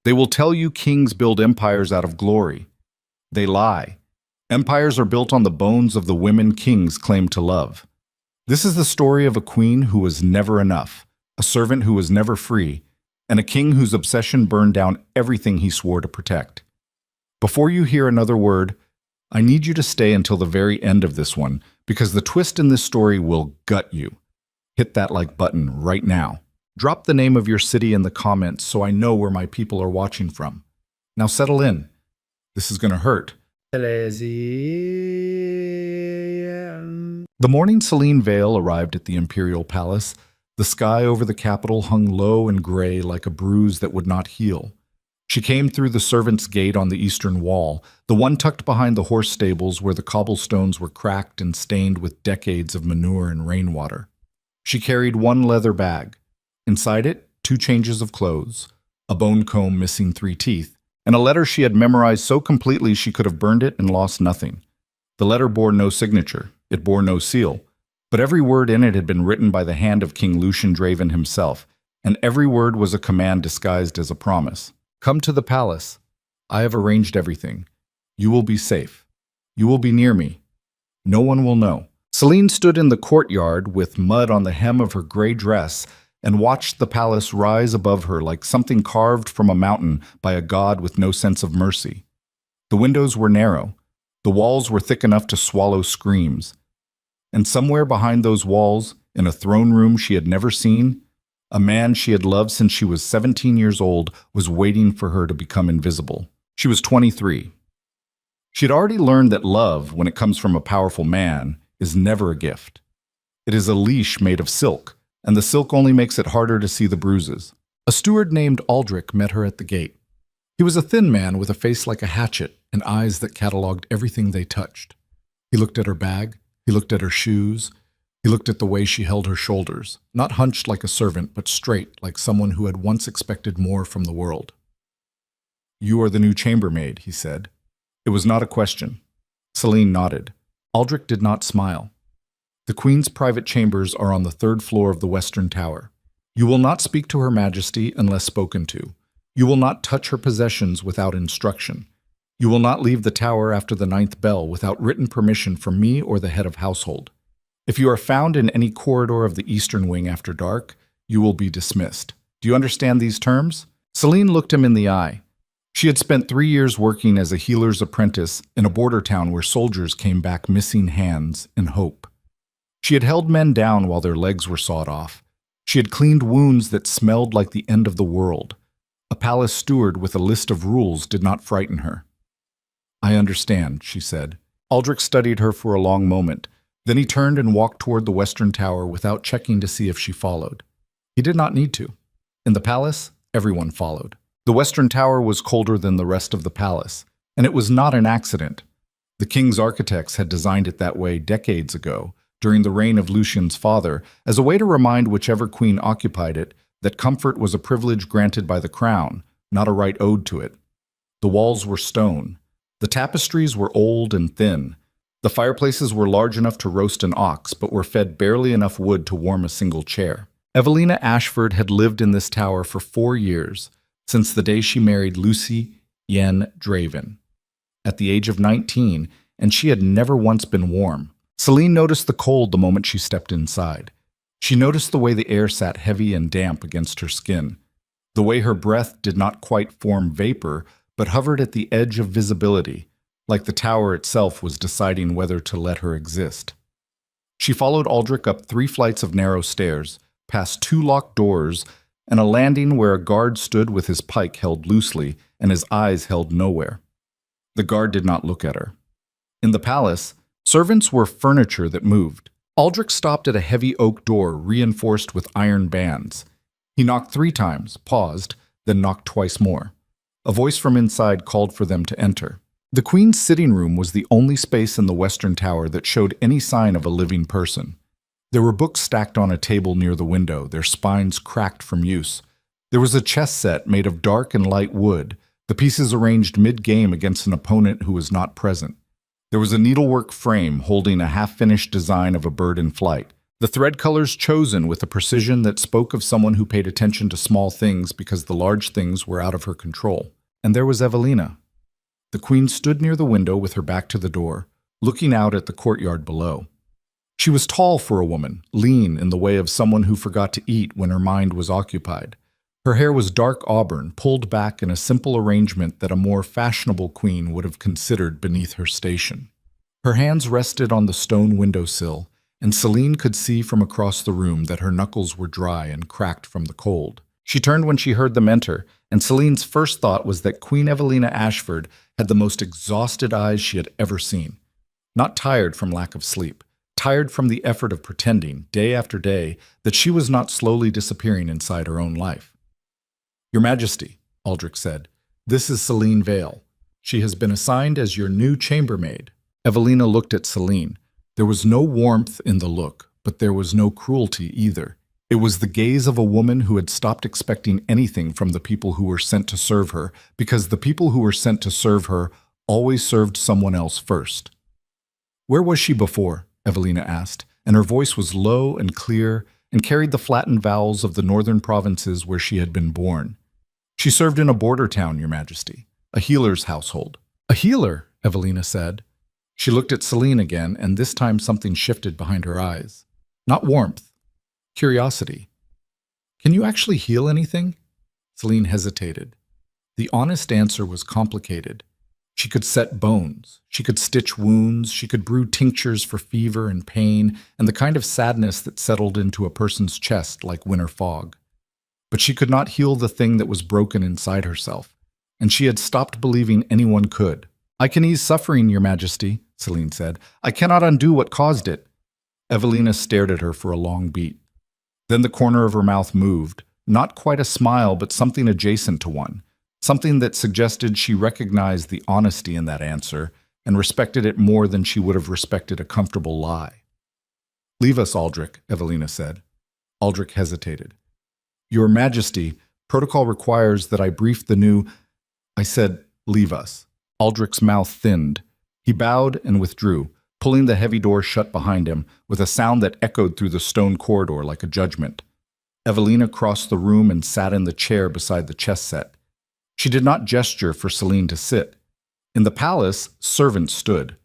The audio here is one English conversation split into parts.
They will tell you kings build empires out of glory. They lie. Empires are built on the bones of the women kings claim to love. This is the story of a queen who was never enough, a servant who was never free, and a king whose obsession burned down everything he swore to protect. Before you hear another word, I need you to stay until the very end of this one, because the twist in this story will gut you. Hit that like button right now. Drop the name of your city in the comments so I know where my people are watching from. Now settle in. This is going to hurt. The morning Celine Vale arrived at the Imperial Palace, the sky over the capital hung low and gray like a bruise that would not heal. She came through the servants' gate on the eastern wall, the one tucked behind the horse stables where the cobblestones were cracked and stained with decades of manure and rainwater. She carried one leather bag. Inside it, 2 changes of clothes, a bone comb missing 3 teeth, and a letter she had memorized so completely she could have burned it and lost nothing. The letter bore no signature, it bore no seal, but every word in it had been written by the hand of King Lucian Draven himself, and every word was a command disguised as a promise. Come to the palace. I have arranged everything. You will be safe. You will be near me. No one will know. Celine stood in the courtyard with mud on the hem of her gray dress and watched the palace rise above her like something carved from a mountain by a god with no sense of mercy. The windows were narrow. The walls were thick enough to swallow screams. And somewhere behind those walls, in a throne room she had never seen, a man she had loved since she was 17 years old was waiting for her to become invisible. She was 23. She had already learned that love, when it comes from a powerful man, is never a gift. It is a leash made of silk, and the silk only makes it harder to see the bruises. A steward named Aldrich met her at the gate. He was a thin man with a face like a hatchet and eyes that catalogued everything they touched. He looked at her bag, he looked at her shoes, he looked at the way she held her shoulders, not hunched like a servant, but straight like someone who had once expected more from the world. "You are the new chambermaid," he said. It was not a question. Celine nodded. Aldrich did not smile. "The Queen's private chambers are on the 3rd floor of the Western Tower. You will not speak to Her Majesty unless spoken to. You will not touch her possessions without instruction. You will not leave the tower after the 9th bell without written permission from me or the head of household. If you are found in any corridor of the Eastern Wing after dark, you will be dismissed. Do you understand these terms?" Celine looked him in the eye. She had spent 3 years working as a healer's apprentice in a border town where soldiers came back missing hands and hope. She had held men down while their legs were sawed off. She had cleaned wounds that smelled like the end of the world. A palace steward with a list of rules did not frighten her. "I understand," she said. Aldrich studied her for a long moment. Then he turned and walked toward the Western Tower without checking to see if she followed. He did not need to. In the palace, everyone followed. The Western Tower was colder than the rest of the palace, and it was not an accident. The king's architects had designed it that way decades ago, during the reign of Lucian's father, as a way to remind whichever queen occupied it that comfort was a privilege granted by the crown, not a right owed to it. The walls were stone. The tapestries were old and thin. The fireplaces were large enough to roast an ox, but were fed barely enough wood to warm a single chair. Evelina Ashford had lived in this tower for 4 years, since the day she married Lucy Yen Draven. At the age of 19, and she had never once been warm. Celine noticed the cold the moment she stepped inside. She noticed the way the air sat heavy and damp against her skin, the way her breath did not quite form vapor, but hovered at the edge of visibility, like the tower itself was deciding whether to let her exist. She followed Aldrich up 3 flights of narrow stairs, past 2 locked doors, and a landing where a guard stood with his pike held loosely and his eyes held nowhere. The guard did not look at her. In the palace, servants were furniture that moved. Aldrich stopped at a heavy oak door reinforced with iron bands. He knocked 3 times, paused, then knocked twice more. A voice from inside called for them to enter. The Queen's sitting room was the only space in the Western Tower that showed any sign of a living person. There were books stacked on a table near the window, their spines cracked from use. There was a chess set made of dark and light wood, the pieces arranged mid-game against an opponent who was not present. There was a needlework frame holding a half-finished design of a bird in flight, the thread colors chosen with a precision that spoke of someone who paid attention to small things because the large things were out of her control. And there was Evelina. The queen stood near the window with her back to the door, looking out at the courtyard below. She was tall for a woman, lean in the way of someone who forgot to eat when her mind was occupied. Her hair was dark auburn, pulled back in a simple arrangement that a more fashionable queen would have considered beneath her station. Her hands rested on the stone windowsill, and Celine could see from across the room that her knuckles were dry and cracked from the cold. She turned when she heard them enter, and Celine's first thought was that Queen Evelina Ashford had the most exhausted eyes she had ever seen. Not tired from lack of sleep, tired from the effort of pretending, day after day, that she was not slowly disappearing inside her own life. "Your Majesty," Aldrich said, "this is Celine Vale. She has been assigned as your new chambermaid." Evelina looked at Celine. There was no warmth in the look, but there was no cruelty either. It was the gaze of a woman who had stopped expecting anything from the people who were sent to serve her, because the people who were sent to serve her always served someone else first. "Where was she before?" Evelina asked, and her voice was low and clear and carried the flattened vowels of the northern provinces where she had been born. "She served in a border town, Your Majesty, a healer's household." "A healer?" Evelina said. She looked at Celine again, and this time something shifted behind her eyes. Not warmth, curiosity. "Can you actually heal anything?" Celine hesitated. The honest answer was complicated. She could set bones, she could stitch wounds, she could brew tinctures for fever and pain, and the kind of sadness that settled into a person's chest like winter fog. But she could not heal the thing that was broken inside herself, and she had stopped believing anyone could. "I can ease suffering, Your Majesty," Celine said. "I cannot undo what caused it." Evelina stared at her for a long beat. Then the corner of her mouth moved, not quite a smile, but something adjacent to one, something that suggested she recognized the honesty in that answer and respected it more than she would have respected a comfortable lie. "Leave us, Aldrich," Evelina said. Aldrich hesitated. "Your Majesty, protocol requires that I brief the new—" I said, "Leave us." Aldrich's mouth thinned. He bowed and withdrew, pulling the heavy door shut behind him with a sound that echoed through the stone corridor like a judgment. Evelina crossed the room and sat in the chair beside the chess set. She did not gesture for Celine to sit. In the palace, servants stood.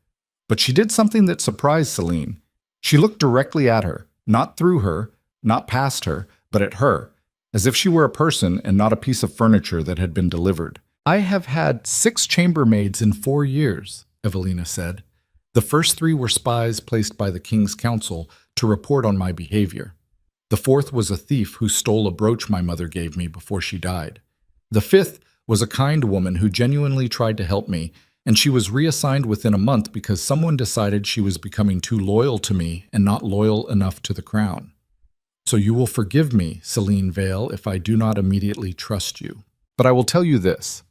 But she did something that surprised Celine. She looked directly at her, not through her, not past her, but at her, as if she were a person and not a piece of furniture that had been delivered. "I have had 6 chambermaids in 4 years, Evelina said. "The first 3 were spies placed by the king's council to report on my behavior. The 4th was a thief who stole a brooch my mother gave me before she died. The 5th was a kind woman who genuinely tried to help me, and she was reassigned within a month because someone decided she was becoming too loyal to me and not loyal enough to the crown. So you will forgive me, Celine Vale, if I do not immediately trust you. But I will tell you this.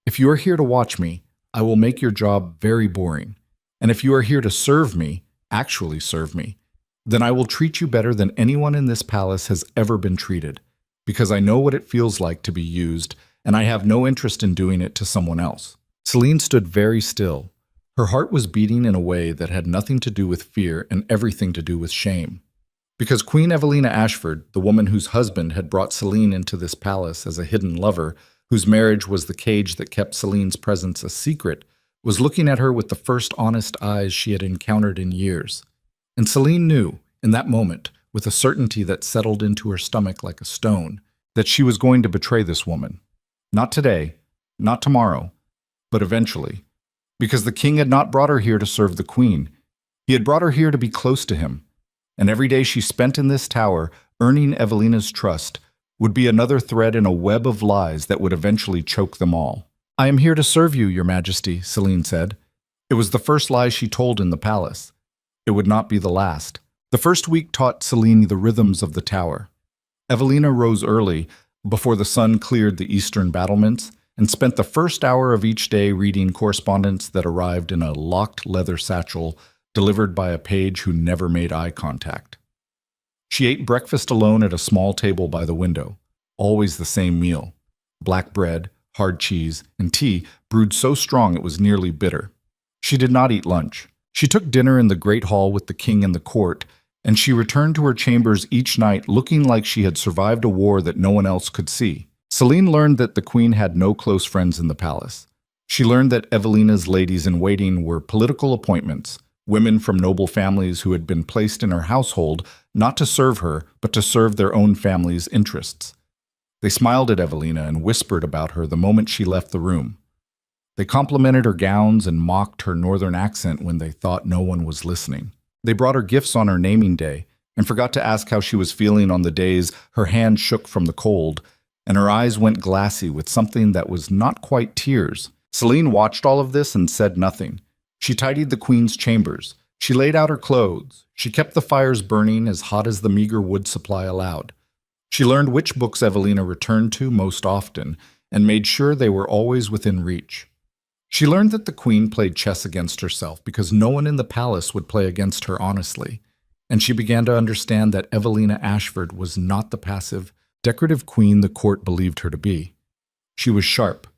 If you are here to watch me, I will make your job very boring. And if you are here to serve me, actually serve me, then I will treat you better than anyone in this palace has ever been treated, because I know what it feels like to be used, and I have no interest in doing it to someone else." Celine stood very still. Her heart was beating in a way that had nothing to do with fear and everything to do with shame. Because Queen Evelina Ashford, the woman whose husband had brought Celine into this palace as a hidden lover, whose marriage was the cage that kept Celine's presence a secret, was looking at her with the first honest eyes she had encountered in years. And Celine knew, in that moment, with a certainty that settled into her stomach like a stone, that she was going to betray this woman. Not today, not tomorrow, but eventually. Because the king had not brought her here to serve the queen. He had brought her here to be close to him. And every day she spent in this tower, earning Evelina's trust, would be another thread in a web of lies that would eventually choke them all. "I am here to serve you, Your Majesty," Celine said. It was the first lie she told in the palace. It would not be the last. The first week taught Celine the rhythms of the tower. Evelina rose early, before the sun cleared the eastern battlements, and spent the first hour of each day reading correspondence that arrived in a locked leather satchel delivered by a page who never made eye contact. She ate breakfast alone at a small table by the window, always the same meal: black bread, hard cheese, and tea brewed so strong it was nearly bitter. She did not eat lunch. She took dinner in the great hall with the king and the court, and she returned to her chambers each night looking like she had survived a war that no one else could see. Celine learned that the queen had no close friends in the palace. She learned that Evelina's ladies-in-waiting were political appointments, women from noble families who had been placed in her household not to serve her, but to serve their own family's interests. They smiled at Evelina and whispered about her the moment she left the room. They complimented her gowns and mocked her northern accent when they thought no one was listening. They brought her gifts on her naming day and forgot to ask how she was feeling on the days her hand shook from the cold and her eyes went glassy with something that was not quite tears. Celine watched all of this and said nothing. She tidied the queen's chambers. She laid out her clothes. She kept the fires burning as hot as the meager wood supply allowed. She learned which books Evelina returned to most often and made sure they were always within reach. She learned that the queen played chess against herself because no one in the palace would play against her honestly, and she began to understand that Evelina Ashford was not the passive, decorative queen the court believed her to be. She was sharp.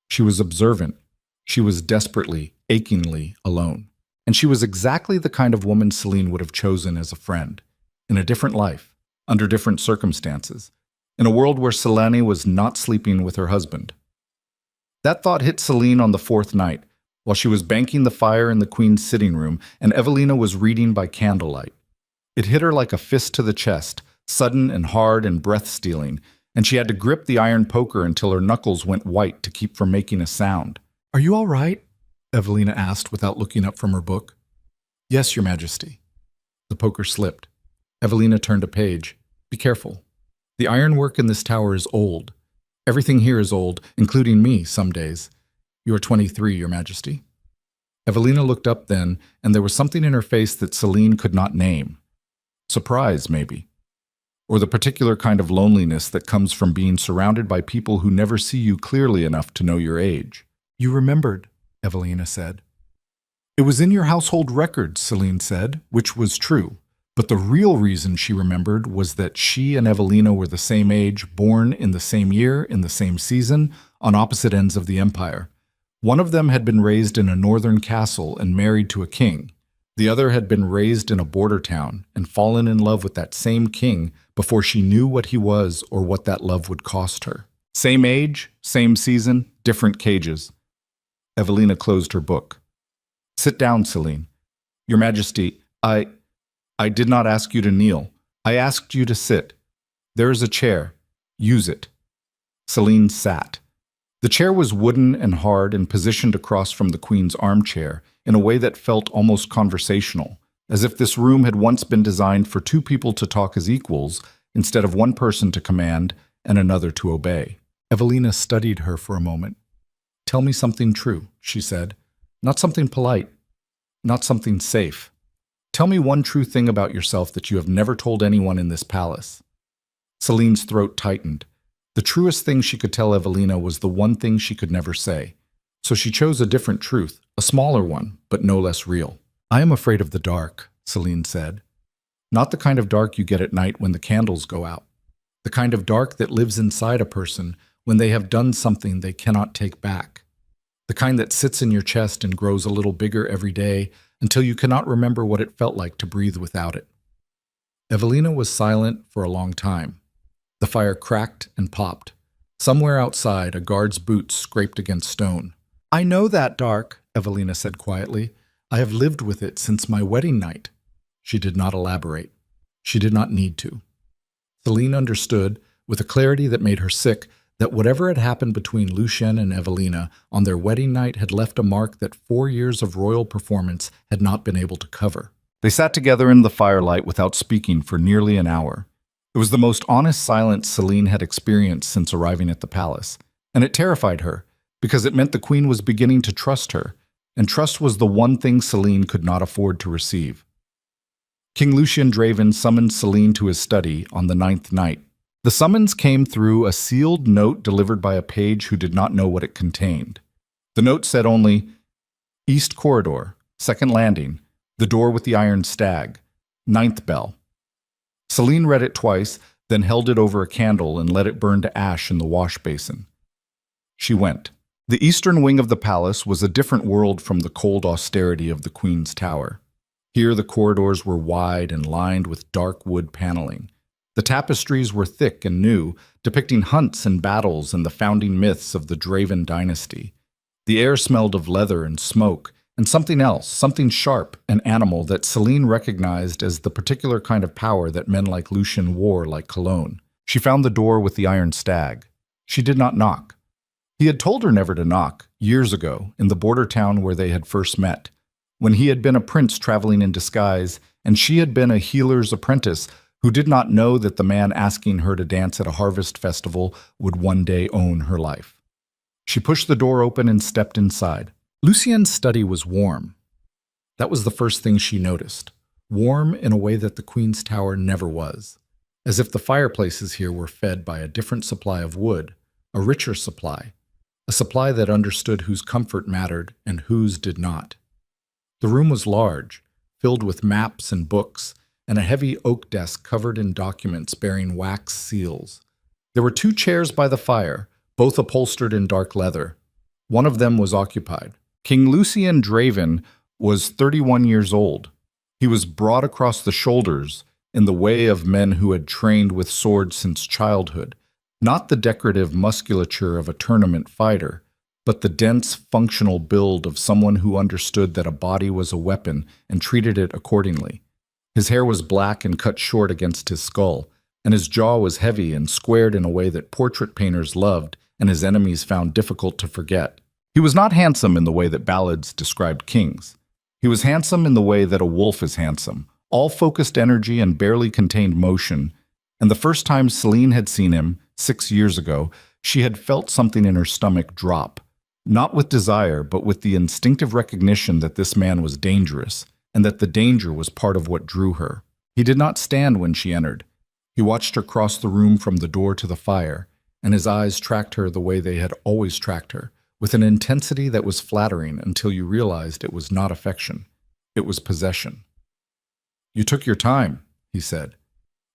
She was observant. She was desperately, achingly alone. And she was exactly the kind of woman Celine would have chosen as a friend, in a different life, under different circumstances, in a world where Selene was not sleeping with her husband. That thought hit Celine on the fourth night, while she was banking the fire in the queen's sitting room and Evelina was reading by candlelight. It hit her like a fist to the chest, sudden and hard and breath-stealing, and she had to grip the iron poker until her knuckles went white to keep from making a sound. "Are you all right?" Evelina asked without looking up from her book. "Yes, Your Majesty." The poker slipped. Evelina turned a page. "Be careful. The ironwork in this tower is old. Everything here is old, including me some days. You are 23, Your Majesty." Evelina looked up then, and there was something in her face that Celine could not name. Surprise, maybe. Or the particular kind of loneliness that comes from being surrounded by people who never see you clearly enough to know your age. "You remembered," Evelina said. "It was in your household records," Celine said, which was true. But the real reason she remembered was that she and Evelina were the same age, born in the same year, in the same season, on opposite ends of the empire. One of them had been raised in a northern castle and married to a king. The other had been raised in a border town and fallen in love with that same king before she knew what he was or what that love would cost her. Same age, same season, different cages. Evelina closed her book. "Sit down, Celine. Your Majesty, I did not ask you to kneel. I asked you to sit. There is a chair. Use it." Celine sat. The chair was wooden and hard and positioned across from the queen's armchair in a way that felt almost conversational, as if this room had once been designed for two people to talk as equals instead of one person to command and another to obey. Evelina studied her for a moment. "Tell me something true," she said. "Not something polite. Not something safe. Tell me one true thing about yourself that you have never told anyone in this palace." Celine's throat tightened. The truest thing she could tell Evelina was the one thing she could never say. So she chose a different truth, a smaller one, but no less real. "I am afraid of the dark," Celine said. "Not the kind of dark you get at night when the candles go out. The kind of dark that lives inside a person when they have done something they cannot take back. The kind that sits in your chest and grows a little bigger every day until you cannot remember what it felt like to breathe without it." Evelina was silent for a long time. The fire cracked and popped. Somewhere outside, a guard's boots scraped against stone. "I know that dark," Evelina said quietly. "I have lived with it since my wedding night." She did not elaborate. She did not need to. Celine understood, with a clarity that made her sick, that whatever had happened between Lucien and Evelina on their wedding night had left a mark that 4 years of royal performance had not been able to cover. They sat together in the firelight without speaking for nearly an hour. It was the most honest silence Celine had experienced since arriving at the palace, and it terrified her, because it meant the queen was beginning to trust her, and trust was the one thing Celine could not afford to receive. King Lucien Draven summoned Celine to his study on the 9th night. The summons came through a sealed note delivered by a page who did not know what it contained. The note said only, "East Corridor, 2nd Landing, the door with the iron stag, 9th bell." Celine read it twice, then held it over a candle and let it burn to ash in the wash basin. She went. The eastern wing of the palace was a different world from the cold austerity of the Queen's Tower. Here the corridors were wide and lined with dark wood paneling. The tapestries were thick and new, depicting hunts and battles and the founding myths of the Draven dynasty. The air smelled of leather and smoke, and something else, something sharp, an animal that Celine recognized as the particular kind of power that men like Lucian wore like cologne. She found the door with the iron stag. She did not knock. He had told her never to knock, years ago, in the border town where they had first met, when he had been a prince traveling in disguise, and she had been a healer's apprentice who did not know that the man asking her to dance at a harvest festival would one day own her life. She pushed the door open and stepped inside. Lucien's study was warm. That was the first thing she noticed. Warm in a way that the Queen's Tower never was. As if the fireplaces here were fed by a different supply of wood, a richer supply, a supply that understood whose comfort mattered and whose did not. The room was large, filled with maps and books, and a heavy oak desk covered in documents bearing wax seals. There were 2 chairs by the fire, both upholstered in dark leather. One of them was occupied. King Lucien Draven was 31 years old. He was broad across the shoulders, in the way of men who had trained with swords since childhood, not the decorative musculature of a tournament fighter, but the dense, functional build of someone who understood that a body was a weapon and treated it accordingly. His hair was black and cut short against his skull, and his jaw was heavy and squared in a way that portrait painters loved and his enemies found difficult to forget. He was not handsome in the way that ballads described kings. He was handsome in the way that a wolf is handsome, all focused energy and barely contained motion, and the first time Celine had seen him, 6 years ago, she had felt something in her stomach drop, not with desire, but with the instinctive recognition that this man was dangerous, and that the danger was part of what drew her. He did not stand when she entered. He watched her cross the room from the door to the fire, and his eyes tracked her the way they had always tracked her, with an intensity that was flattering until you realized it was not affection. It was possession. "You took your time," he said.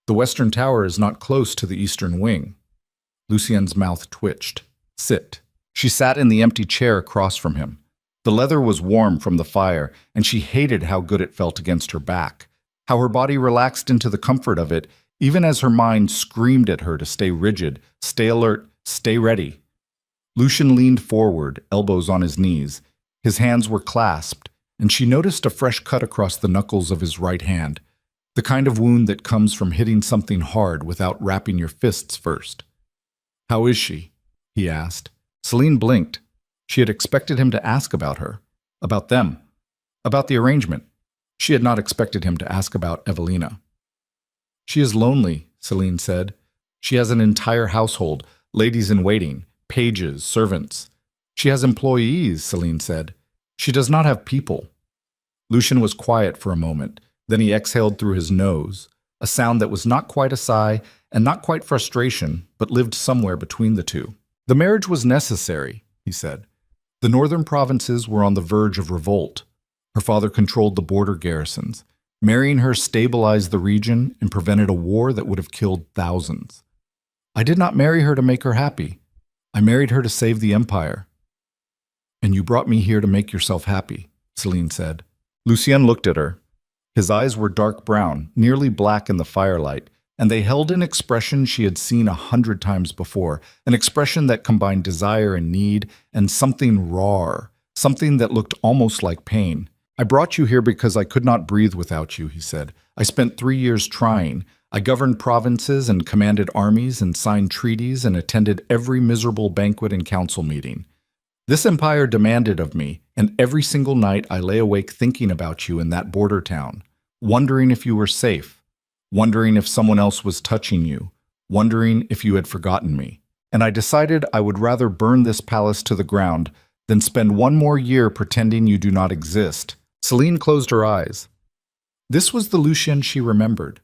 "The western tower is not close to the eastern wing." Lucien's mouth twitched. "Sit." She sat in the empty chair across from him. The leather was warm from the fire, and she hated how good it felt against her back, how her body relaxed into the comfort of it, even as her mind screamed at her to stay rigid, stay alert, stay ready. Lucian leaned forward, elbows on his knees. His hands were clasped, and she noticed a fresh cut across the knuckles of his right hand, the kind of wound that comes from hitting something hard without wrapping your fists first. "How is she?" he asked. Celine blinked. She had expected him to ask about her, about them, about the arrangement. She had not expected him to ask about Evelina. "She is lonely," Celine said. "She has an entire household, ladies in waiting, pages, servants. She has employees," Celine said. "She does not have people." Lucian was quiet for a moment. Then he exhaled through his nose, a sound that was not quite a sigh and not quite frustration, but lived somewhere between the two. "The marriage was necessary," he said. "The northern provinces were on the verge of revolt. Her father controlled the border garrisons. Marrying her stabilized the region and prevented a war that would have killed thousands. I did not marry her to make her happy. I married her to save the empire." "And you brought me here to make yourself happy," Celine said. Lucien looked at her. His eyes were dark brown, nearly black in the firelight, and they held an expression she had seen 100 times before, an expression that combined desire and need, and something raw, something that looked almost like pain. "I brought you here because I could not breathe without you," he said. "I spent 3 years trying. I governed provinces and commanded armies and signed treaties and attended every miserable banquet and council meeting. This empire demanded of me, and every single night I lay awake thinking about you in that border town, wondering if you were safe, wondering if someone else was touching you, wondering if you had forgotten me. And I decided I would rather burn this palace to the ground than spend 1 more year pretending you do not exist." Celine closed her eyes. This was the Lucien she remembered.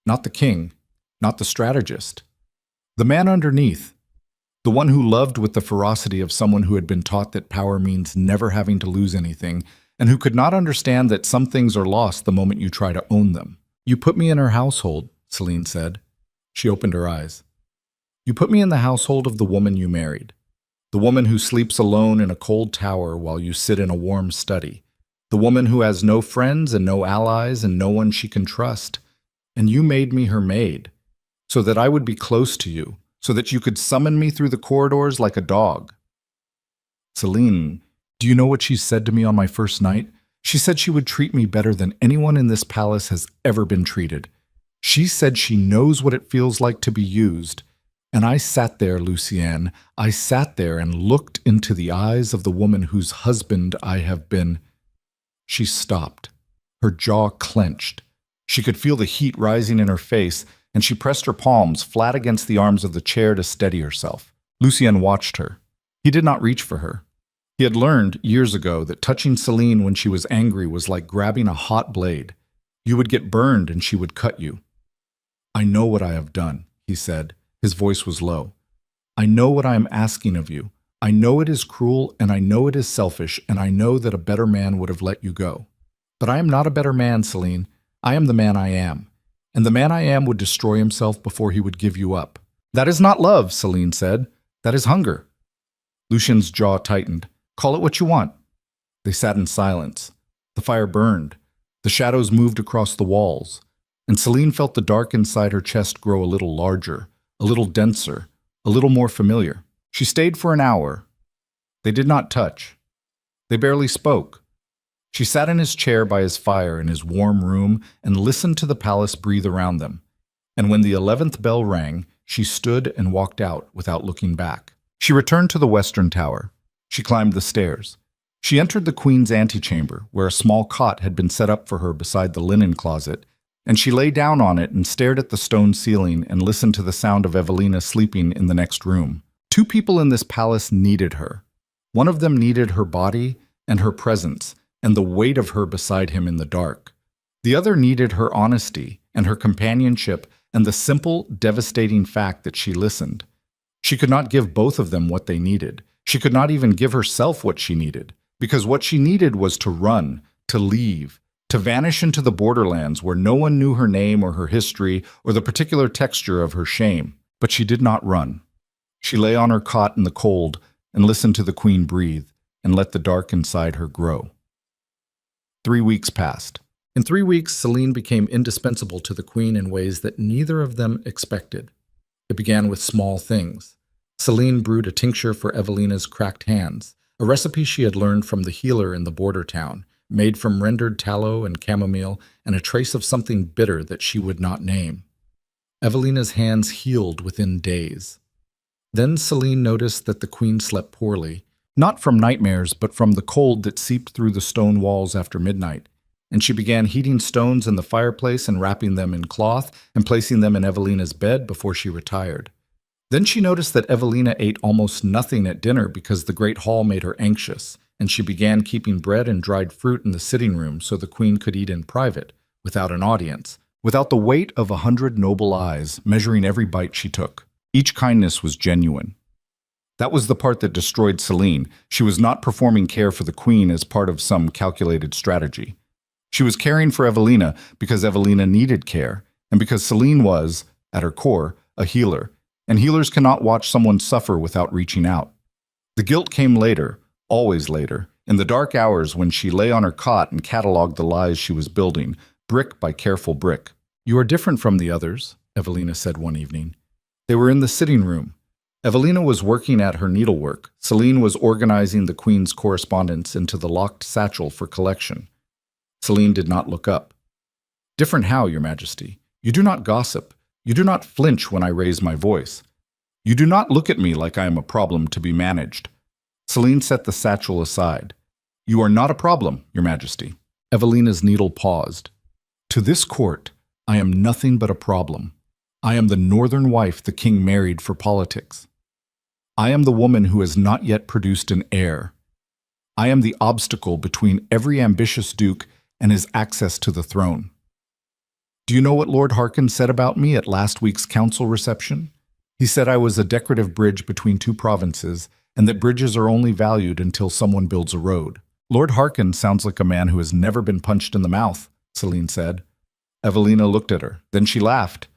Not the king, not the strategist. The man underneath. The one who loved with the ferocity of someone who had been taught that power means never having to lose anything, and who could not understand that some things are lost the moment you try to own them. "You put me in her household," Celine said. She opened her eyes. "You put me in the household of the woman you married. The woman who sleeps alone in a cold tower while you sit in a warm study. The woman who has no friends and no allies and no one she can trust. And you made me her maid, so that I would be close to you, so that you could summon me through the corridors like a dog. Celine, do you know what she said to me on my first night? She said she would treat me better than anyone in this palace has ever been treated. She said she knows what it feels like to be used. And I sat there, Lucienne, I sat there and looked into the eyes of the woman whose husband I have been. She stopped. Her jaw clenched. She could feel the heat rising in her face, and she pressed her palms flat against the arms of the chair to steady herself. Lucien watched her. He did not reach for her. He had learned years ago that touching Celine when she was angry was like grabbing a hot blade. You would get burned and she would cut you. I know what I have done, he said. His voice was low. I know what I am asking of you. I know it is cruel, and I know it is selfish, and I know that a better man would have let you go. But I am not a better man, Celine. I am the man I am. And the man I am would destroy himself before he would give you up. That is not love, Celine said. That is hunger. Lucien's jaw tightened. Call it what you want. They sat in silence. The fire burned. The shadows moved across the walls. And Celine felt the dark inside her chest grow a little larger, a little denser, a little more familiar. She stayed for an hour. They did not touch. They barely spoke. She sat in his chair by his fire in his warm room and listened to the palace breathe around them. And when the 11th bell rang, she stood and walked out without looking back. She returned to the western tower. She climbed the stairs. She entered the queen's antechamber, where a small cot had been set up for her beside the linen closet, and she lay down on it and stared at the stone ceiling and listened to the sound of Evelina sleeping in the next room. Two people in this palace needed her. One of them needed her body and her presence and the weight of her beside him in the dark. The other needed her honesty and her companionship and the simple, devastating fact that she listened. She could not give both of them what they needed. She could not even give herself what she needed, because what she needed was to run, to leave, to vanish into the borderlands where no one knew her name or her history or the particular texture of her shame. But she did not run. She lay on her cot in the cold and listened to the queen breathe and let the dark inside her grow. 3 weeks passed. In 3 weeks, Celine became indispensable to the queen in ways that neither of them expected. It began with small things. Celine brewed a tincture for Evelina's cracked hands, a recipe she had learned from the healer in the border town, made from rendered tallow and chamomile and a trace of something bitter that she would not name. Evelina's hands healed within days. Then Celine noticed that the queen slept poorly, not from nightmares, but from the cold that seeped through the stone walls after midnight, and she began heating stones in the fireplace and wrapping them in cloth and placing them in Evelina's bed before she retired. Then she noticed that Evelina ate almost nothing at dinner because the great hall made her anxious, and she began keeping bread and dried fruit in the sitting room so the queen could eat in private, without an audience, without the weight of 100 noble eyes measuring every bite she took. Each kindness was genuine. That was the part that destroyed Celine. She was not performing care for the queen as part of some calculated strategy. She was caring for Evelina because Evelina needed care, and because Celine was, at her core, a healer, and healers cannot watch someone suffer without reaching out. The guilt came later, always later, in the dark hours when she lay on her cot and cataloged the lies she was building, brick by careful brick. You are different from the others, Evelina said one evening. They were in the sitting room. Evelina was working at her needlework. Celine was organizing the queen's correspondence into the locked satchel for collection. Celine did not look up. Different how, Your Majesty? You do not gossip. You do not flinch when I raise my voice. You do not look at me like I am a problem to be managed. Celine set the satchel aside. You are not a problem, Your Majesty. Evelina's needle paused. To this court, I am nothing but a problem. I am the northern wife the king married for politics. I am the woman who has not yet produced an heir. I am the obstacle between every ambitious duke and his access to the throne. Do you know what Lord Harkin said about me at last week's council reception? He said I was a decorative bridge between two provinces, and that bridges are only valued until someone builds a road. Lord Harkin sounds like a man who has never been punched in the mouth, Celine said. Evelina looked at her. Then she laughed.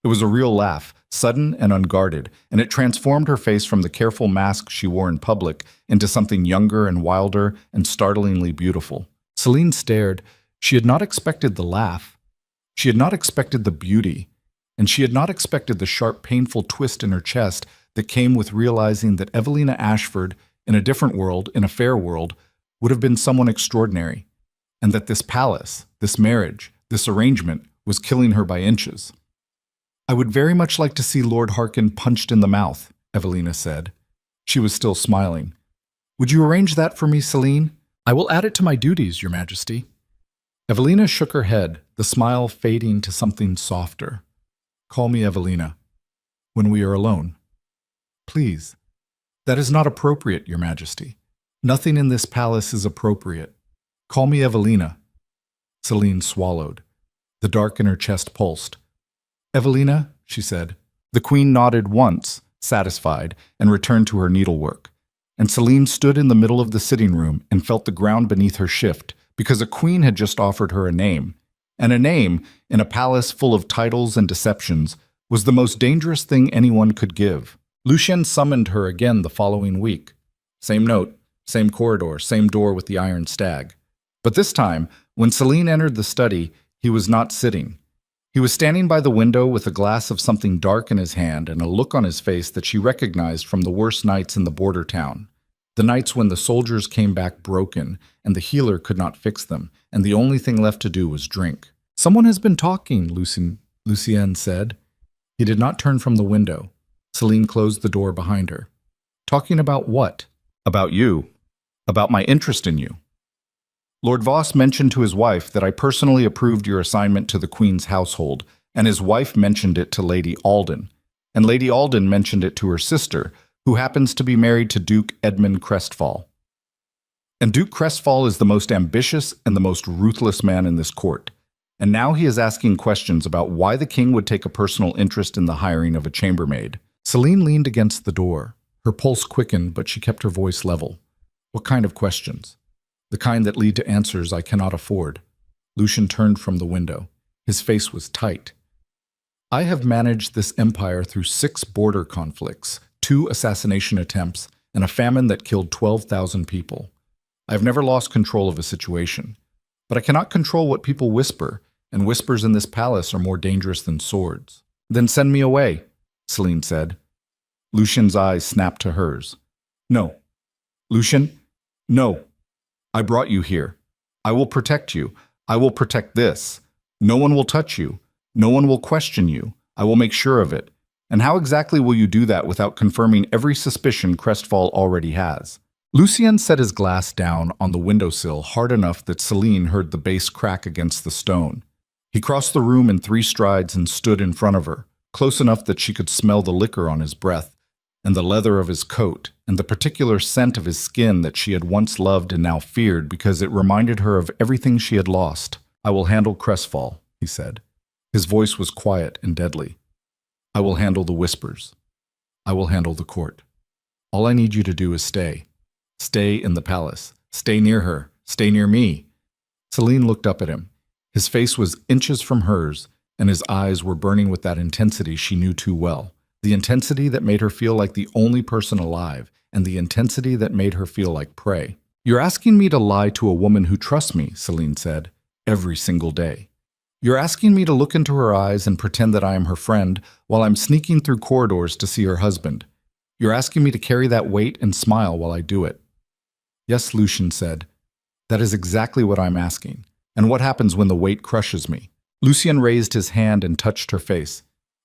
It was a real laugh, sudden and unguarded, and it transformed her face from the careful mask she wore in public into something younger and wilder and startlingly beautiful. Celine stared. She had not expected the laugh. She had not expected the beauty. And she had not expected the sharp, painful twist in her chest that came with realizing that Evelina Ashford, in a different world, in a fair world, would have been someone extraordinary, and that this palace, this marriage, this arrangement was killing her by inches. "I would very much like to see Lord Harkin punched in the mouth," Evelina said. She was still smiling. "Would you arrange that for me, Celine? I will add it to my duties, Your Majesty." Evelina shook her head, the smile fading to something softer. "Call me Evelina. When we are alone. Please." "That is not appropriate, Your Majesty. Nothing in this palace is appropriate. Call me Evelina." Celine swallowed. The dark in her chest pulsed. "Evelina," she said. The queen nodded once, satisfied, and returned to her needlework. And Celine stood in the middle of the sitting room and felt the ground beneath her shift, because a queen had just offered her a name. And a name, in a palace full of titles and deceptions, was the most dangerous thing anyone could give. Lucien summoned her again the following week. Same note, same corridor, same door with the iron stag. But this time, when Celine entered the study, he was not sitting. He was standing by the window with a glass of something dark in his hand and a look on his face that she recognized from the worst nights in the border town. The nights when the soldiers came back broken and the healer could not fix them, and the only thing left to do was drink. "Someone has been talking," Lucien said. He did not turn from the window. Celine closed the door behind her. "Talking about what?" "About you. About my interest in you. Lord Voss mentioned to his wife that I personally approved your assignment to the Queen's household, and his wife mentioned it to Lady Alden. And Lady Alden mentioned it to her sister, who happens to be married to Duke Edmund Crestfall. And Duke Crestfall is the most ambitious and the most ruthless man in this court. And now he is asking questions about why the king would take a personal interest in the hiring of a chambermaid." Celine leaned against the door. Her pulse quickened, but she kept her voice level. "What kind of questions?" "The kind that lead to answers I cannot afford." Lucien turned from the window. His face was tight. "I have managed this empire through 6 border conflicts, 2 assassination attempts, and a famine that killed 12,000 people. I have never lost control of a situation. But I cannot control what people whisper, and whispers in this palace are more dangerous than swords." "Then send me away," Celine said. Lucien's eyes snapped to hers. "No. Lucien, no. I brought you here. I will protect you. I will protect this. No one will touch you. No one will question you. I will make sure of it. And how exactly will you do that without confirming every suspicion Crestfall already has?" Lucien set his glass down on the windowsill hard enough that Celine heard the base crack against the stone. He crossed the room in 3 strides and stood in front of her, close enough that she could smell the liquor on his breath, and the leather of his coat, and the particular scent of his skin that she had once loved and now feared because it reminded her of everything she had lost. "I will handle Crestfall," he said. His voice was quiet and deadly. "I will handle the whispers. I will handle the court. All I need you to do is stay. Stay in the palace. Stay near her. Stay near me." Celine looked up at him. His face was inches from hers, and his eyes were burning with that intensity she knew too well. The intensity that made her feel like the only person alive, and the intensity that made her feel like prey. "You're asking me to lie to a woman who trusts me," Celine said, "every single day. You're asking me to look into her eyes and pretend that I am her friend while I'm sneaking through corridors to see her husband. You're asking me to carry that weight and smile while I do it." "Yes," Lucien said. "That is exactly what I'm asking. And what happens when the weight crushes me?" Lucien raised his hand and touched her face.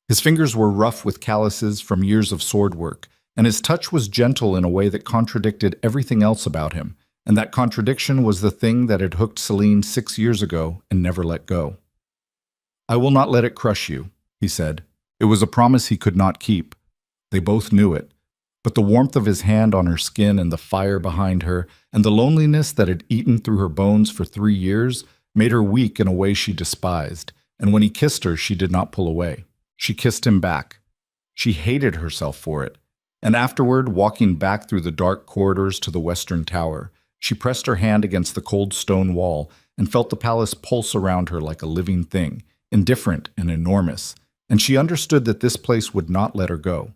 His fingers were rough with calluses from years of sword work, and his touch was gentle in a way that contradicted everything else about him, and that contradiction was the thing that had hooked Celine 6 years ago and never let go. "I will not let it crush you," he said. It was a promise he could not keep. They both knew it. But the warmth of his hand on her skin and the fire behind her, and the loneliness that had eaten through her bones for 3 years, made her weak in a way she despised, and when he kissed her, she did not pull away. She kissed him back. She hated herself for it. And afterward, walking back through the dark corridors to the western tower, she pressed her hand against the cold stone wall and felt the palace pulse around her like a living thing, indifferent and enormous, and she understood that this place would not let her go.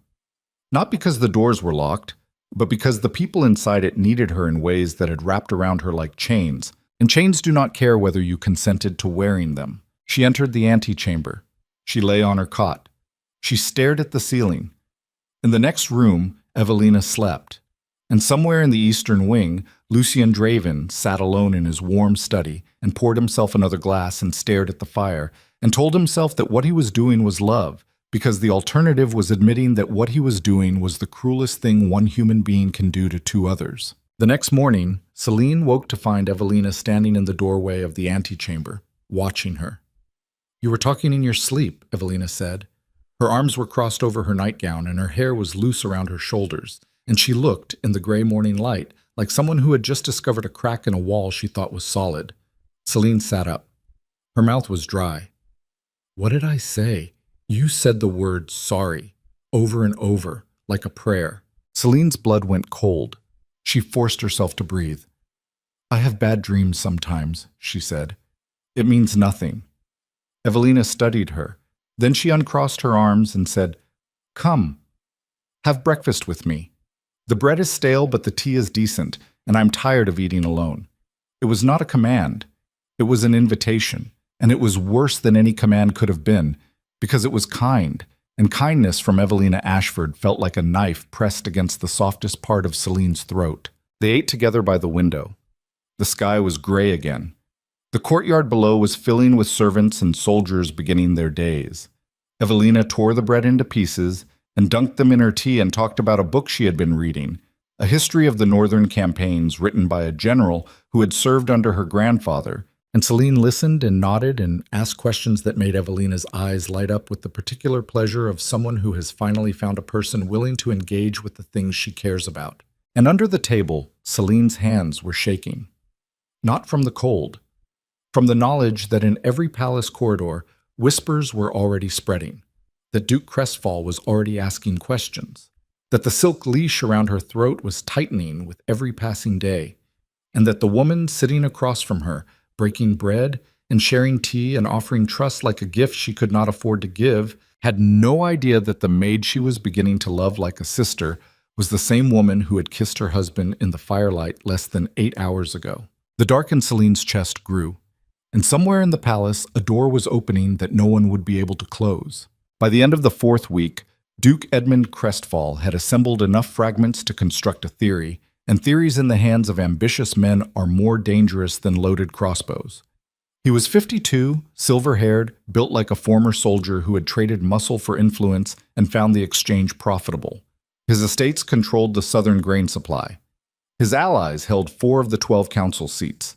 Not because the doors were locked, but because the people inside it needed her in ways that had wrapped around her like chains, and chains do not care whether you consented to wearing them. She entered the antechamber. She lay on her cot. She stared at the ceiling. In the next room, Evelina slept. And somewhere in the eastern wing, Lucian Draven sat alone in his warm study and poured himself another glass and stared at the fire and told himself that what he was doing was love, because the alternative was admitting that what he was doing was the cruelest thing one human being can do to two others. The next morning, Celine woke to find Evelina standing in the doorway of the antechamber, watching her. "You were talking in your sleep," Evelina said. Her arms were crossed over her nightgown and her hair was loose around her shoulders, and she looked, in the gray morning light, like someone who had just discovered a crack in a wall she thought was solid. Celine sat up. Her mouth was dry. "What did I say? You said the word sorry, over and over, like a prayer." Celine's blood went cold. She forced herself to breathe. "I have bad dreams sometimes," she said. "It means nothing." Evelina studied her. Then she uncrossed her arms and said, "Come, have breakfast with me. The bread is stale, but the tea is decent, and I'm tired of eating alone." It was not a command. It was an invitation, and it was worse than any command could have been, because it was kind, and kindness from Evelina Ashford felt like a knife pressed against the softest part of Celine's throat. They ate together by the window. The sky was gray again. The courtyard below was filling with servants and soldiers beginning their days. Evelina tore the bread into pieces and dunked them in her tea and talked about a book she had been reading, a history of the northern campaigns written by a general who had served under her grandfather, and Celine listened and nodded and asked questions that made Evelina's eyes light up with the particular pleasure of someone who has finally found a person willing to engage with the things she cares about. And under the table, Celine's hands were shaking. Not from the cold. From the knowledge that in every palace corridor, whispers were already spreading, that Duke Crestfall was already asking questions, that the silk leash around her throat was tightening with every passing day, and that the woman sitting across from her, breaking bread and sharing tea and offering trust like a gift she could not afford to give, had no idea that the maid she was beginning to love like a sister was the same woman who had kissed her husband in the firelight less than 8 hours ago. The dark in Celine's chest grew. And somewhere in the palace, a door was opening that no one would be able to close. By the end of the 4th week, Duke Edmund Crestfall had assembled enough fragments to construct a theory, and theories in the hands of ambitious men are more dangerous than loaded crossbows. He was 52, silver-haired, built like a former soldier who had traded muscle for influence and found the exchange profitable. His estates controlled the southern grain supply. His allies held 4 of the 12 council seats.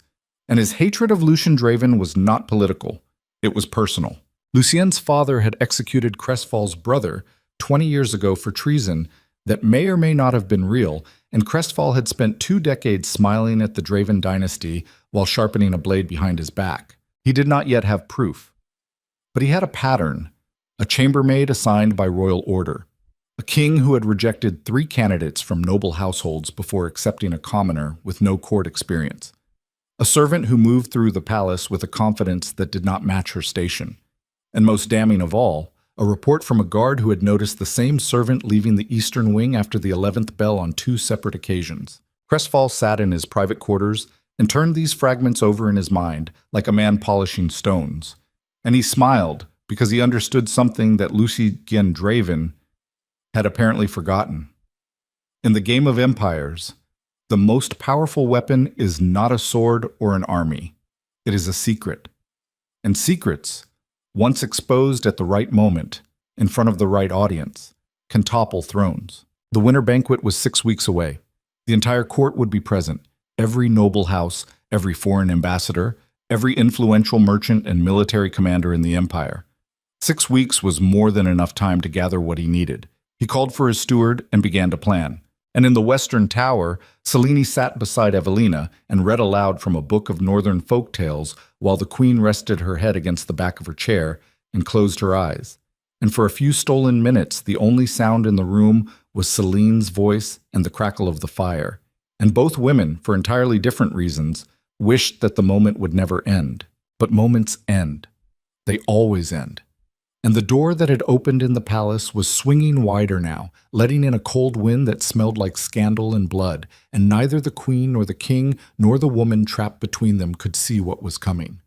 And his hatred of Lucian Draven was not political, it was personal. Lucien's father had executed Crestfall's brother 20 years ago for treason that may or may not have been real, and Crestfall had spent 2 decades smiling at the Draven dynasty while sharpening a blade behind his back. He did not yet have proof. But he had a pattern, a chambermaid assigned by royal order, a king who had rejected 3 candidates from noble households before accepting a commoner with no court experience. A servant who moved through the palace with a confidence that did not match her station. And most damning of all, a report from a guard who had noticed the same servant leaving the eastern wing after the 11th bell on 2 separate occasions. Crestfall sat in his private quarters and turned these fragments over in his mind, like a man polishing stones. And he smiled because he understood something that Lucian Draven had apparently forgotten. In the game of empires, the most powerful weapon is not a sword or an army. It is a secret. And secrets, once exposed at the right moment, in front of the right audience, can topple thrones. The winter banquet was 6 weeks away. The entire court would be present. Every noble house, every foreign ambassador, every influential merchant and military commander in the empire. 6 weeks was more than enough time to gather what he needed. He called for his steward and began to plan. And in the western tower, Celine sat beside Evelina and read aloud from a book of northern folk tales while the queen rested her head against the back of her chair and closed her eyes. And for a few stolen minutes, the only sound in the room was Celine's voice and the crackle of the fire. And both women, for entirely different reasons, wished that the moment would never end. But moments end. They always end. And the door that had opened in the palace was swinging wider now, letting in a cold wind that smelled like scandal and blood, and neither the queen nor the king nor the woman trapped between them could see what was coming.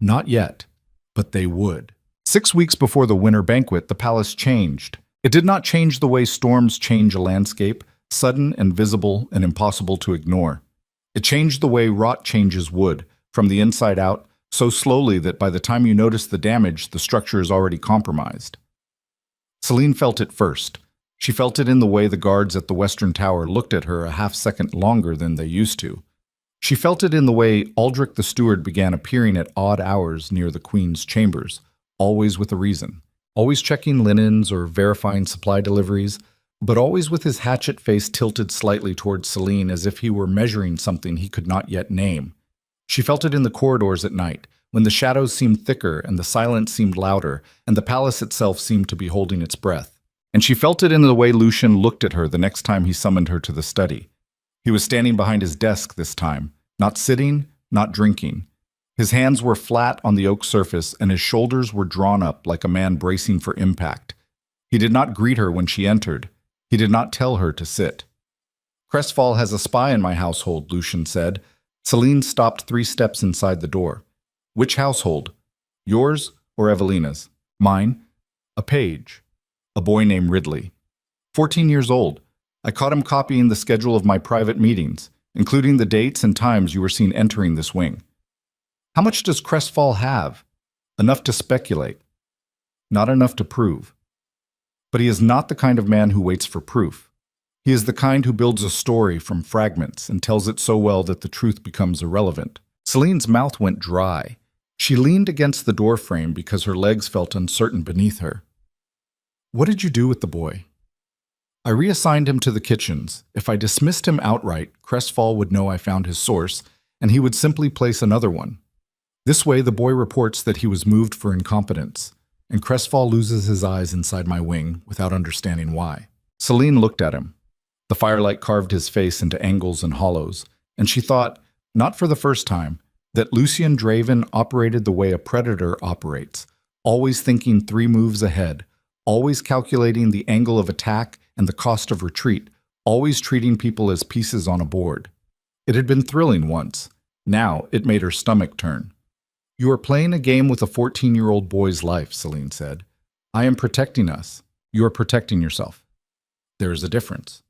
Not yet, but they would. 6 weeks before the winter banquet, the palace changed. It did not change the way storms change a landscape, sudden and visible and impossible to ignore. It changed the way rot changes wood, from the inside out, so slowly that by the time you notice the damage, the structure is already compromised. Celine felt it first. She felt it in the way the guards at the Western Tower looked at her a half-second longer than they used to. She felt it in the way Aldrich the steward began appearing at odd hours near the Queen's chambers, always with a reason. Always checking linens or verifying supply deliveries, but always with his hatchet face tilted slightly towards Celine as if he were measuring something he could not yet name. She felt it in the corridors at night, when the shadows seemed thicker and the silence seemed louder, and the palace itself seemed to be holding its breath. And she felt it in the way Lucien looked at her the next time he summoned her to the study. He was standing behind his desk this time, not sitting, not drinking. His hands were flat on the oak surface, and his shoulders were drawn up like a man bracing for impact. He did not greet her when she entered. He did not tell her to sit. "Crestfall has a spy in my household," Lucien said. Celine stopped 3 steps inside the door. "Which household? Yours or Evelina's?" "Mine. A page. A boy named Ridley. 14 years old. I caught him copying the schedule of my private meetings, including the dates and times you were seen entering this wing." "How much does Crestfall have?" "Enough to speculate. Not enough to prove. But he is not the kind of man who waits for proof. He is the kind who builds a story from fragments and tells it so well that the truth becomes irrelevant." Celine's mouth went dry. She leaned against the doorframe because her legs felt uncertain beneath her. "What did you do with the boy?" "I reassigned him to the kitchens. If I dismissed him outright, Crestfall would know I found his source, and he would simply place another one. This way, the boy reports that he was moved for incompetence, and Crestfall loses his eyes inside my wing without understanding why." Celine looked at him. The firelight carved his face into angles and hollows, and she thought, not for the first time, that Lucien Draven operated the way a predator operates, always thinking 3 moves ahead, always calculating the angle of attack and the cost of retreat, always treating people as pieces on a board. It had been thrilling once. Now it made her stomach turn. "You are playing a game with a 14-year-old boy's life," Celine said. "I am protecting us. You are protecting yourself. There is a difference."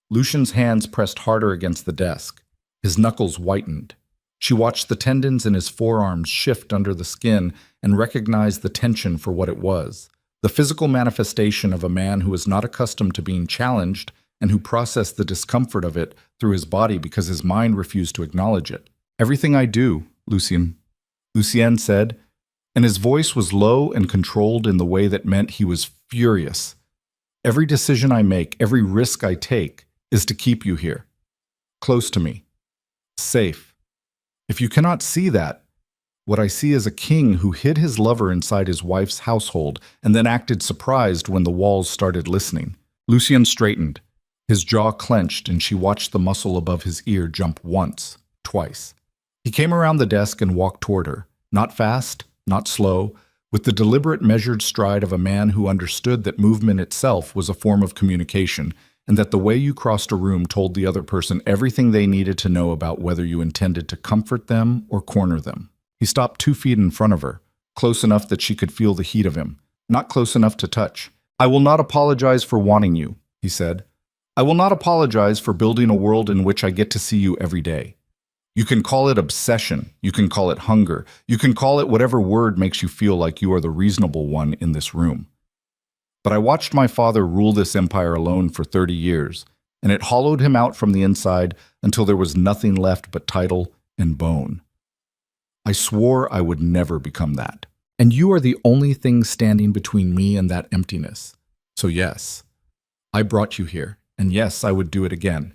Lucien's hands pressed harder against the desk. His knuckles whitened. She watched the tendons in his forearms shift under the skin and recognized the tension for what it was, the physical manifestation of a man who was not accustomed to being challenged and who processed the discomfort of it through his body because his mind refused to acknowledge it. "Everything I do, Lucien," said, and his voice was low and controlled in the way that meant he was furious. "Every decision I make, every risk I take, is to keep you here, close to me, safe. If you cannot see that, what I see is a king who hid his lover inside his wife's household and then acted surprised when the walls started listening." Lucien straightened. His jaw clenched, and she watched the muscle above his ear jump once, twice. He came around the desk and walked toward her, not fast, not slow, with the deliberate measured stride of a man who understood that movement itself was a form of communication, and that the way you crossed a room told the other person everything they needed to know about whether you intended to comfort them or corner them. He stopped 2 feet in front of her, close enough that she could feel the heat of him, not close enough to touch. "I will not apologize for wanting you," he said. "I will not apologize for building a world in which I get to see you every day. You can call it obsession, you can call it hunger, you can call it whatever word makes you feel like you are the reasonable one in this room. But I watched my father rule this empire alone for 30 years, and it hollowed him out from the inside until there was nothing left but title and bone. I swore I would never become that. And you are the only thing standing between me and that emptiness. So yes, I brought you here, and yes, I would do it again.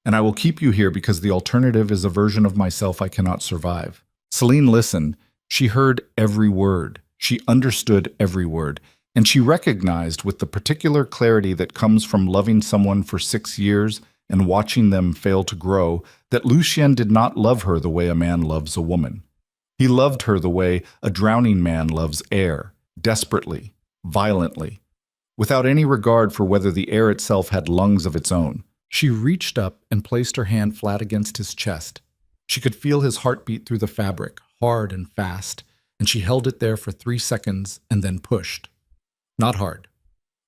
And I will keep you here because the alternative is a version of myself I cannot survive." Celine listened. She heard every word. She understood every word. And she recognized, with the particular clarity that comes from loving someone for 6 years and watching them fail to grow, that Lucien did not love her the way a man loves a woman. He loved her the way a drowning man loves air, desperately, violently, without any regard for whether the air itself had lungs of its own. She reached up and placed her hand flat against his chest. She could feel his heartbeat through the fabric, hard and fast, and she held it there for 3 seconds and then pushed. Not hard.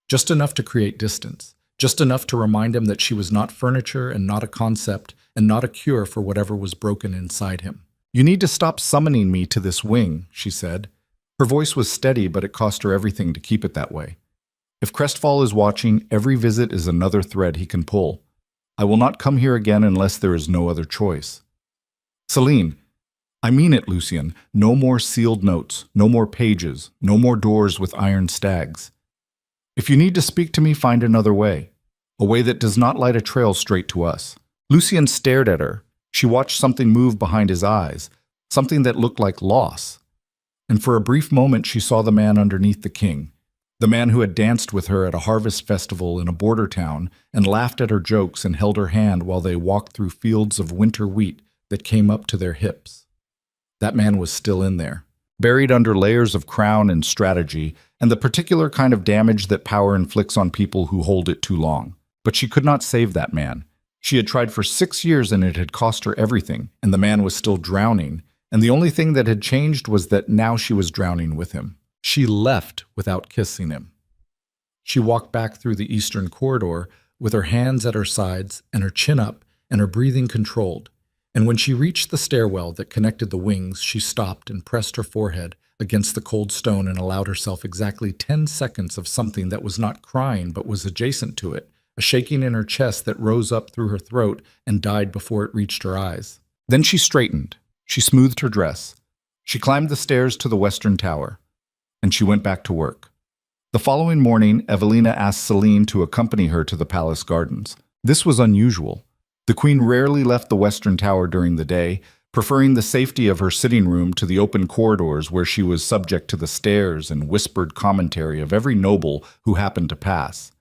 Just enough to create distance. Just enough to remind him that she was not furniture and not a concept and not a cure for whatever was broken inside him. "You need to stop summoning me to this wing," she said. Her voice was steady, but it cost her everything to keep it that way. "If Crestfall is watching, every visit is another thread he can pull. I will not come here again unless there is no other choice." "Celine, I mean it, Lucien. No more sealed notes, no more pages, no more doors with iron stags. If you need to speak to me, find another way. A way that does not light a trail straight to us." Lucien stared at her. She watched something move behind his eyes, something that looked like loss. And for a brief moment she saw the man underneath the king, the man who had danced with her at a harvest festival in a border town and laughed at her jokes and held her hand while they walked through fields of winter wheat that came up to their hips. That man was still in there, buried under layers of crown and strategy and the particular kind of damage that power inflicts on people who hold it too long. But she could not save that man. She had tried for 6 years and it had cost her everything, and the man was still drowning, and the only thing that had changed was that now she was drowning with him. She left without kissing him. She walked back through the eastern corridor with her hands at her sides and her chin up and her breathing controlled. And when she reached the stairwell that connected the wings, she stopped and pressed her forehead against the cold stone and allowed herself exactly 10 seconds of something that was not crying but was adjacent to it, a shaking in her chest that rose up through her throat and died before it reached her eyes. Then she straightened. She smoothed her dress. She climbed the stairs to the western tower, and she went back to work. The following morning, Evelina asked Celine to accompany her to the palace gardens. This was unusual. The queen rarely left the western tower during the day, preferring the safety of her sitting room to the open corridors where she was subject to the stares and whispered commentary of every noble who happened to pass.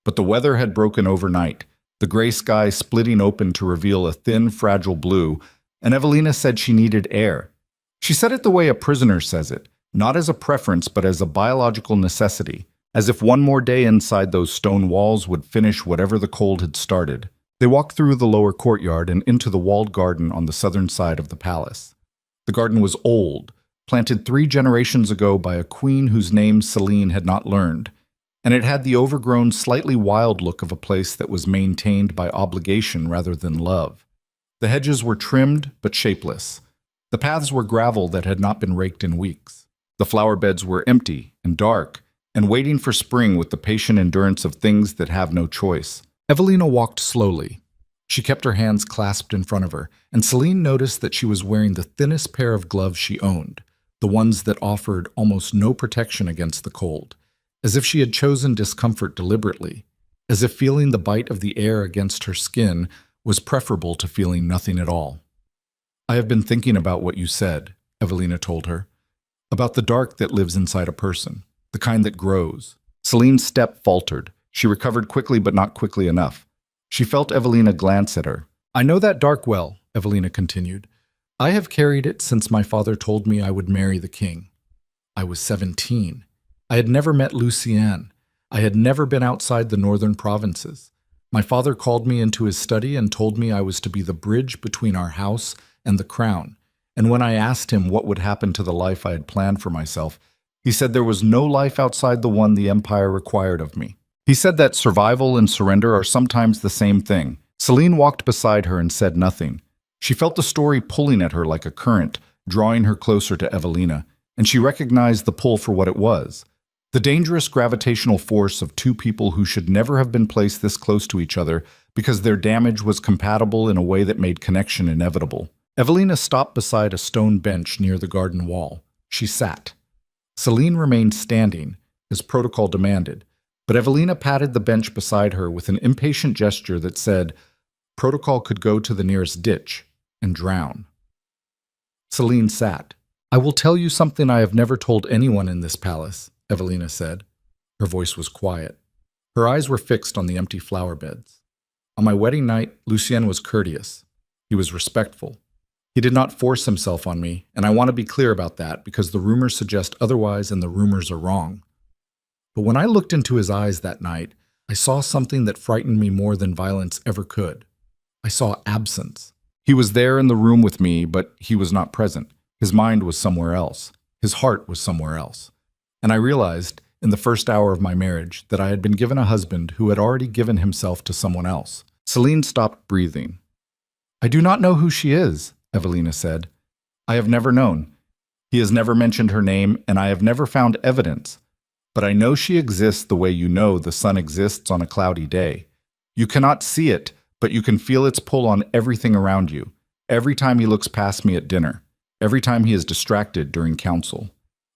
But the weather had broken overnight, the gray sky splitting open to reveal a thin, fragile blue, and Evelina said she needed air. She said it the way a prisoner says it, not as a preference but as a biological necessity, as if one more day inside those stone walls would finish whatever the cold had started. They walked through the lower courtyard and into the walled garden on the southern side of the palace. The garden was old, planted 3 generations ago by a queen whose name Celine had not learned, and it had the overgrown, slightly wild look of a place that was maintained by obligation rather than love. The hedges were trimmed but shapeless. The paths were gravel that had not been raked in weeks. The flower beds were empty and dark, and waiting for spring with the patient endurance of things that have no choice. Evelina walked slowly. She kept her hands clasped in front of her, and Celine noticed that she was wearing the thinnest pair of gloves she owned, the ones that offered almost no protection against the cold, as if she had chosen discomfort deliberately, as if feeling the bite of the air against her skin was preferable to feeling nothing at all. "I have been thinking about what you said," Evelina told her, "about the dark that lives inside a person, the kind that grows." Celine's step faltered. She recovered quickly but not quickly enough. She felt Evelina glance at her. "I know that dark well," Evelina continued. "I have carried it since my father told me I would marry the king. I was 17. I had never met Lucien. I had never been outside the northern provinces. My father called me into his study and told me I was to be the bridge between our house and the crown. And when I asked him what would happen to the life I had planned for myself, he said there was no life outside the one the empire required of me. He said that survival and surrender are sometimes the same thing." Celine walked beside her and said nothing. She felt the story pulling at her like a current, drawing her closer to Evelina, and she recognized the pull for what it was. The dangerous gravitational force of 2 people who should never have been placed this close to each other because their damage was compatible in a way that made connection inevitable. Evelina stopped beside a stone bench near the garden wall. She sat. Celine remained standing, as protocol demanded, but Evelina patted the bench beside her with an impatient gesture that said, "Protocol could go to the nearest ditch and drown." Celine sat. "I will tell you something I have never told anyone in this palace," Evelina said. Her voice was quiet. Her eyes were fixed on the empty flower beds. "On my wedding night, Lucien was courteous. He was respectful. He did not force himself on me, and I want to be clear about that because the rumors suggest otherwise and the rumors are wrong. But when I looked into his eyes that night, I saw something that frightened me more than violence ever could. I saw absence. He was there in the room with me, but he was not present. His mind was somewhere else. His heart was somewhere else. And I realized, in the first hour of my marriage, that I had been given a husband who had already given himself to someone else. Celine stopped breathing. "I do not know who she is," Evelina said. "I have never known. He has never mentioned her name, and I have never found evidence. But I know she exists the way you know the sun exists on a cloudy day. You cannot see it, but you can feel its pull on everything around you. Every time he looks past me at dinner, every time he is distracted during council,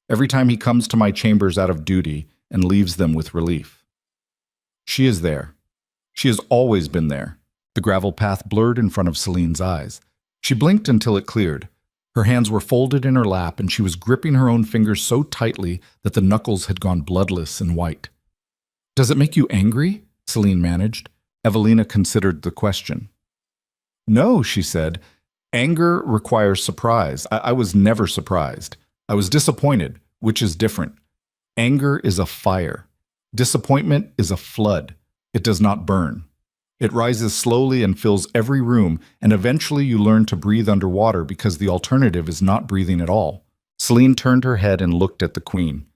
every time he comes to my chambers out of duty and leaves them with relief. She is there. She has always been there." The gravel path blurred in front of Celine's eyes. She blinked until it cleared. Her hands were folded in her lap, and she was gripping her own fingers so tightly that the knuckles had gone bloodless and white. "Does it make you angry?" Celine managed. Evelina considered the question. "No," she said. "Anger requires surprise. I was never surprised. I was disappointed, which is different. Anger is a fire. Disappointment is a flood. It does not burn. It rises slowly and fills every room, and eventually you learn to breathe underwater because the alternative is not breathing at all." Celine turned her head and looked at the queen.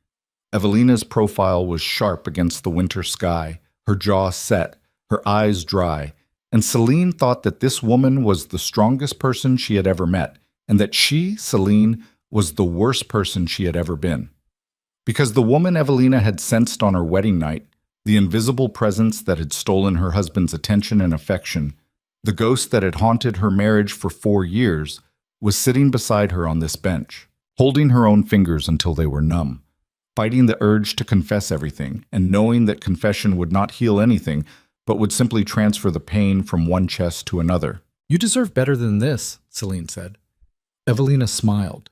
Evelina's profile was sharp against the winter sky, her jaw set, her eyes dry, and Celine thought that this woman was the strongest person she had ever met, and that she, Celine, was the worst person she had ever been. Because the woman Evelina had sensed on her wedding night, the invisible presence that had stolen her husband's attention and affection, the ghost that had haunted her marriage for 4 years, was sitting beside her on this bench, holding her own fingers until they were numb, fighting the urge to confess everything, and knowing that confession would not heal anything, but would simply transfer the pain from one chest to another. "You deserve better than this," Celine said. Evelina smiled.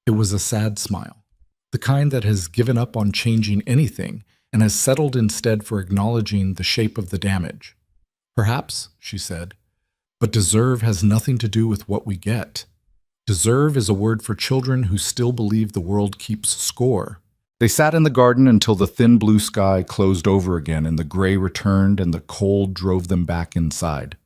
It was a sad smile, the kind that has given up on changing anything and has settled instead for acknowledging the shape of the damage. "Perhaps," she said, "but deserve has nothing to do with what we get. Deserve is a word for children who still believe the world keeps score." They sat in the garden until the thin blue sky closed over again and the gray returned and the cold drove them back inside.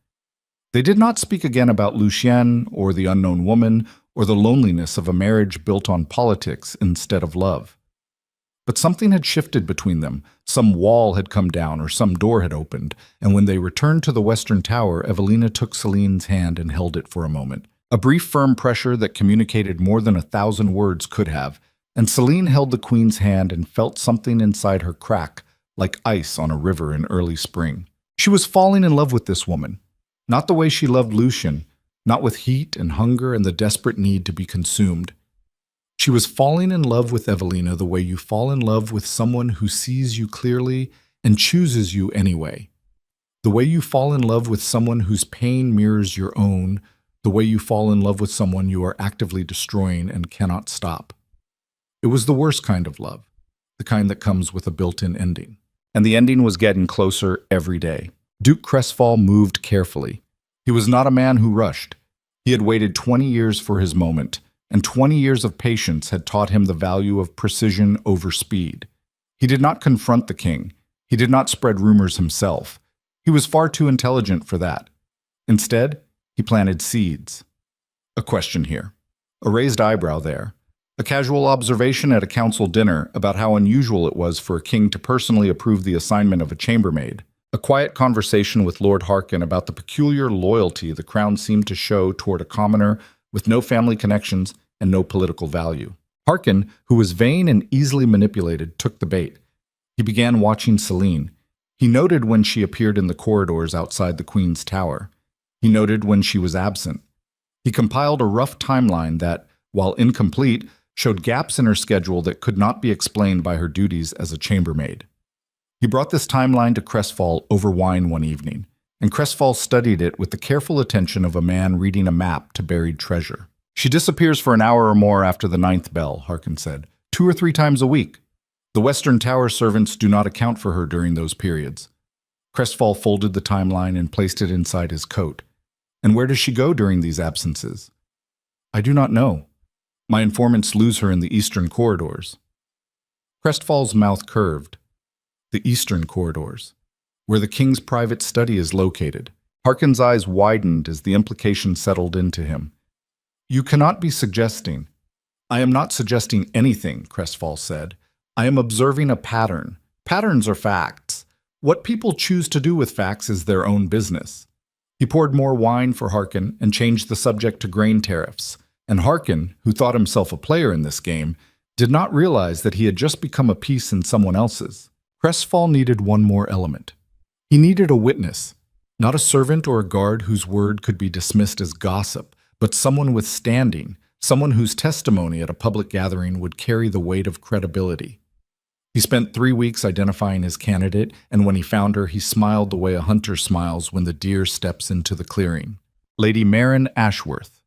They did not speak again about Lucien or the unknown woman or the loneliness of a marriage built on politics instead of love. But something had shifted between them. Some wall had come down or some door had opened, and when they returned to the western tower, Evelina took Celine's hand and held it for a moment. A brief firm pressure that communicated more than 1,000 words could have, and Celine held the queen's hand and felt something inside her crack, like ice on a river in early spring. She was falling in love with this woman, not the way she loved Lucien, not with heat and hunger and the desperate need to be consumed. She was falling in love with Evelina the way you fall in love with someone who sees you clearly and chooses you anyway. The way you fall in love with someone whose pain mirrors your own, the way you fall in love with someone you are actively destroying and cannot stop. It was the worst kind of love, the kind that comes with a built-in ending. And the ending was getting closer every day. Duke Crestfall moved carefully. He was not a man who rushed. He had waited 20 years for his moment, and 20 years of patience had taught him the value of precision over speed. He did not confront the king. He did not spread rumors himself. He was far too intelligent for that. Instead, he planted seeds. A question here, a raised eyebrow there, a casual observation at a council dinner about how unusual it was for a king to personally approve the assignment of a chambermaid, a quiet conversation with Lord Harkin about the peculiar loyalty the crown seemed to show toward a commoner with no family connections and no political value. Harkin, who was vain and easily manipulated, took the bait. He began watching Celine. He noted when she appeared in the corridors outside the Queen's Tower. He noted when she was absent. He compiled a rough timeline that, while incomplete, showed gaps in her schedule that could not be explained by her duties as a chambermaid. He brought this timeline to Crestfall over wine one evening, and Crestfall studied it with the careful attention of a man reading a map to buried treasure. "She disappears for an hour or more after the 9th bell," Harkin said, 2 or 3 times a week. The Western Tower servants do not account for her during those periods. Crestfall folded the timeline and placed it inside his coat. "And where does she go during these absences?" "I do not know. My informants lose her in the eastern corridors." Crestfall's mouth curved. the eastern corridors, where the king's private study is located. Harkon's eyes widened as the implication settled into him. You cannot be suggesting. I am not suggesting anything, Crestfall said. I am observing a pattern. Patterns are facts. What people choose to do with facts is their own business. He poured more wine for Harkon and changed the subject to grain tariffs. And Harkon, who thought himself a player in this game, did not realize that he had just become a piece in someone else's. Crestfall needed one more element. He needed a witness, not a servant or a guard whose word could be dismissed as gossip, but someone with standing, someone whose testimony at a public gathering would carry the weight of credibility. He spent 3 weeks identifying his candidate, and when he found her, he smiled the way a hunter smiles when the deer steps into the clearing. Lady Marin Ashworth,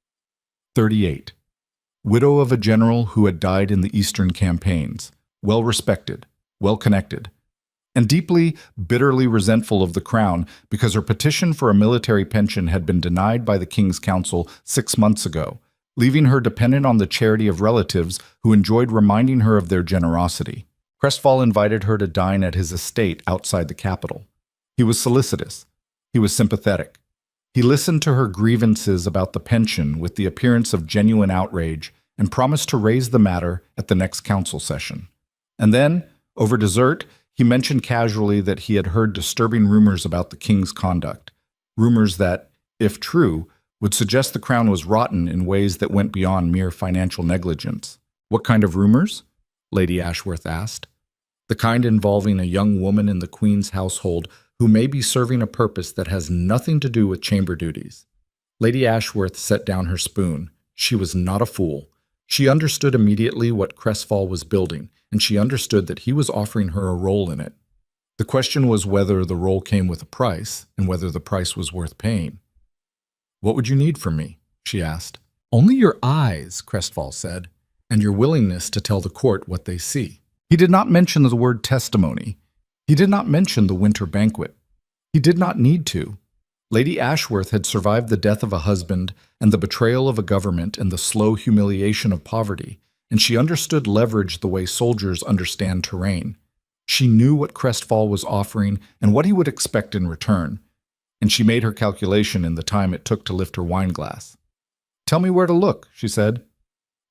38. Widow of a general who had died in the Eastern campaigns, well-respected, well-connected, and deeply, bitterly resentful of the crown because her petition for a military pension had been denied by the King's Council 6 months ago, leaving her dependent on the charity of relatives who enjoyed reminding her of their generosity. Crestfall invited her to dine at his estate outside the capital. He was solicitous. He was sympathetic. He listened to her grievances about the pension with the appearance of genuine outrage and promised to raise the matter at the next council session. And then, over dessert, he mentioned casually that he had heard disturbing rumors about the king's conduct, rumors that, if true, would suggest the crown was rotten in ways that went beyond mere financial negligence. What kind of rumors? Lady Ashworth asked. The kind involving a young woman in the Queen's household who may be serving a purpose that has nothing to do with chamber duties. Lady Ashworth set down her spoon. She was not a fool. She understood immediately what Crestfall was building, and she understood that he was offering her a role in it. The question was whether the role came with a price, and whether the price was worth paying. What would you need from me? She asked. Only your eyes, Crestfall said, and your willingness to tell the court what they see. He did not mention the word testimony. He did not mention the winter banquet. He did not need to. Lady Ashworth had survived the death of a husband and the betrayal of a government and the slow humiliation of poverty, and she understood leverage the way soldiers understand terrain. She knew what Crestfall was offering and what he would expect in return, and she made her calculation in the time it took to lift her wine glass. Tell me where to look, she said.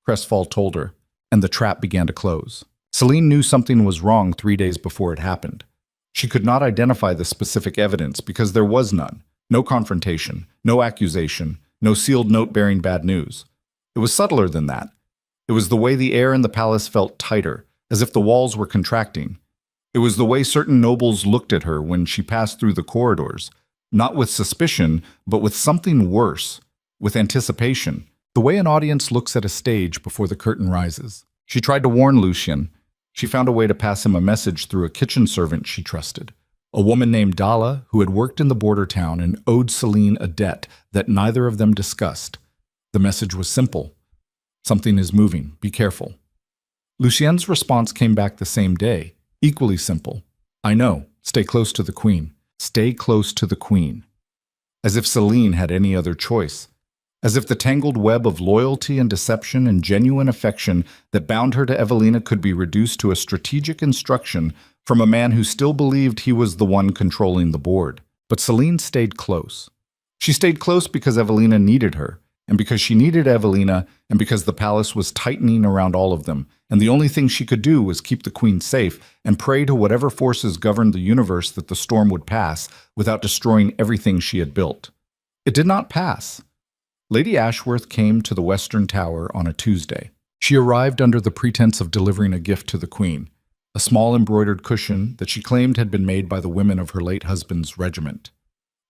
Crestfall told her, and the trap began to close. Celine knew something was wrong 3 days before it happened. She could not identify the specific evidence because there was none. No confrontation, no accusation, no sealed note bearing bad news. It was subtler than that. It was the way the air in the palace felt tighter, as if the walls were contracting. It was the way certain nobles looked at her when she passed through the corridors, not with suspicion, but with something worse, with anticipation. The way an audience looks at a stage before the curtain rises. She tried to warn Lucien. She found a way to pass him a message through a kitchen servant she trusted, a woman named Dala who had worked in the border town and owed Celine a debt that neither of them discussed. The message was simple. Something is moving. Be careful. Lucien's response came back the same day, equally simple. I know. Stay close to the Queen. Stay close to the Queen. As if Celine had any other choice. As if the tangled web of loyalty and deception and genuine affection that bound her to Evelina could be reduced to a strategic instruction from a man who still believed he was the one controlling the board. But Celine stayed close. She stayed close because Evelina needed her, and because she needed Evelina, and because the palace was tightening around all of them, and the only thing she could do was keep the Queen safe and pray to whatever forces governed the universe that the storm would pass without destroying everything she had built. It did not pass. Lady Ashworth came to the Western Tower on a Tuesday. She arrived under the pretense of delivering a gift to the Queen, a small embroidered cushion that she claimed had been made by the women of her late husband's regiment.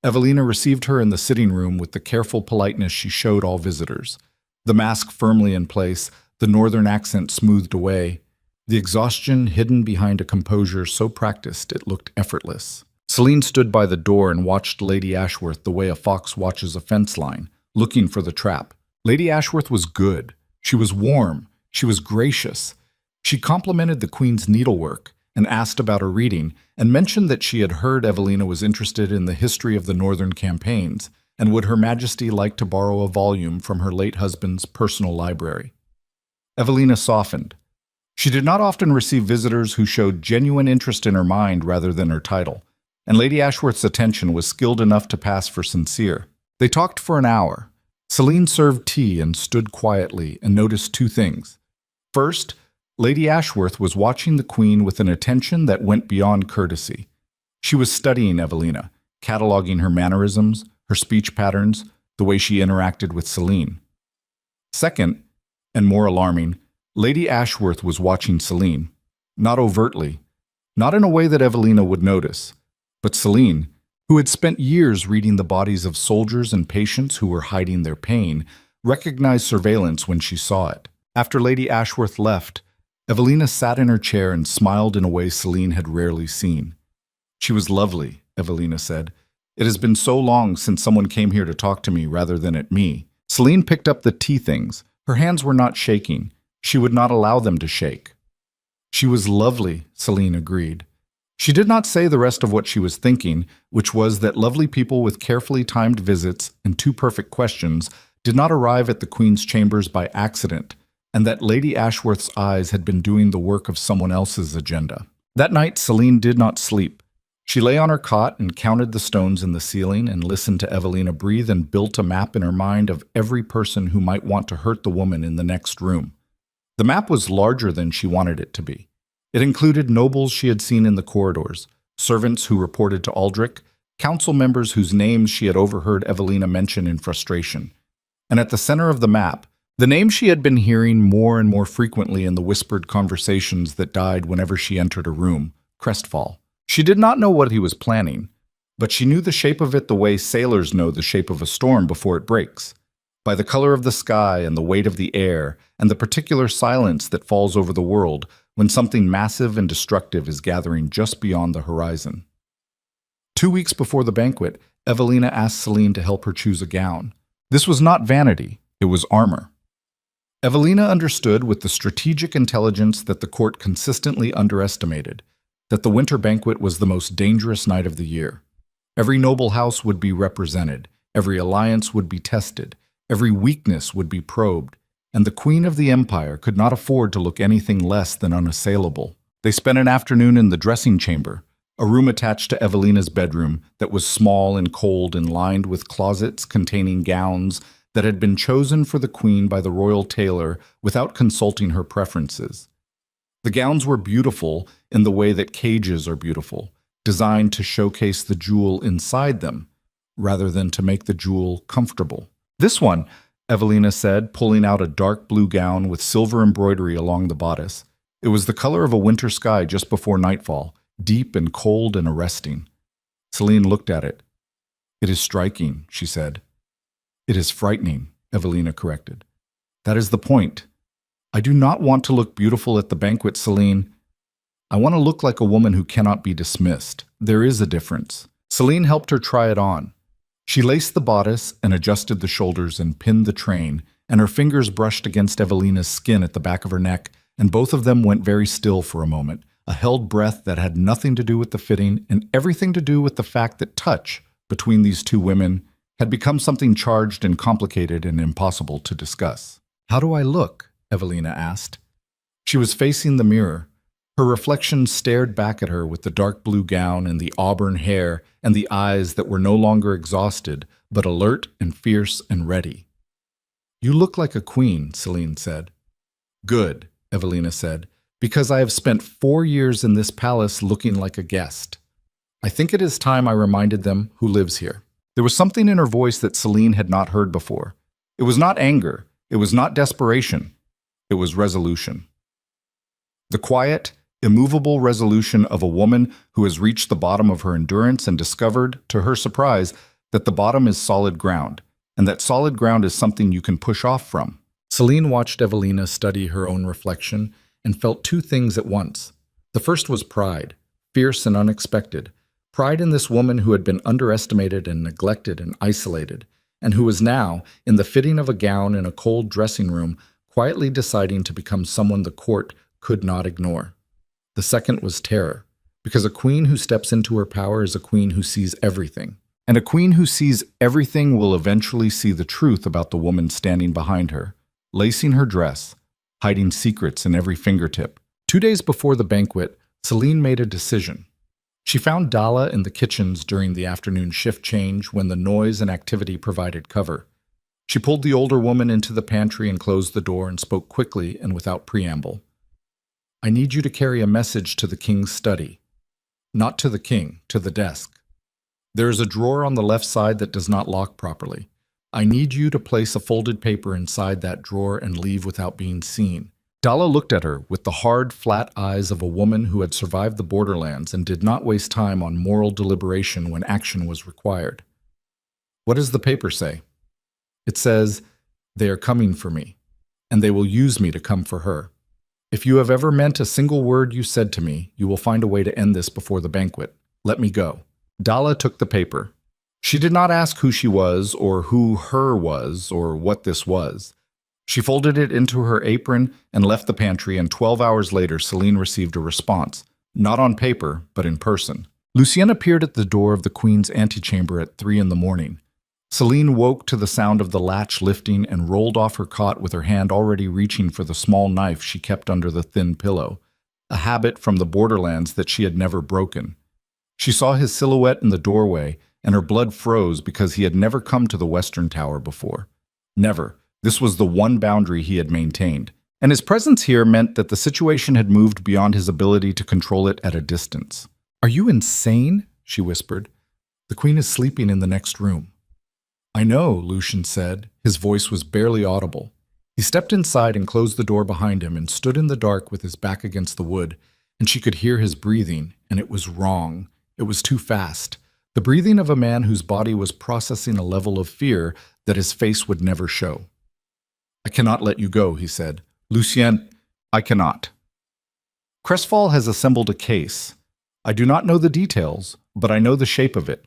Evelina received her in the sitting room with the careful politeness she showed all visitors, the mask firmly in place, the northern accent smoothed away, the exhaustion hidden behind a composure so practiced it looked effortless. Celine stood by the door and watched Lady Ashworth the way a fox watches a fence line, looking for the trap. Lady Ashworth was good. She was warm. She was gracious. She complimented the Queen's needlework and asked about her reading and mentioned that she had heard Evelina was interested in the history of the northern campaigns and would Her Majesty like to borrow a volume from her late husband's personal library. Evelina softened. She did not often receive visitors who showed genuine interest in her mind rather than her title, and Lady Ashworth's attention was skilled enough to pass for sincere. They talked for an hour. Celine served tea and stood quietly and noticed two things. First, Lady Ashworth was watching the Queen with an attention that went beyond courtesy. She was studying Evelina, cataloging her mannerisms, her speech patterns, the way she interacted with Celine. Second, and more alarming, Lady Ashworth was watching Celine, not overtly, not in a way that Evelina would notice, but Celine, who had spent years reading the bodies of soldiers and patients who were hiding their pain, recognized surveillance when she saw it. After Lady Ashworth left, Evelina sat in her chair and smiled in a way Celine had rarely seen. She was lovely, Evelina said. It has been so long since someone came here to talk to me rather than at me. Celine picked up the tea things. Her hands were not shaking. She would not allow them to shake. She was lovely, Celine agreed. She did not say the rest of what she was thinking, which was that lovely people with carefully timed visits and two perfect questions did not arrive at the Queen's chambers by accident, and that Lady Ashworth's eyes had been doing the work of someone else's agenda. That night, Celine did not sleep. She lay on her cot and counted the stones in the ceiling and listened to Evelina breathe and built a map in her mind of every person who might want to hurt the woman in the next room. The map was larger than she wanted it to be. It included nobles she had seen in the corridors, servants who reported to Aldrich, council members whose names she had overheard Evelina mention in frustration. And at the center of the map, the name she had been hearing more and more frequently in the whispered conversations that died whenever she entered a room, Crestfall. She did not know what he was planning, but she knew the shape of it the way sailors know the shape of a storm before it breaks, by the color of the sky and the weight of the air and the particular silence that falls over the world when something massive and destructive is gathering just beyond the horizon. 2 weeks before the banquet, Evelina asked Celine to help her choose a gown. This was not vanity, it was armor. Evelina understood with the strategic intelligence that the court consistently underestimated that the winter banquet was the most dangerous night of the year. Every noble house would be represented, every alliance would be tested, every weakness would be probed, and the Queen of the Empire could not afford to look anything less than unassailable. They spent an afternoon in the dressing chamber, a room attached to Evelina's bedroom that was small and cold and lined with closets containing gowns that had been chosen for the Queen by the royal tailor without consulting her preferences. The gowns were beautiful in the way that cages are beautiful, designed to showcase the jewel inside them, rather than to make the jewel comfortable. This one, Evelina said, pulling out a dark blue gown with silver embroidery along the bodice. It was the color of a winter sky just before nightfall, deep and cold and arresting. Celine looked at it. "It is striking," she said. "It is frightening," Evelina corrected. "That is the point. I do not want to look beautiful at the banquet, Celine. I want to look like a woman who cannot be dismissed. There is a difference." Celine helped her try it on. She laced the bodice and adjusted the shoulders and pinned the train, and her fingers brushed against Evelina's skin at the back of her neck, and both of them went very still for a moment, a held breath that had nothing to do with the fitting and everything to do with the fact that touch, between these two women, had become something charged and complicated and impossible to discuss. "How do I look?" Evelina asked. She was facing the mirror. Her reflection stared back at her with the dark blue gown and the auburn hair and the eyes that were no longer exhausted, but alert and fierce and ready. "You look like a queen," Celine said. "Good," Evelina said, "because I have spent 4 years in this palace looking like a guest. I think it is time I reminded them who lives here." There was something in her voice that Celine had not heard before. It was not anger. It was not desperation. It was resolution. The quiet, immovable resolution of a woman who has reached the bottom of her endurance and discovered, to her surprise, that the bottom is solid ground, and that solid ground is something you can push off from. Celine watched Evelina study her own reflection and felt two things at once. The first was pride, fierce and unexpected. Pride in this woman who had been underestimated and neglected and isolated, and who was now, in the fitting of a gown in a cold dressing room, quietly deciding to become someone the court could not ignore. The second was terror, because a queen who steps into her power is a queen who sees everything. And a queen who sees everything will eventually see the truth about the woman standing behind her, lacing her dress, hiding secrets in every fingertip, 2 days before the banquet, Celine made a decision. She found Dala in the kitchens during the afternoon shift change when the noise and activity provided cover. She pulled the older woman into the pantry and closed the door and spoke quickly and without preamble. I need you to carry a message to the king's study. Not to the king, to the desk. There is a drawer on the left side that does not lock properly. I need you to place a folded paper inside that drawer and leave without being seen. Dala looked at her with the hard, flat eyes of a woman who had survived the borderlands and did not waste time on moral deliberation when action was required. What does the paper say? It says, they are coming for me, and they will use me to come for her. If you have ever meant a single word you said to me, you will find a way to end this before the banquet. Let me go. Dala took the paper. She did not ask who she was, or who her was, or what this was. She folded it into her apron and left the pantry, and 12 hours later Celine received a response, not on paper, but in person. Lucien appeared at the door of the Queen's antechamber at 3 a.m. Celine woke to the sound of the latch lifting and rolled off her cot with her hand already reaching for the small knife she kept under the thin pillow, a habit from the borderlands that she had never broken. She saw his silhouette in the doorway, and her blood froze because he had never come to the Western Tower before. Never. This was the one boundary he had maintained, and his presence here meant that the situation had moved beyond his ability to control it at a distance. Are you insane? She whispered. The Queen is sleeping in the next room. I know, Lucien said. His voice was barely audible. He stepped inside and closed the door behind him and stood in the dark with his back against the wood, and she could hear his breathing, and it was wrong. It was too fast. The breathing of a man whose body was processing a level of fear that his face would never show. I cannot let you go, he said. Lucien, I cannot. Crestfall has assembled a case. I do not know the details, but I know the shape of it.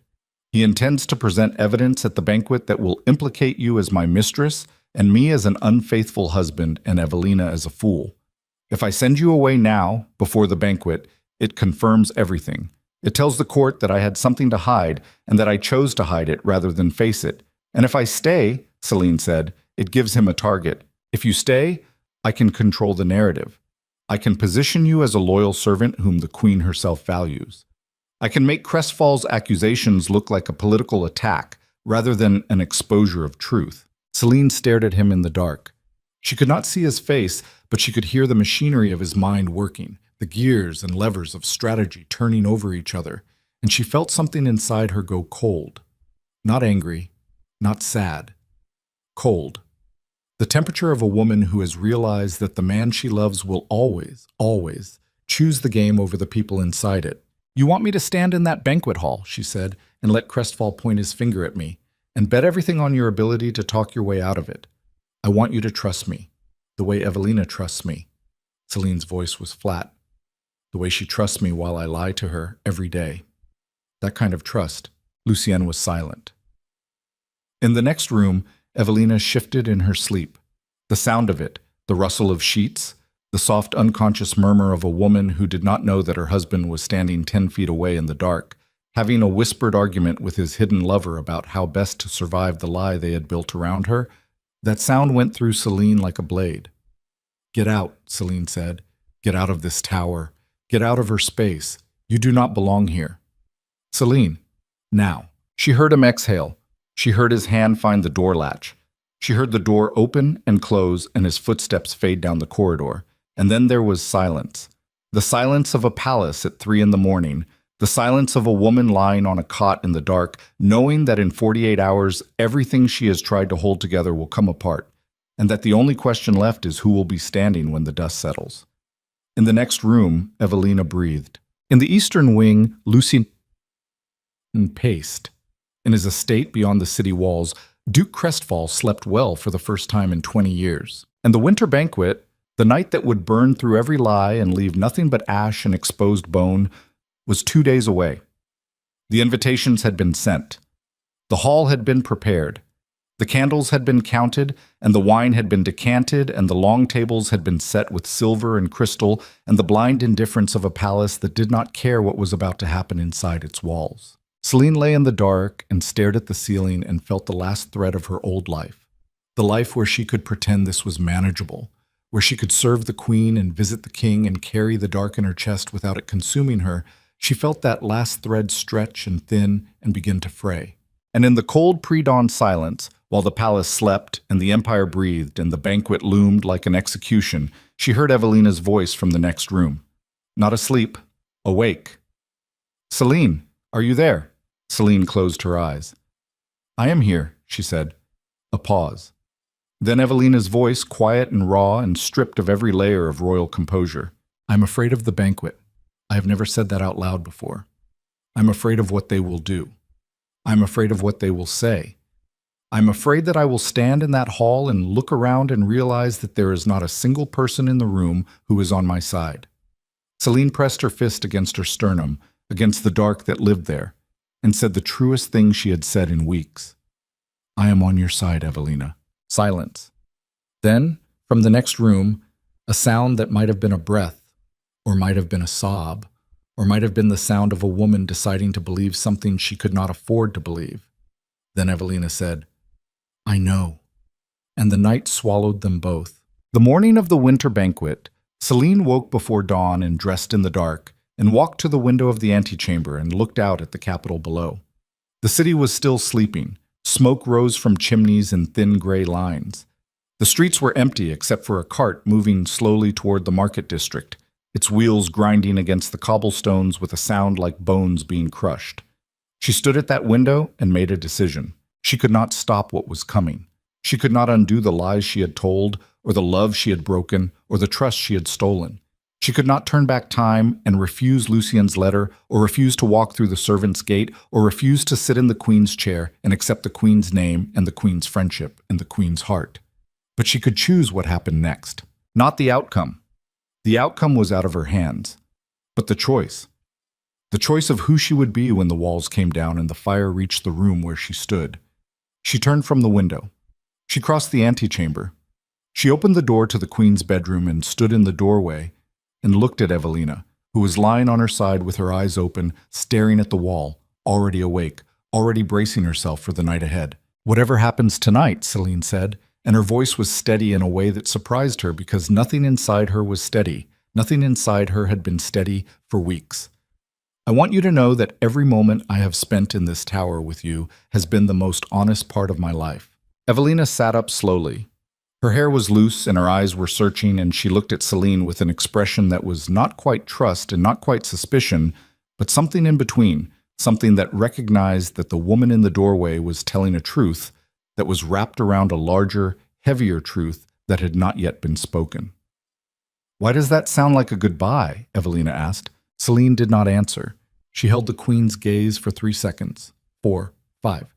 He intends to present evidence at the banquet that will implicate you as my mistress and me as an unfaithful husband and Evelina as a fool. If I send you away now, before the banquet, it confirms everything. It tells the court that I had something to hide and that I chose to hide it rather than face it. And if I stay, Celine said, it gives him a target. If you stay, I can control the narrative. I can position you as a loyal servant whom the Queen herself values. I can make Crestfall's accusations look like a political attack rather than an exposure of truth. Celine stared at him in the dark. She could not see his face, but she could hear the machinery of his mind working, the gears and levers of strategy turning over each other, and she felt something inside her go cold. Not angry, not sad. Cold. The temperature of a woman who has realized that the man she loves will always, always choose the game over the people inside it. You want me to stand in that banquet hall, she said, and let Crestfall point his finger at me, and bet everything on your ability to talk your way out of it. I want you to trust me, the way Evelina trusts me. Celine's voice was flat. The way she trusts me while I lie to her every day. That kind of trust. Lucien was silent. In the next room, Evelina shifted in her sleep. The sound of it, the rustle of sheets, the soft unconscious murmur of a woman who did not know that her husband was standing 10 feet away in the dark, having a whispered argument with his hidden lover about how best to survive the lie they had built around her, that sound went through Celine like a blade. Get out, Celine said. Get out of this tower. Get out of her space. You do not belong here. Celine. Now. She heard him exhale. She heard his hand find the door latch. She heard the door open and close and his footsteps fade down the corridor. And then there was silence. The silence of a palace at 3 a.m, the silence of a woman lying on a cot in the dark, knowing that in 48 hours everything she has tried to hold together will come apart, and that the only question left is who will be standing when the dust settles. In the next room, Evelina breathed. In the eastern wing, Lucien paced. In his estate beyond the city walls, Duke Crestfall slept well for the first time in 20 years. And the winter banquet, the night that would burn through every lie and leave nothing but ash and exposed bone, was 2 days away. The invitations had been sent. The hall had been prepared. The candles had been counted, and the wine had been decanted, and the long tables had been set with silver and crystal, and the blind indifference of a palace that did not care what was about to happen inside its walls. Celine lay in the dark and stared at the ceiling and felt the last thread of her old life, the life where she could pretend this was manageable, where she could serve the queen and visit the king and carry the dark in her chest without it consuming her, she felt that last thread stretch and thin and begin to fray. And in the cold pre-dawn silence, while the palace slept and the empire breathed and the banquet loomed like an execution, she heard Evelina's voice from the next room. Not asleep, awake. "Celine, are you there?" Celine closed her eyes. "I am here," she said. A pause. Then Evelina's voice, quiet and raw and stripped of every layer of royal composure. "I'm afraid of the banquet. I have never said that out loud before. I'm afraid of what they will do. I'm afraid of what they will say. I'm afraid that I will stand in that hall and look around and realize that there is not a single person in the room who is on my side." Celine pressed her fist against her sternum, against the dark that lived there, and said the truest thing she had said in weeks. "I am on your side, Evelina." Silence. Then, from the next room, a sound that might have been a breath, or might have been a sob, or might have been the sound of a woman deciding to believe something she could not afford to believe. Then Evelina said, "I know." And the night swallowed them both. The morning of the winter banquet, Celine woke before dawn and dressed in the dark, and walked to the window of the antechamber and looked out at the capital below. The city was still sleeping. Smoke rose from chimneys in thin gray lines. The streets were empty except for a cart moving slowly toward the market district, its wheels grinding against the cobblestones with a sound like bones being crushed. She stood at that window and made a decision. She could not stop what was coming. She could not undo the lies she had told, or the love she had broken, or the trust she had stolen. She could not turn back time and refuse Lucien's letter, or refuse to walk through the servants' gate, or refuse to sit in the queen's chair and accept the queen's name and the queen's friendship and the queen's heart. But she could choose what happened next, not the outcome. The outcome was out of her hands, but the choice of who she would be when the walls came down and the fire reached the room where she stood. She turned from the window. She crossed the antechamber. She opened the door to the queen's bedroom and stood in the doorway and looked at Evelina, who was lying on her side with her eyes open, staring at the wall, already awake, already bracing herself for the night ahead. "Whatever happens tonight," Celine said, and her voice was steady in a way that surprised her because nothing inside her was steady. Nothing inside her had been steady for weeks. "I want you to know that every moment I have spent in this tower with you has been the most honest part of my life." Evelina sat up slowly. Her hair was loose and her eyes were searching, and she looked at Celine with an expression that was not quite trust and not quite suspicion, but something in between, something that recognized that the woman in the doorway was telling a truth that was wrapped around a larger, heavier truth that had not yet been spoken. "Why does that sound like a goodbye?" Evelina asked. Celine did not answer. She held the queen's gaze for 3 seconds, 4, 5.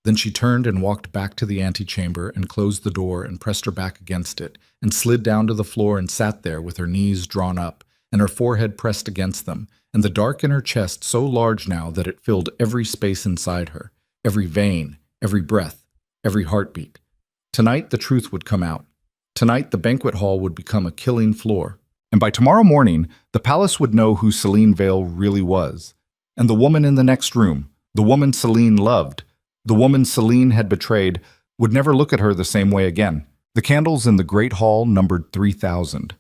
Then she turned and walked back to the antechamber and closed the door and pressed her back against it and slid down to the floor and sat there with her knees drawn up and her forehead pressed against them and the dark in her chest so large now that it filled every space inside her, every vein, every breath, every heartbeat. Tonight the truth would come out. Tonight the banquet hall would become a killing floor. And by tomorrow morning, the palace would know who Celine Vale really was. And the woman in the next room, the woman Celine loved, the woman Celine had betrayed, would never look at her the same way again. The candles in the great hall numbered 3,000.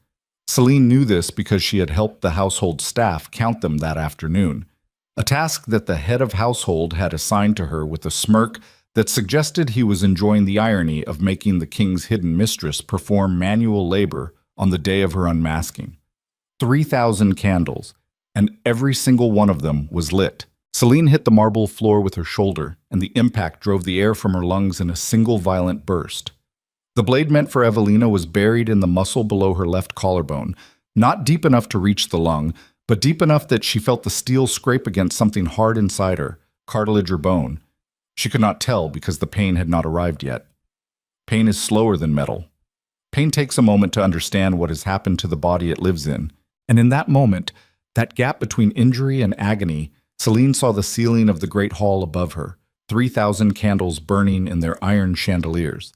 Celine knew this because she had helped the household staff count them that afternoon, a task that the head of household had assigned to her with a smirk that suggested he was enjoying the irony of making the king's hidden mistress perform manual labor on the day of her unmasking. 3,000 candles, and every single one of them was lit. Celine hit the marble floor with her shoulder, and the impact drove the air from her lungs in a single violent burst. The blade meant for Evelina was buried in the muscle below her left collarbone, not deep enough to reach the lung, but deep enough that she felt the steel scrape against something hard inside her, cartilage or bone. She could not tell because the pain had not arrived yet. Pain is slower than metal. Pain takes a moment to understand what has happened to the body it lives in, and in that moment, that gap between injury and agony, Celine saw the ceiling of the great hall above her, 3,000 candles burning in their iron chandeliers.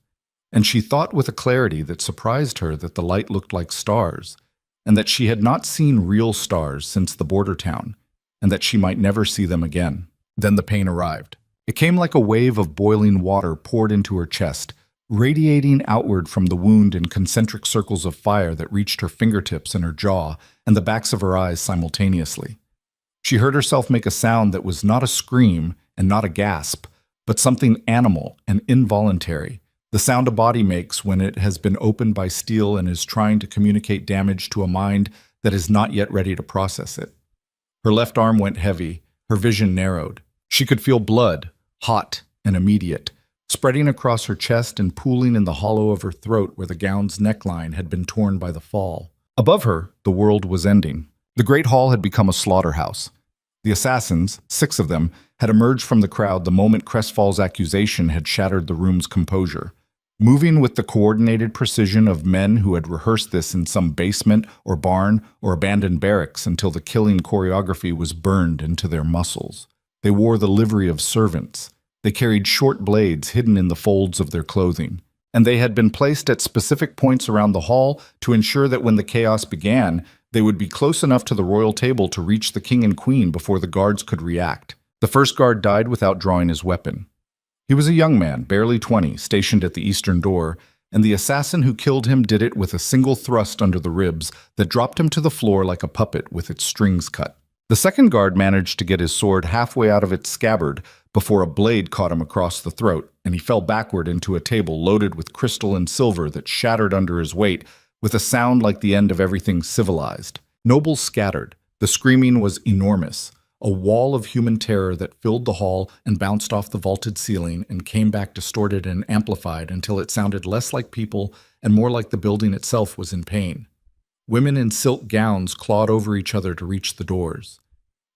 And she thought with a clarity that surprised her that the light looked like stars, and that she had not seen real stars since the border town, and that she might never see them again. Then the pain arrived. It came like a wave of boiling water poured into her chest, radiating outward from the wound in concentric circles of fire that reached her fingertips and her jaw and the backs of her eyes simultaneously. She heard herself make a sound that was not a scream and not a gasp, but something animal and involuntary, the sound a body makes when it has been opened by steel and is trying to communicate damage to a mind that is not yet ready to process it. Her left arm went heavy, her vision narrowed. She could feel blood, hot and immediate, spreading across her chest and pooling in the hollow of her throat where the gown's neckline had been torn by the fall. Above her, the world was ending. The great hall had become a slaughterhouse. The assassins, 6 of them, had emerged from the crowd the moment Crestfall's accusation had shattered the room's composure. Moving with the coordinated precision of men who had rehearsed this in some basement or barn or abandoned barracks until the killing choreography was burned into their muscles. They wore the livery of servants. They carried short blades hidden in the folds of their clothing. And they had been placed at specific points around the hall to ensure that when the chaos began, they would be close enough to the royal table to reach the king and queen before the guards could react. The first guard died without drawing his weapon. He was a young man, barely 20, stationed at the eastern door, and the assassin who killed him did it with a single thrust under the ribs that dropped him to the floor like a puppet with its strings cut. The second guard managed to get his sword halfway out of its scabbard before a blade caught him across the throat, and he fell backward into a table loaded with crystal and silver that shattered under his weight with a sound like the end of everything civilized. Nobles scattered. The screaming was enormous, a wall of human terror that filled the hall and bounced off the vaulted ceiling and came back distorted and amplified until it sounded less like people and more like the building itself was in pain. Women in silk gowns clawed over each other to reach the doors.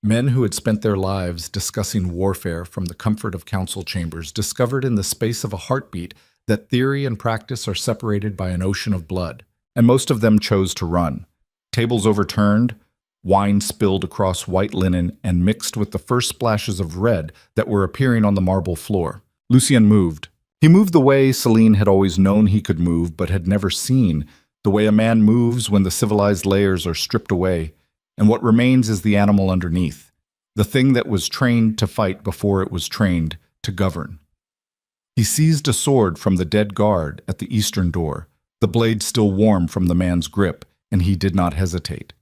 Men who had spent their lives discussing warfare from the comfort of council chambers discovered in the space of a heartbeat that theory and practice are separated by an ocean of blood, and most of them chose to run. Tables overturned, wine spilled across white linen and mixed with the first splashes of red that were appearing on the marble floor. Lucien moved. He moved the way Celine had always known he could move but had never seen, the way a man moves when the civilized layers are stripped away, and what remains is the animal underneath, the thing that was trained to fight before it was trained to govern. He seized a sword from the dead guard at the eastern door, the blade still warm from the man's grip, and he did not hesitate.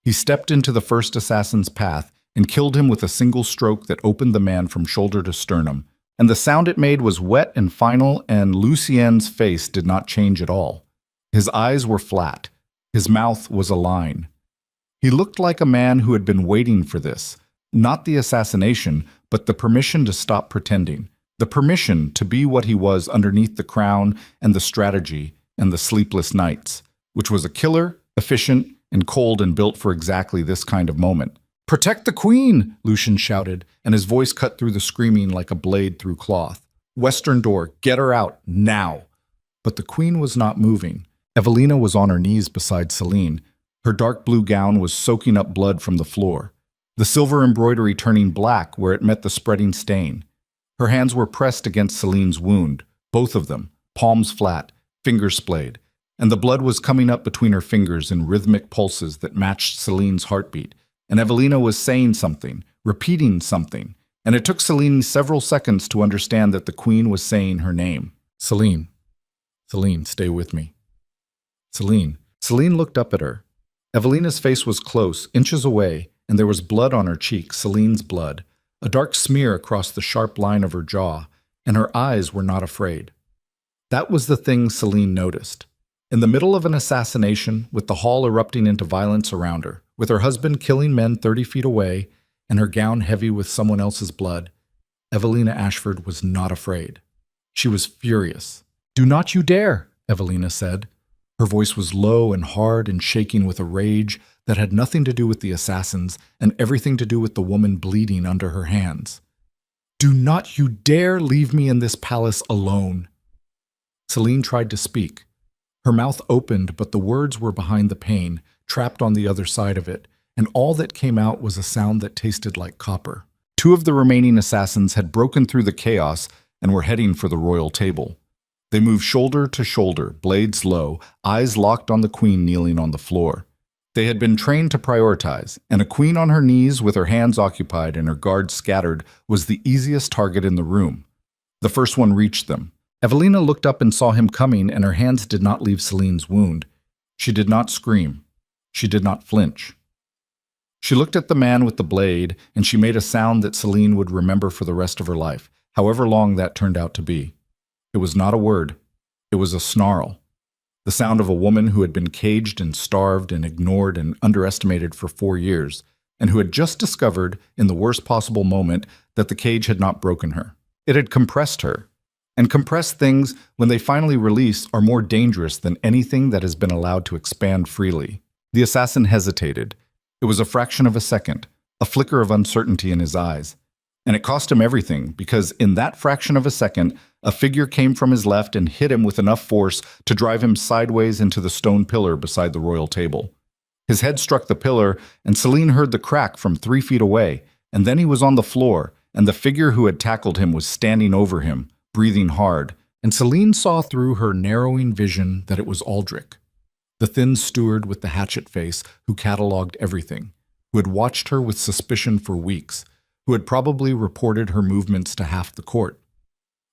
He stepped into the first assassin's path and killed him with a single stroke that opened the man from shoulder to sternum, and the sound it made was wet and final, and Lucien's face did not change at all. His eyes were flat. His mouth was a line. He looked like a man who had been waiting for this, not the assassination, but the permission to stop pretending, the permission to be what he was underneath the crown and the strategy and the sleepless nights, which was a killer, efficient, and cold and built for exactly this kind of moment. "Protect the queen!" Lucien shouted, and his voice cut through the screaming like a blade through cloth. "Western door, get her out, now!" But the queen was not moving. Evelina was on her knees beside Celine. Her dark blue gown was soaking up blood from the floor, the silver embroidery turning black where it met the spreading stain. Her hands were pressed against Celine's wound, both of them, palms flat, fingers splayed, and the blood was coming up between her fingers in rhythmic pulses that matched Celine's heartbeat. And Evelina was saying something, repeating something, and it took Celine several seconds to understand that the queen was saying her name. "Celine. Celine, stay with me. Celine." Celine looked up at her. Evelina's face was close, inches away, and there was blood on her cheek, Celine's blood, a dark smear across the sharp line of her jaw, and her eyes were not afraid. That was the thing Celine noticed. In the middle of an assassination, with the hall erupting into violence around her, with her husband killing men 30 feet away, and her gown heavy with someone else's blood, Evelina Ashford was not afraid. She was furious. "Do not you dare," Evelina said. Her voice was low and hard and shaking with a rage that had nothing to do with the assassins and everything to do with the woman bleeding under her hands. "Do not you dare leave me in this palace alone." Celine tried to speak. Her mouth opened, but the words were behind the pain, trapped on the other side of it, and all that came out was a sound that tasted like copper. 2 of the remaining assassins had broken through the chaos and were heading for the royal table. They moved shoulder to shoulder, blades low, eyes locked on the queen kneeling on the floor. They had been trained to prioritize, and a queen on her knees with her hands occupied and her guards scattered was the easiest target in the room. The first one reached them. Evelina looked up and saw him coming, and her hands did not leave Celine's wound. She did not scream. She did not flinch. She looked at the man with the blade, and she made a sound that Celine would remember for the rest of her life, however long that turned out to be. It was not a word. It was a snarl. The sound of a woman who had been caged and starved and ignored and underestimated for 4 years, and who had just discovered, in the worst possible moment, that the cage had not broken her. It had compressed her. And compressed things, when they finally release, are more dangerous than anything that has been allowed to expand freely. The assassin hesitated. It was a fraction of a second, a flicker of uncertainty in his eyes. And it cost him everything, because in that fraction of a second, a figure came from his left and hit him with enough force to drive him sideways into the stone pillar beside the royal table. His head struck the pillar, and Celine heard the crack from 3 feet away, and then he was on the floor, and the figure who had tackled him was standing over him, breathing hard, and Celine saw through her narrowing vision that it was Aldrich, the thin steward with the hatchet face who catalogued everything, who had watched her with suspicion for weeks, who had probably reported her movements to half the court.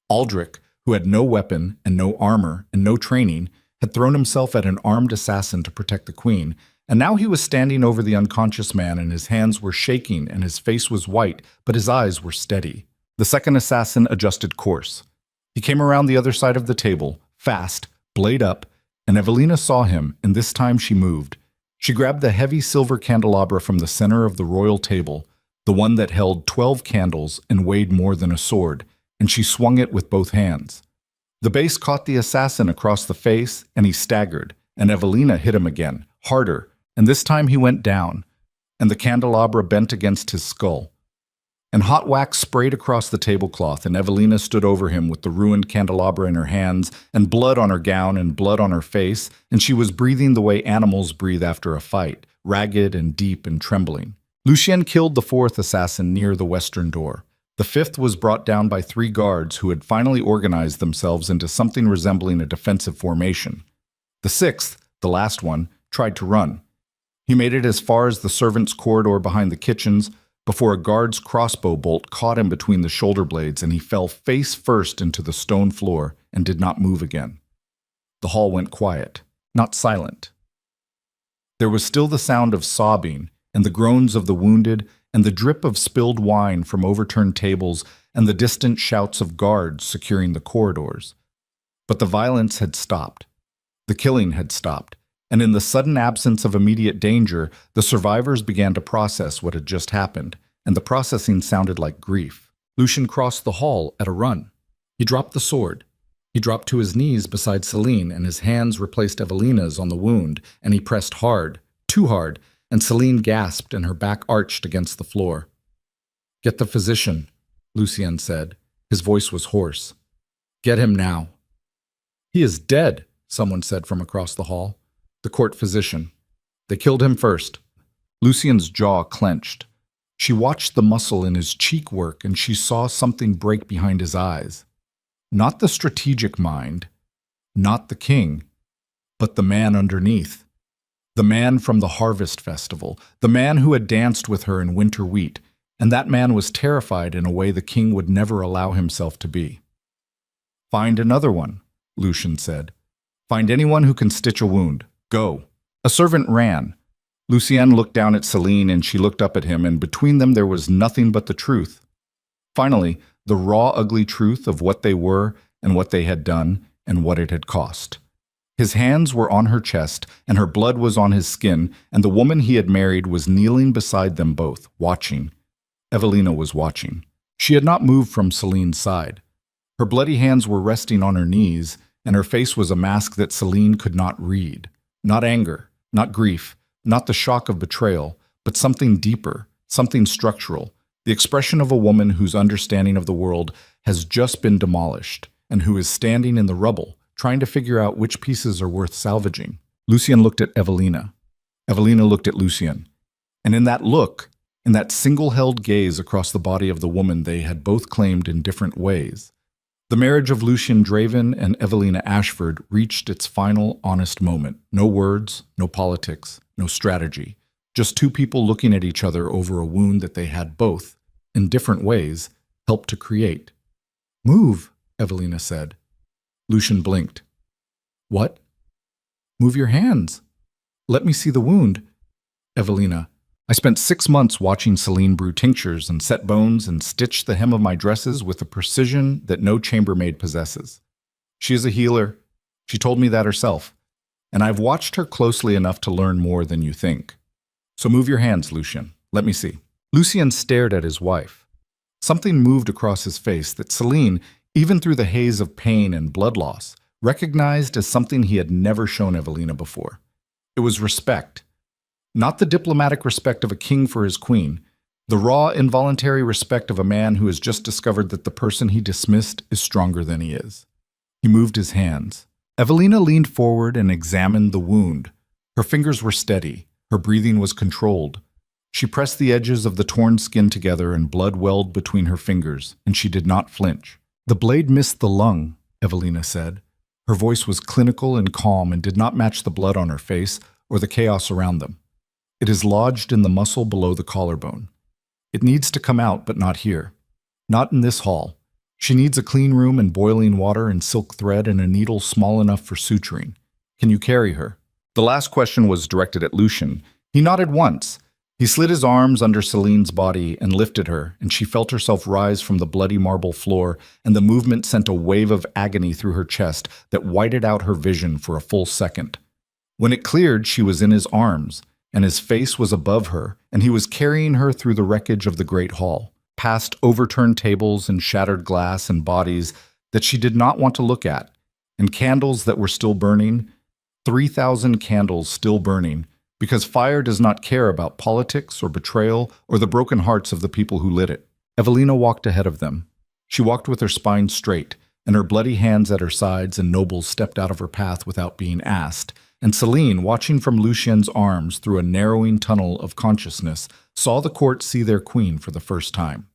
Aldrich, who had no weapon and no armor and no training, had thrown himself at an armed assassin to protect the queen, and now he was standing over the unconscious man, and his hands were shaking and his face was white, but his eyes were steady. The second assassin adjusted course. He came around the other side of the table, fast, blade up, and Evelina saw him, and this time she moved. She grabbed the heavy silver candelabra from the center of the royal table, the one that held 12 candles and weighed more than a sword, and she swung it with both hands. The base caught the assassin across the face, and he staggered, and Evelina hit him again, harder, and this time he went down, and the candelabra bent against his skull. And hot wax sprayed across the tablecloth, and Evelina stood over him with the ruined candelabra in her hands, and blood on her gown and blood on her face, and she was breathing the way animals breathe after a fight, ragged and deep and trembling. Lucien killed the 4th assassin near the western door. The 5th was brought down by 3 guards who had finally organized themselves into something resembling a defensive formation. The 6th, the last one, tried to run. He made it as far as the servants' corridor behind the kitchens, before a guard's crossbow bolt caught him between the shoulder blades, and he fell face first into the stone floor and did not move again. The hall went quiet, not silent. There was still the sound of sobbing, and the groans of the wounded, and the drip of spilled wine from overturned tables, and the distant shouts of guards securing the corridors. But the violence had stopped. The killing had stopped. And in the sudden absence of immediate danger, the survivors began to process what had just happened, and the processing sounded like grief. Lucien crossed the hall at a run. He dropped the sword. He dropped to his knees beside Celine, and his hands replaced Evelina's on the wound, and he pressed hard, too hard, and Celine gasped and her back arched against the floor. "Get the physician," Lucien said. His voice was hoarse. "Get him now." "He is dead," someone said from across the hall. "The court physician. They killed him first." Lucien's jaw clenched. She watched the muscle in his cheek work, and she saw something break behind his eyes. Not the strategic mind, not the king, but the man underneath. The man from the harvest festival, the man who had danced with her in winter wheat, and that man was terrified in a way the king would never allow himself to be. "Find another one," Lucien said. "Find anyone who can stitch a wound. Go." A servant ran. Lucien looked down at Celine, and she looked up at him, and between them there was nothing but the truth. Finally, the raw, ugly truth of what they were and what they had done and what it had cost. His hands were on her chest, and her blood was on his skin, and the woman he had married was kneeling beside them both, watching. Evelina was watching. She had not moved from Celine's side. Her bloody hands were resting on her knees, and her face was a mask that Celine could not read. Not anger, not grief, not the shock of betrayal, but something deeper, something structural, the expression of a woman whose understanding of the world has just been demolished, and who is standing in the rubble, trying to figure out which pieces are worth salvaging. Lucien looked at Evelina. Evelina looked at Lucien. And in that look, in that single-held gaze across the body of the woman they had both claimed in different ways, the marriage of Lucien Draven and Evelina Ashford reached its final, honest moment. No words, no politics, no strategy. Just 2 people looking at each other over a wound that they had both, in different ways, helped to create. "Move," Evelina said. Lucian blinked. What? Move your hands. Let me see the wound. Evelina, I spent 6 months watching Celine brew tinctures and set bones and stitch the hem of my dresses with a precision that no chambermaid possesses. She is a healer. She told me that herself. And I've watched her closely enough to learn more than you think. So move your hands, Lucian. Let me see. Lucien stared at his wife. Something moved across his face that Celine, even through the haze of pain and blood loss, recognized as something he had never shown Evelina before. It was respect. Not the diplomatic respect of a king for his queen, the raw, involuntary respect of a man who has just discovered that the person he dismissed is stronger than he is. He moved his hands. Evelina leaned forward and examined the wound. Her fingers were steady. Her breathing was controlled. She pressed the edges of the torn skin together and blood welled between her fingers, and she did not flinch. The blade missed the lung, Evelina said. Her voice was clinical and calm and did not match the blood on her face or the chaos around them. It is lodged in the muscle below the collarbone. It needs to come out, but not here. Not in this hall. She needs a clean room and boiling water and silk thread and a needle small enough for suturing. Can you carry her? The last question was directed at Lucian. He nodded once. He slid his arms under Celine's body and lifted her, and she felt herself rise from the bloody marble floor, and the movement sent a wave of agony through her chest that whited out her vision for a full second. When it cleared, she was in his arms, and his face was above her, and he was carrying her through the wreckage of the great hall, past overturned tables and shattered glass and bodies that she did not want to look at, and candles that were still burning, 3,000 candles still burning, because fire does not care about politics or betrayal or the broken hearts of the people who lit it. Evelina walked ahead of them. She walked with her spine straight, and her bloody hands at her sides, and nobles stepped out of her path without being asked. And Celine, watching from Lucien's arms through a narrowing tunnel of consciousness, saw the court see their queen for the first time.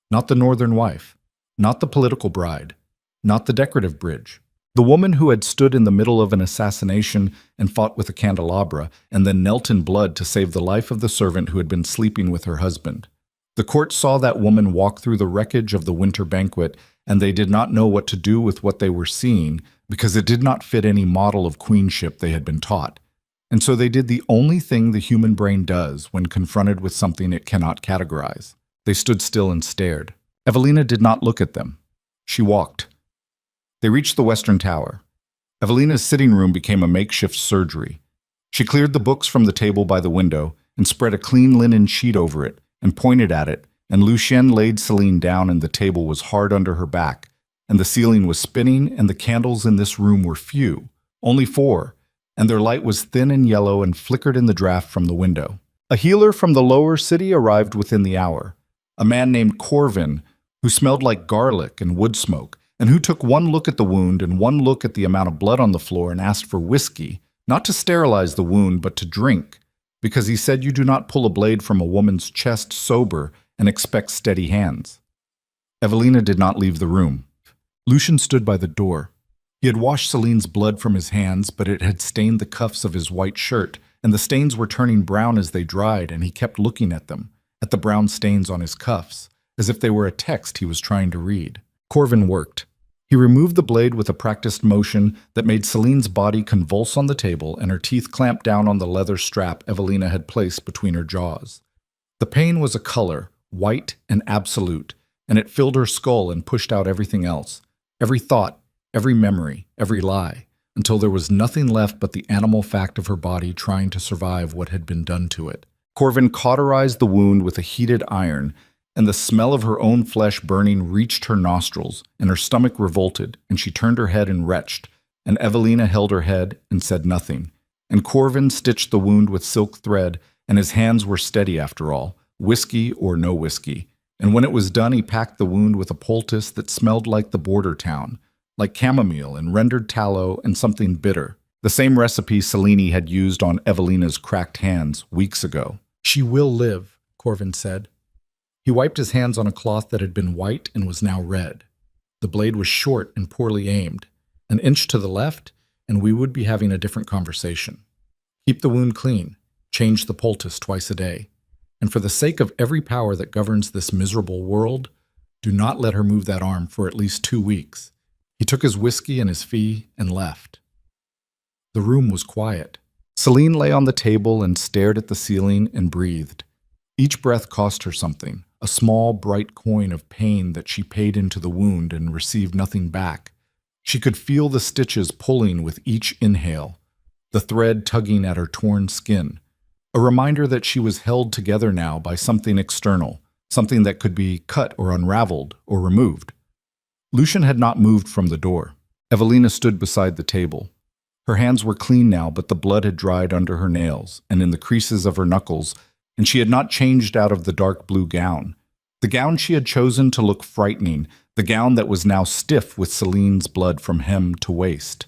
Not the northern wife, not the political bride, not the decorative bridge. The woman who had stood in the middle of an assassination and fought with a candelabra and then knelt in blood to save the life of the servant who had been sleeping with her husband. The court saw that woman walk through the wreckage of the winter banquet, and they did not know what to do with what they were seeing because it did not fit any model of queenship they had been taught. And so they did the only thing the human brain does when confronted with something it cannot categorize. They stood still and stared. Evelina did not look at them. She walked. They reached the western tower. Evelina's sitting room became a makeshift surgery. She cleared the books from the table by the window and spread a clean linen sheet over it and pointed at it, and Lucien laid Celine down and the table was hard under her back, and the ceiling was spinning, and the candles in this room were few, only 4, and their light was thin and yellow and flickered in the draft from the window. A healer from the lower city arrived within the hour, a man named Corvin, who smelled like garlic and wood smoke, and who took one look at the wound and one look at the amount of blood on the floor and asked for whiskey, not to sterilize the wound but to drink, because he said you do not pull a blade from a woman's chest sober and expect steady hands. Evelina did not leave the room. Lucien stood by the door. He had washed Celine's blood from his hands, but it had stained the cuffs of his white shirt, and the stains were turning brown as they dried, and he kept looking at them, at the brown stains on his cuffs, as if they were a text he was trying to read. Corvin worked. He removed the blade with a practiced motion that made Celine's body convulse on the table and her teeth clamp down on the leather strap Evelina had placed between her jaws. The pain was a color, white and absolute, and it filled her skull and pushed out everything else, every thought, every memory, every lie, until there was nothing left but the animal fact of her body trying to survive what had been done to it. Corvin cauterized the wound with a heated iron, and the smell of her own flesh burning reached her nostrils, and her stomach revolted, and she turned her head and retched, and Evelina held her head and said nothing. And Corvin stitched the wound with silk thread, and his hands were steady after all, whiskey or no whiskey. And when it was done, he packed the wound with a poultice that smelled like the border town, like chamomile and rendered tallow and something bitter, the same recipe Celine had used on Evelina's cracked hands weeks ago. "She will live," Corvin said. He wiped his hands on a cloth that had been white and was now red. The blade was short and poorly aimed. An inch to the left, and we would be having a different conversation. Keep the wound clean. Change the poultice twice a day. And for the sake of every power that governs this miserable world, do not let her move that arm for at least 2 weeks. He took his whiskey and his fee and left. The room was quiet. Celine lay on the table and stared at the ceiling and breathed. Each breath cost her something, a small, bright coin of pain that she paid into the wound and received nothing back. She could feel the stitches pulling with each inhale, the thread tugging at her torn skin, a reminder that she was held together now by something external, something that could be cut or unraveled or removed. Lucian had not moved from the door. Evelina stood beside the table. Her hands were clean now, but the blood had dried under her nails and in the creases of her knuckles, and she had not changed out of the dark blue gown. The gown she had chosen to look frightening, the gown that was now stiff with Celine's blood from hem to waist.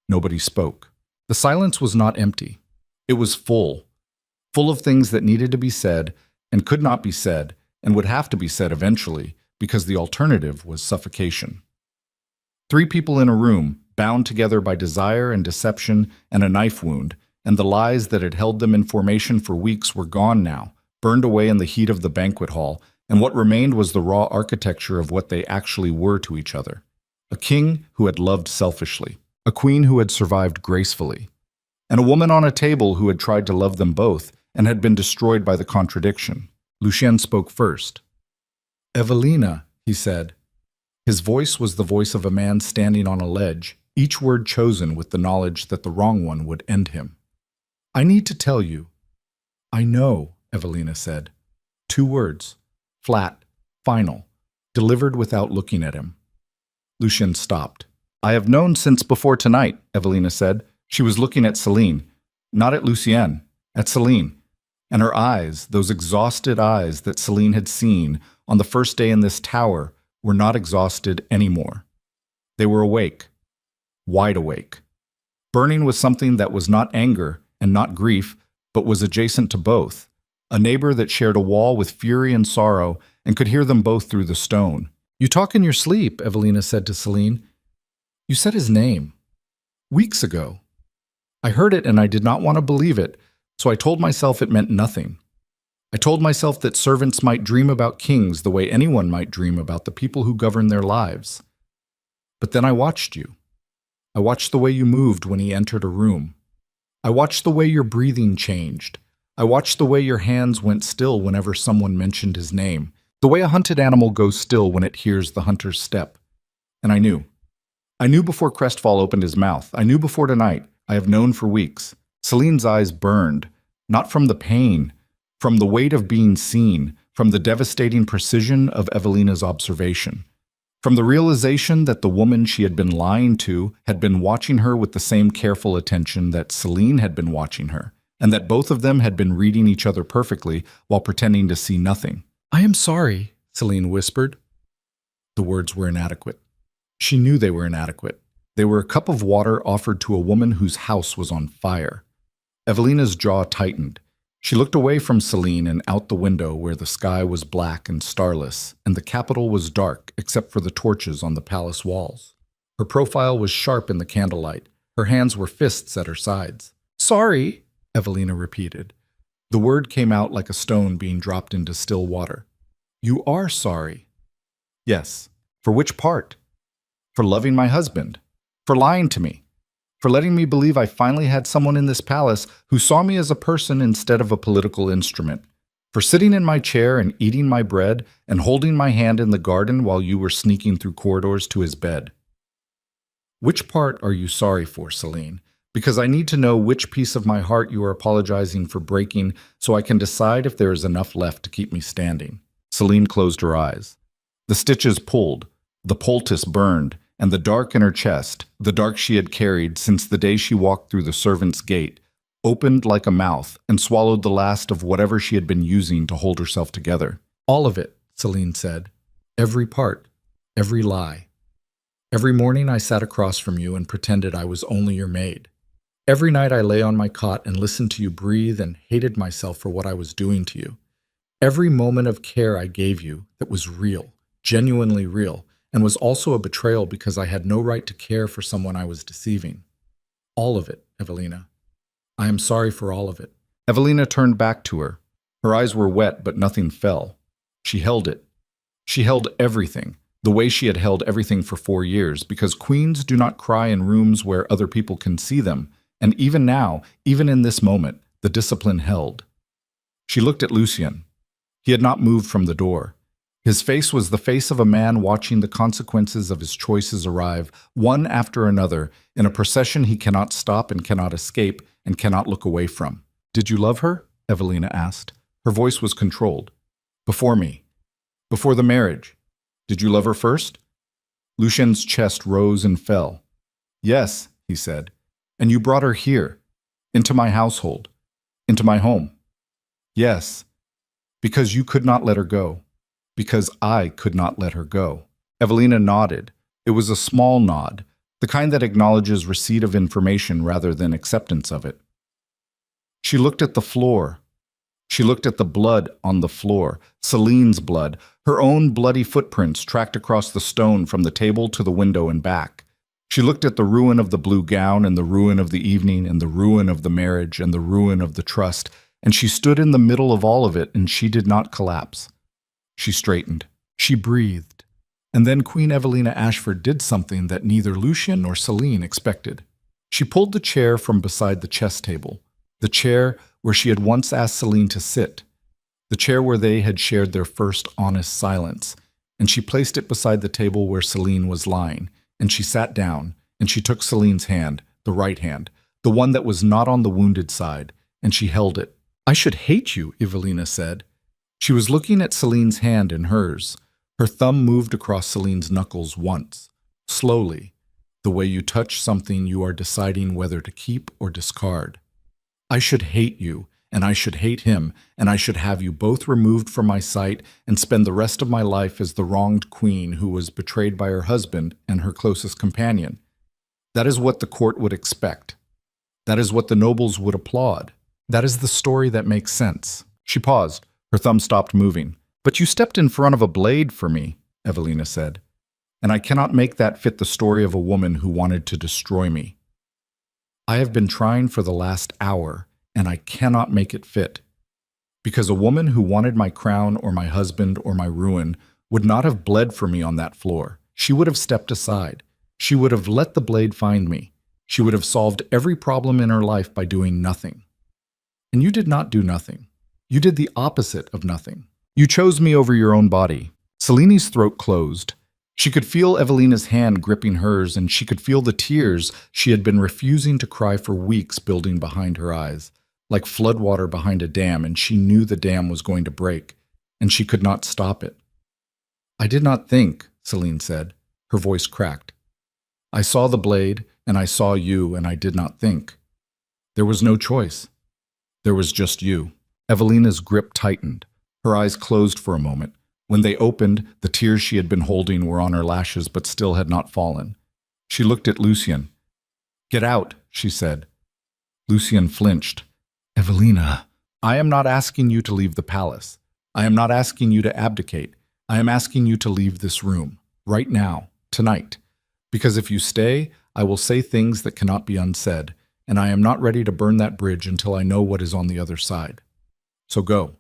Nobody spoke. The silence was not empty. It was full of things that needed to be said and could not be said and would have to be said eventually because the alternative was suffocation. 3 people in a room, bound together by desire and deception and a knife wound, and the lies that had held them in formation for weeks were gone now, burned away in the heat of the banquet hall, and what remained was the raw architecture of what they actually were to each other. A king who had loved selfishly, a queen who had survived gracefully, and a woman on a table who had tried to love them both and had been destroyed by the contradiction. Lucien spoke first. "Evelina," he said. His voice was the voice of a man standing on a ledge, each word chosen with the knowledge that the wrong one would end him. "I need to tell you." "I know," Evelina said. 2 words, flat, final, delivered without looking at him. Lucien stopped. "I have known since before tonight," Evelina said. She was looking at Celine, not at Lucien, at Celine. And her eyes, those exhausted eyes that Celine had seen on the first day in this tower, were not exhausted anymore. They were awake, wide awake, burning with something that was not anger and not grief, but was adjacent to both, a neighbor that shared a wall with fury and sorrow and could hear them both through the stone. "You talk in your sleep," Evelina said to Celine. "You said his name. Weeks ago. I heard it and I did not want to believe it, so I told myself it meant nothing. I told myself that servants might dream about kings the way anyone might dream about the people who govern their lives. But then I watched you. I watched the way you moved when he entered a room. I watched the way your breathing changed. I watched the way your hands went still whenever someone mentioned his name, the way a hunted animal goes still when it hears the hunter's step. And I knew. I knew before Crestfall opened his mouth. I knew before tonight. I have known for weeks." Celine's eyes burned, not from the pain, from the weight of being seen, from the devastating precision of Evelina's observation, from the realization that the woman she had been lying to had been watching her with the same careful attention that Celine had been watching her, and that both of them had been reading each other perfectly while pretending to see nothing. "I am sorry," Celine whispered. The words were inadequate. She knew they were inadequate. They were a cup of water offered to a woman whose house was on fire. Evelina's jaw tightened. She looked away from Celine and out the window where the sky was black and starless, and the capital was dark except for the torches on the palace walls. Her profile was sharp in the candlelight. Her hands were fists at her sides. "Sorry," Evelina repeated. The word came out like a stone being dropped into still water. "You are sorry." "Yes. For which part?" "For loving my husband. For lying to me. For letting me believe I finally had someone in this palace who saw me as a person instead of a political instrument. For sitting in my chair and eating my bread and holding my hand in the garden while you were sneaking through corridors to his bed." "Which part are you sorry for, Celine? Because I need to know which piece of my heart you are apologizing for breaking so I can decide if there is enough left to keep me standing." Celine closed her eyes. The stitches pulled, the poultice burned, and the dark in her chest, the dark she had carried since the day she walked through the servants' gate, opened like a mouth and swallowed the last of whatever she had been using to hold herself together. "All of it," Celine said. "Every part, every lie. Every morning I sat across from you and pretended I was only your maid. Every night I lay on my cot and listened to you breathe and hated myself for what I was doing to you. Every moment of care I gave you that was real, genuinely real, and was also a betrayal because I had no right to care for someone I was deceiving. All of it, Evelina. I am sorry for all of it." Evelina turned back to her. Her eyes were wet, but nothing fell. She held it. She held everything, the way she had held everything for 4 years, because queens do not cry in rooms where other people can see them, and even now, even in this moment, the discipline held. She looked at Lucien. He had not moved from the door. His face was the face of a man watching the consequences of his choices arrive, one after another, in a procession he cannot stop and cannot escape and cannot look away from. "Did you love her?" Evelina asked. Her voice was controlled. "Before me. Before the marriage. Did you love her first?" Lucien's chest rose and fell. "Yes," he said. "And you brought her here, into my household, into my home." "Yes, because you could not let her go. Because I could not let her go." Evelina nodded. It was a small nod, the kind that acknowledges receipt of information rather than acceptance of it. She looked at the floor. She looked at the blood on the floor, Celine's blood, her own bloody footprints tracked across the stone from the table to the window and back. She looked at the ruin of the blue gown and the ruin of the evening and the ruin of the marriage and the ruin of the trust, and she stood in the middle of all of it, and she did not collapse. She straightened. She breathed. And then Queen Evelina Ashford did something that neither Lucien nor Celine expected. She pulled the chair from beside the chess table, the chair where she had once asked Celine to sit, the chair where they had shared their first honest silence, and she placed it beside the table where Celine was lying, and she sat down, and she took Celine's hand, the right hand, the one that was not on the wounded side, and she held it. "I should hate you," Evelina said. She was looking at Celine's hand in hers. Her thumb moved across Celine's knuckles once, slowly, the way you touch something you are deciding whether to keep or discard. "I should hate you, and I should hate him, and I should have you both removed from my sight and spend the rest of my life as the wronged queen who was betrayed by her husband and her closest companion. That is what the court would expect. That is what the nobles would applaud. That is the story that makes sense." She paused. Her thumb stopped moving. "But you stepped in front of a blade for me," Evelina said. "And I cannot make that fit the story of a woman who wanted to destroy me. I have been trying for the last hour, and I cannot make it fit. Because a woman who wanted my crown or my husband or my ruin would not have bled for me on that floor. She would have stepped aside. She would have let the blade find me. She would have solved every problem in her life by doing nothing. And you did not do nothing. You did the opposite of nothing. You chose me over your own body." Celine's throat closed. She could feel Evelina's hand gripping hers, and she could feel the tears she had been refusing to cry for weeks building behind her eyes, like floodwater behind a dam, and she knew the dam was going to break, and she could not stop it. "I did not think," Celine said. Her voice cracked. "I saw the blade, and I saw you, and I did not think. There was no choice. There was just you." Evelina's grip tightened. Her eyes closed for a moment. When they opened, the tears she had been holding were on her lashes but still had not fallen. She looked at Lucien. "Get out," she said. Lucien flinched. "Evelina, I am not asking you to leave the palace. I am not asking you to abdicate. I am asking you to leave this room, right now, tonight. Because if you stay, I will say things that cannot be unsaid, and I am not ready to burn that bridge until I know what is on the other side. So go.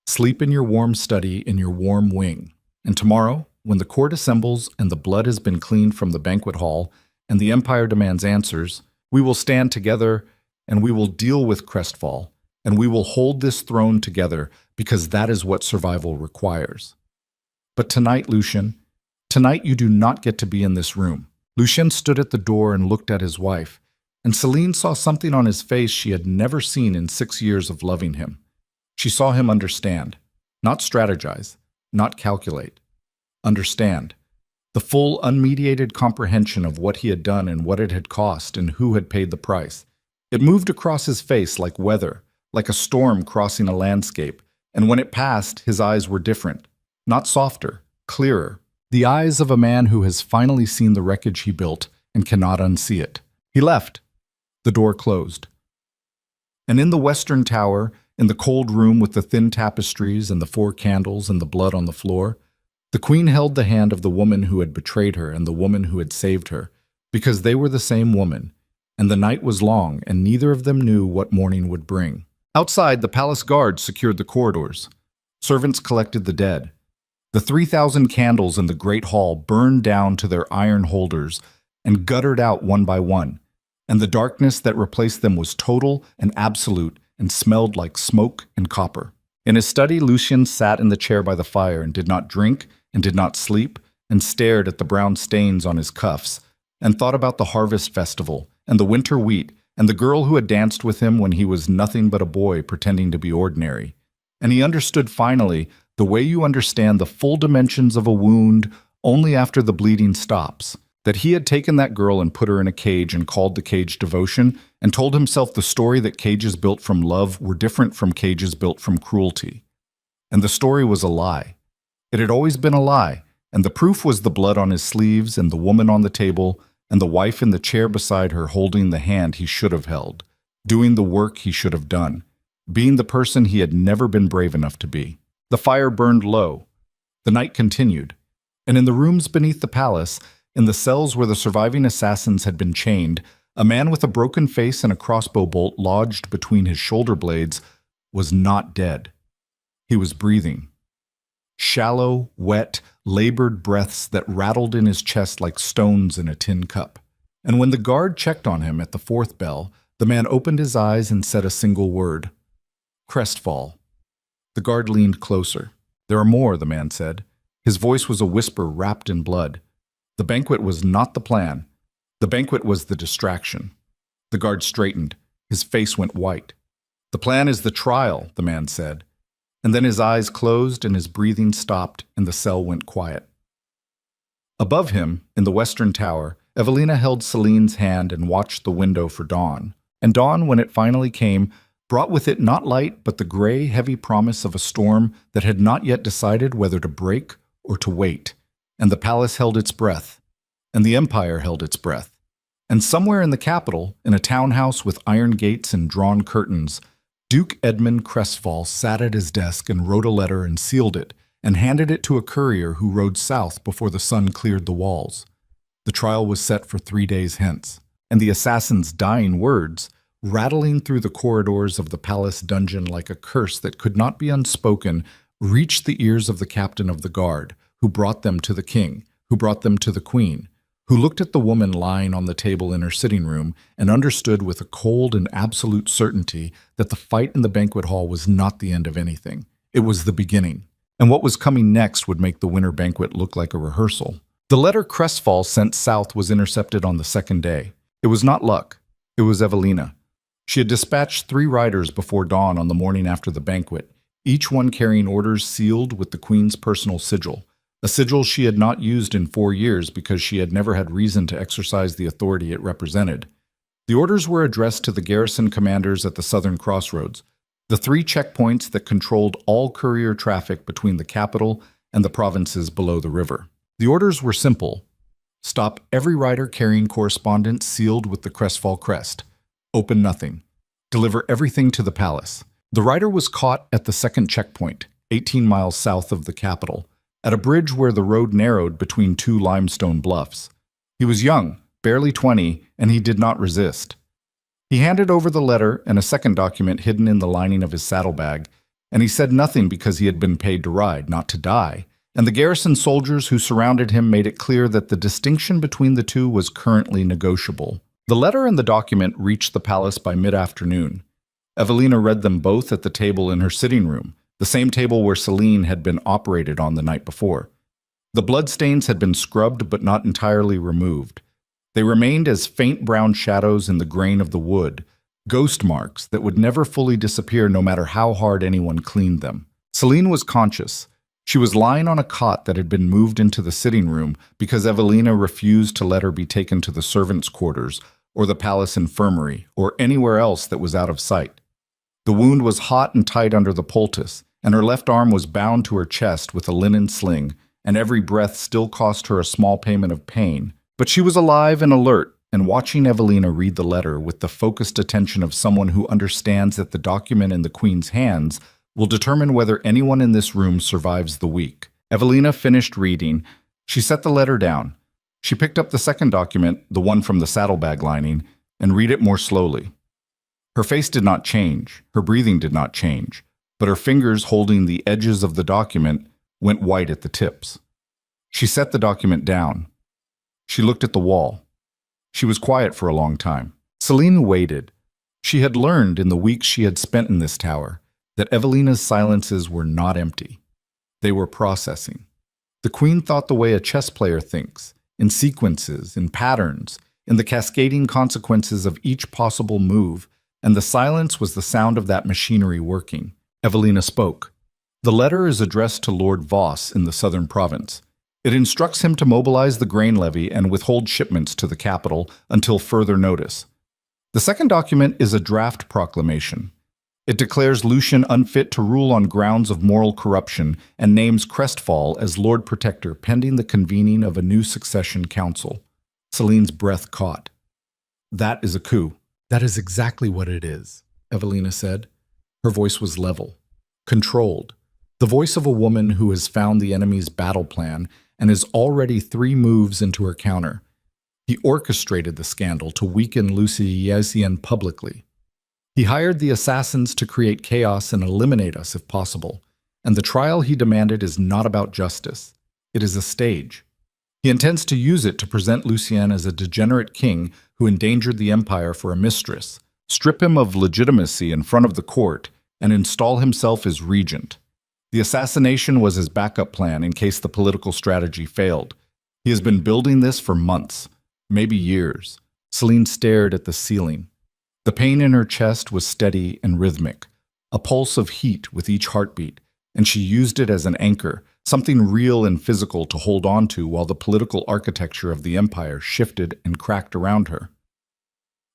Sleep in your warm study in your warm wing. And tomorrow, when the court assembles and the blood has been cleaned from the banquet hall and the empire demands answers, we will stand together and we will deal with Crestfall, and we will hold this throne together because that is what survival requires. But tonight, Lucien, tonight you do not get to be in this room." Lucien stood at the door and looked at his wife, and Celine saw something on his face she had never seen in 6 years of loving him. She saw him understand, not strategize, not calculate. Understand. The full, unmediated comprehension of what he had done and what it had cost and who had paid the price. It moved across his face like weather, like a storm crossing a landscape, and when it passed, his eyes were different, not softer, clearer. The eyes of a man who has finally seen the wreckage he built and cannot unsee it. He left. The door closed. And in the western tower, in the cold room with the thin tapestries and the 4 candles and the blood on the floor, the queen held the hand of the woman who had betrayed her and the woman who had saved her, because they were the same woman, and the night was long, and neither of them knew what morning would bring. Outside, the palace guards secured the corridors. Servants collected the dead. The 3,000 candles in the great hall burned down to their iron holders and guttered out one by one, and the darkness that replaced them was total and absolute and smelled like smoke and copper. In his study, Lucien sat in the chair by the fire and did not drink and did not sleep and stared at the brown stains on his cuffs and thought about the harvest festival and the winter wheat and the girl who had danced with him when he was nothing but a boy pretending to be ordinary. And he understood finally the way you understand the full dimensions of a wound only after the bleeding stops, that he had taken that girl and put her in a cage and called the cage devotion, and told himself the story that cages built from love were different from cages built from cruelty. And the story was a lie. It had always been a lie, and the proof was the blood on his sleeves and the woman on the table and the wife in the chair beside her holding the hand he should have held, doing the work he should have done, being the person he had never been brave enough to be. The fire burned low. The night continued, and in the rooms beneath the palace, in the cells where the surviving assassins had been chained, a man with a broken face and a crossbow bolt lodged between his shoulder blades was not dead. He was breathing. Shallow, wet, labored breaths that rattled in his chest like stones in a tin cup. And when the guard checked on him at the fourth bell, the man opened his eyes and said a single word: Crestfall. The guard leaned closer. There are more, the man said. His voice was a whisper wrapped in blood. The banquet was not the plan. The banquet was the distraction. The guard straightened. His face went white. The plan is the trial, the man said. And then his eyes closed and his breathing stopped and the cell went quiet. Above him, in the western tower, Evelina held Celine's hand and watched the window for dawn. And dawn, when it finally came, brought with it not light but the gray, heavy promise of a storm that had not yet decided whether to break or to wait. And the palace held its breath, and the empire held its breath. And somewhere in the capital, in a townhouse with iron gates and drawn curtains, Duke Edmund Crestfall sat at his desk and wrote a letter and sealed it, and handed it to a courier who rode south before the sun cleared the walls. The trial was set for 3 days hence, and the assassin's dying words, rattling through the corridors of the palace dungeon like a curse that could not be unspoken, reached the ears of the captain of the guard, who brought them to the king, who brought them to the queen, who looked at the woman lying on the table in her sitting room and understood with a cold and absolute certainty that the fight in the banquet hall was not the end of anything. It was the beginning, and what was coming next would make the winter banquet look like a rehearsal. The letter Crestfall sent south was intercepted on the second day. It was not luck. It was Evelina. She had dispatched 3 riders before dawn on the morning after the banquet, each one carrying orders sealed with the queen's personal sigil, a sigil she had not used in 4 years because she had never had reason to exercise the authority it represented. The orders were addressed to the garrison commanders at the southern crossroads, the 3 checkpoints that controlled all courier traffic between the capital and the provinces below the river. The orders were simple. Stop every rider carrying correspondence sealed with the Crestfall crest. Open nothing. Deliver everything to the palace. The rider was caught at the second checkpoint, 18 miles south of the capital, at a bridge where the road narrowed between 2 limestone bluffs. He was young, barely 20, and he did not resist. He handed over the letter and a second document hidden in the lining of his saddlebag, and he said nothing because he had been paid to ride, not to die, and the garrison soldiers who surrounded him made it clear that the distinction between the two was currently negotiable. The letter and the document reached the palace by mid-afternoon. Evelina read them both at the table in her sitting room, the same table where Celine had been operated on the night before. The bloodstains had been scrubbed but not entirely removed. They remained as faint brown shadows in the grain of the wood, ghost marks that would never fully disappear no matter how hard anyone cleaned them. Celine was conscious. She was lying on a cot that had been moved into the sitting room because Evelina refused to let her be taken to the servants' quarters or the palace infirmary or anywhere else that was out of sight. The wound was hot and tight under the poultice, and her left arm was bound to her chest with a linen sling, and every breath still cost her a small payment of pain. But she was alive and alert, and watching Evelina read the letter with the focused attention of someone who understands that the document in the Queen's hands will determine whether anyone in this room survives the week. Evelina finished reading. She set the letter down. She picked up the second document, the one from the saddlebag lining, and read it more slowly. Her face did not change, her breathing did not change, but her fingers holding the edges of the document went white at the tips. She set the document down. She looked at the wall. She was quiet for a long time. Celine waited. She had learned in the weeks she had spent in this tower that Evelina's silences were not empty. They were processing. The queen thought the way a chess player thinks, in sequences, in patterns, in the cascading consequences of each possible move, and the silence was the sound of that machinery working. Evelina spoke. The letter is addressed to Lord Voss in the southern province. It instructs him to mobilize the grain levy and withhold shipments to the capital until further notice. The second document is a draft proclamation. It declares Lucien unfit to rule on grounds of moral corruption and names Crestfall as Lord Protector pending the convening of a new succession council. Celine's breath caught. That is a coup. That is exactly what it is, Evelina said. Her voice was level, controlled, the voice of a woman who has found the enemy's battle plan and is already 3 moves into her counter. He orchestrated the scandal to weaken Lucien publicly. He hired the assassins to create chaos and eliminate us if possible, and the trial he demanded is not about justice. It is a stage. He intends to use it to present Lucien as a degenerate king who endangered the empire for a mistress, strip him of legitimacy in front of the court, and install himself as regent. The assassination was his backup plan in case the political strategy failed. He has been building this for months, maybe years. Celine stared at the ceiling. The pain in her chest was steady and rhythmic, a pulse of heat with each heartbeat, and she used it as an anchor, something real and physical to hold on to while the political architecture of the empire shifted and cracked around her.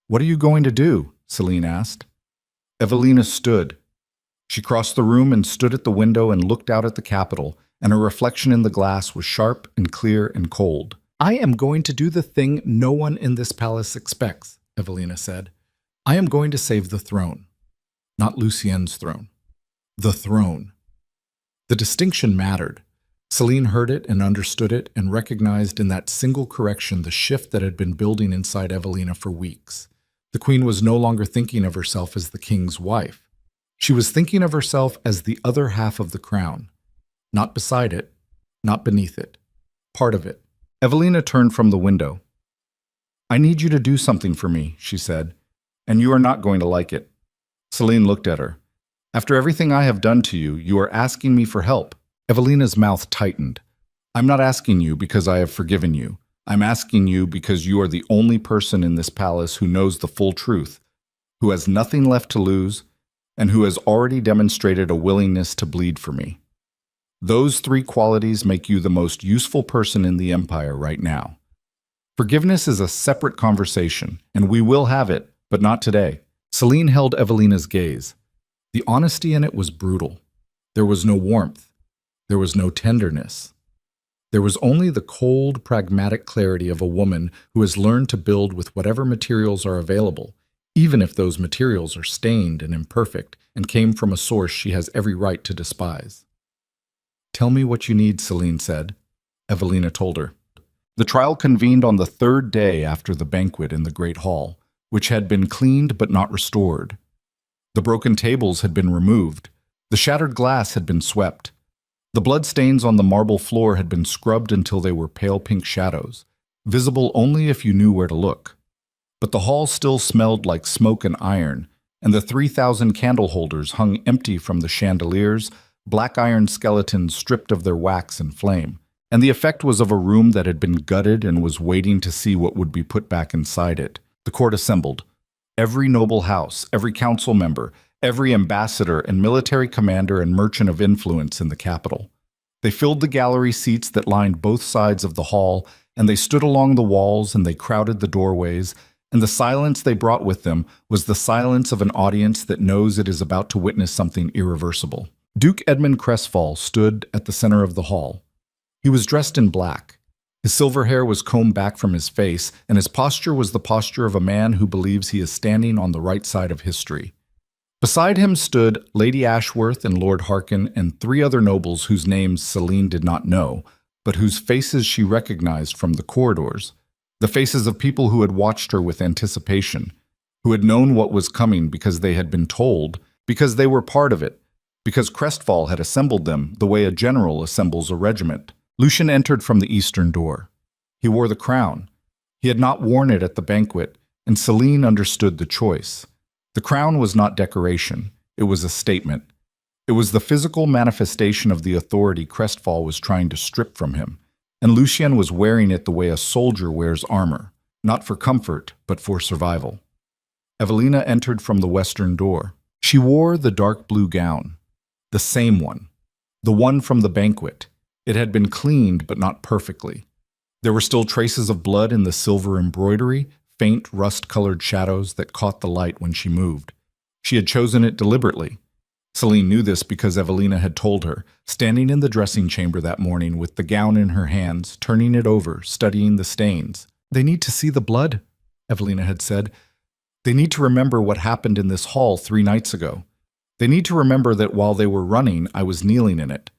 "What are you going to do?" Celine asked. Evelina stood. She crossed the room and stood at the window and looked out at the capital, and her reflection in the glass was sharp and clear and cold. "I am going to do the thing no one in this palace expects," Evelina said. "I am going to save the throne. Not Lucien's throne. The throne." The distinction mattered. Celine heard it and understood it and recognized in that single correction the shift that had been building inside Evelina for weeks. The queen was no longer thinking of herself as the king's wife. She was thinking of herself as the other half of the crown. Not beside it, not beneath it. Part of it. Evelina turned from the window. "I need you to do something for me," she said, "and you are not going to like it." Celine looked at her. "After everything I have done to you, you are asking me for help." Evelina's mouth tightened. "I'm not asking you because I have forgiven you. I'm asking you because you are the only person in this palace who knows the full truth, who has nothing left to lose, and who has already demonstrated a willingness to bleed for me. Those 3 qualities make you the most useful person in the empire right now. Forgiveness is a separate conversation, and we will have it, but not today." Celine held Evelina's gaze. The honesty in it was brutal. There was no warmth. There was no tenderness. There was only the cold, pragmatic clarity of a woman who has learned to build with whatever materials are available, even if those materials are stained and imperfect and came from a source she has every right to despise. "Tell me what you need," Celine said. Evelina told her. The trial convened on the 3rd day after the banquet in the Great Hall, which had been cleaned but not restored. The broken tables had been removed. The shattered glass had been swept. The bloodstains on the marble floor had been scrubbed until they were pale pink shadows, visible only if you knew where to look. But the hall still smelled like smoke and iron, and the 3,000 candle holders hung empty from the chandeliers, black iron skeletons stripped of their wax and flame. And the effect was of a room that had been gutted and was waiting to see what would be put back inside it. The court assembled. Every noble house, every council member, every ambassador and military commander and merchant of influence in the capital. They filled the gallery seats that lined both sides of the hall, and they stood along the walls and they crowded the doorways, and the silence they brought with them was the silence of an audience that knows it is about to witness something irreversible. Duke Edmund Crestfall stood at the center of the hall. He was dressed in black. His silver hair was combed back from his face, and his posture was the posture of a man who believes he is standing on the right side of history. Beside him stood Lady Ashworth and Lord Harkin and 3 other nobles whose names Celine did not know, but whose faces she recognized from the corridors, the faces of people who had watched her with anticipation, who had known what was coming because they had been told, because they were part of it, because Crestfall had assembled them the way a general assembles a regiment. Lucian entered from the eastern door. He wore the crown. He had not worn it at the banquet, and Celine understood the choice. The crown was not decoration. It was a statement. It was the physical manifestation of the authority Crestfall was trying to strip from him, and Lucien was wearing it the way a soldier wears armor, not for comfort, but for survival. Evelina entered from the western door. She wore the dark blue gown, the same one, the one from the banquet. It had been cleaned, but not perfectly. There were still traces of blood in the silver embroidery, faint rust-colored shadows that caught the light when she moved. She had chosen it deliberately. Celine knew this because Evelina had told her, standing in the dressing chamber that morning with the gown in her hands, turning it over, studying the stains. "They need to see the blood," Evelina had said. "They need to remember what happened in this hall 3 nights ago. They need to remember that while they were running, I was kneeling in it."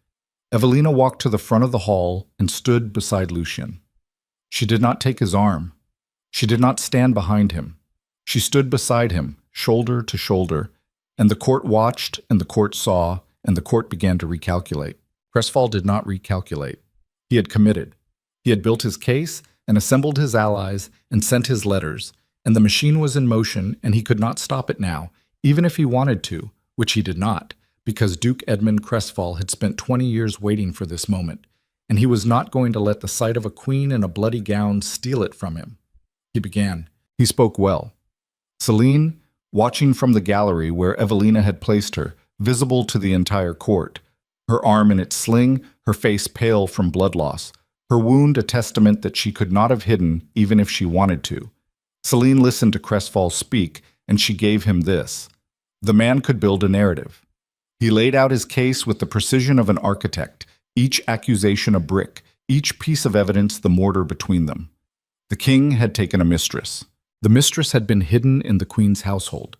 Evelina walked to the front of the hall and stood beside Lucien. She did not take his arm. She did not stand behind him. She stood beside him, shoulder to shoulder, and the court watched, and the court saw, and the court began to recalculate. Crestfall did not recalculate. He had committed. He had built his case and assembled his allies and sent his letters, and the machine was in motion, and he could not stop it now, even if he wanted to, which he did not, because Duke Edmund Crestfall had spent 20 years waiting for this moment, and he was not going to let the sight of a queen in a bloody gown steal it from him. He began. He spoke well. Celine, watching from the gallery where Evelina had placed her, visible to the entire court, her arm in its sling, her face pale from blood loss, her wound a testament that she could not have hidden even if she wanted to. Celine listened to Crestfall speak, and she gave him this. The man could build a narrative. He laid out his case with the precision of an architect, each accusation a brick, each piece of evidence the mortar between them. The king had taken a mistress. The mistress had been hidden in the queen's household.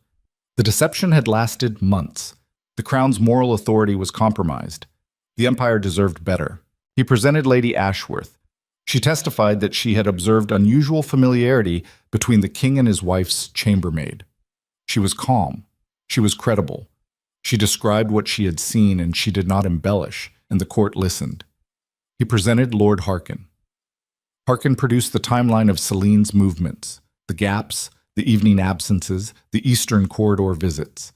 The deception had lasted months. The crown's moral authority was compromised. The empire deserved better. He presented Lady Ashworth. She testified that she had observed unusual familiarity between the king and his wife's chambermaid. She was calm. She was credible. She described what she had seen, and she did not embellish, and the court listened. He presented Lord Harkin. Harkin produced the timeline of Celine's movements, the gaps, the evening absences, the eastern corridor visits.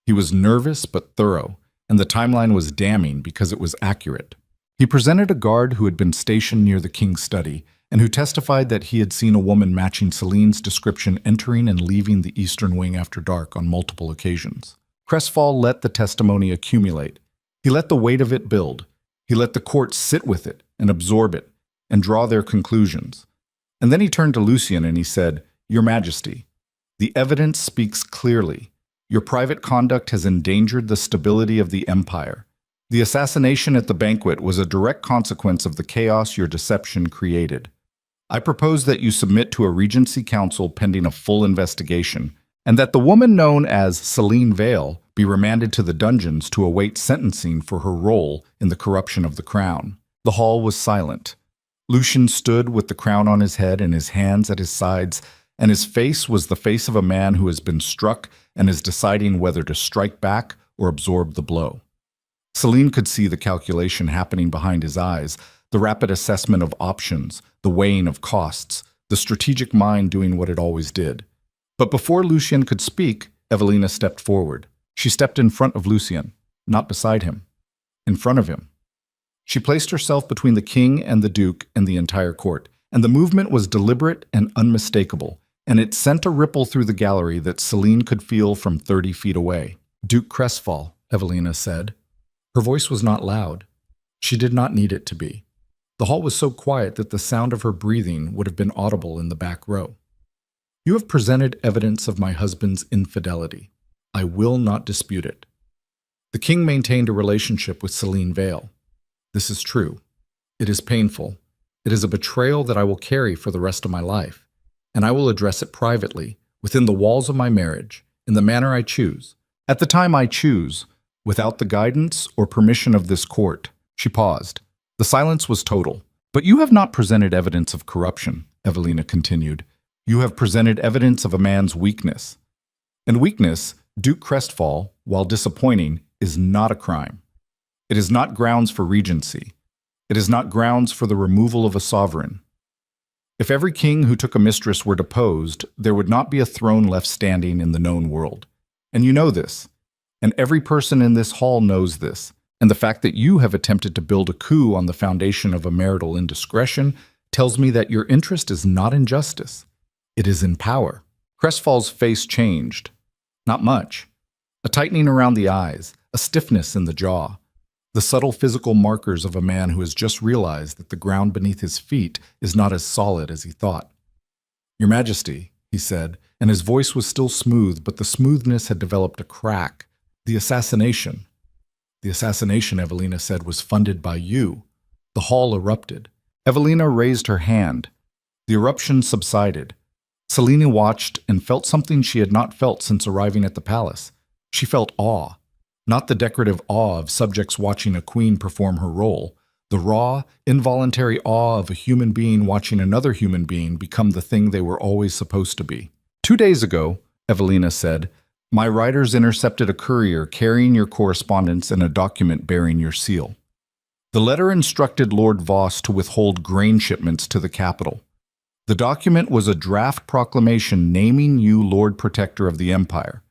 He was nervous but thorough, and the timeline was damning because it was accurate. He presented a guard who had been stationed near the king's study, and who testified that he had seen a woman matching Celine's description entering and leaving the eastern wing after dark on multiple occasions. Crestfall let the testimony accumulate. He let the weight of it build. He let the court sit with it and absorb it and draw their conclusions. And then he turned to Lucien and he said, "Your Majesty, the evidence speaks clearly. Your private conduct has endangered the stability of the empire. The assassination at the banquet was a direct consequence of the chaos your deception created. I propose that you submit to a Regency Council pending a full investigation, and that the woman known as Celine Vale be remanded to the dungeons to await sentencing for her role in the corruption of the crown." The hall was silent. Lucien stood with the crown on his head and his hands at his sides, and his face was the face of a man who has been struck and is deciding whether to strike back or absorb the blow. Celine could see the calculation happening behind his eyes, the rapid assessment of options, the weighing of costs, the strategic mind doing what it always did. But before Lucien could speak, Evelina stepped forward. She stepped in front of Lucien, not beside him, in front of him. She placed herself between the king and the duke and the entire court, and the movement was deliberate and unmistakable, and it sent a ripple through the gallery that Celine could feel from 30 feet away. "Duke Crestfall," Evelina said. Her voice was not loud. She did not need it to be. The hall was so quiet that the sound of her breathing would have been audible in the back row. "You have presented evidence of my husband's infidelity. I will not dispute it. The king maintained a relationship with Celine Vale. This is true. It is painful. It is a betrayal that I will carry for the rest of my life, and I will address it privately, within the walls of my marriage, in the manner I choose, at the time I choose, without the guidance or permission of this court." She paused. The silence was total. "But you have not presented evidence of corruption," Evelina continued. "You have presented evidence of a man's weakness. And weakness, Duke Crestfall, while disappointing, is not a crime. It is not grounds for regency. It is not grounds for the removal of a sovereign. If every king who took a mistress were deposed, there would not be a throne left standing in the known world. And you know this. And every person in this hall knows this. And the fact that you have attempted to build a coup on the foundation of a marital indiscretion tells me that your interest is not in justice. It is in power. Crestfall's face changed. Not much. A tightening around the eyes, a stiffness in the jaw. The subtle physical markers of a man who has just realized that the ground beneath his feet is not as solid as he thought. "Your Majesty," he said, and his voice was still smooth, but the smoothness had developed a crack. "The assassination." "The assassination," Evelina said, "was funded by you." The hall erupted. Evelina raised her hand. The eruption subsided. Selene watched and felt something she had not felt since arriving at the palace. She felt awe. Not the decorative awe of subjects watching a queen perform her role, the raw, involuntary awe of a human being watching another human being become the thing they were always supposed to be. "2 days ago," Evelina said, "my riders intercepted a courier carrying your correspondence and a document bearing your seal. The letter instructed Lord Voss to withhold grain shipments to the capital. The document was a draft proclamation naming you Lord Protector of the Empire.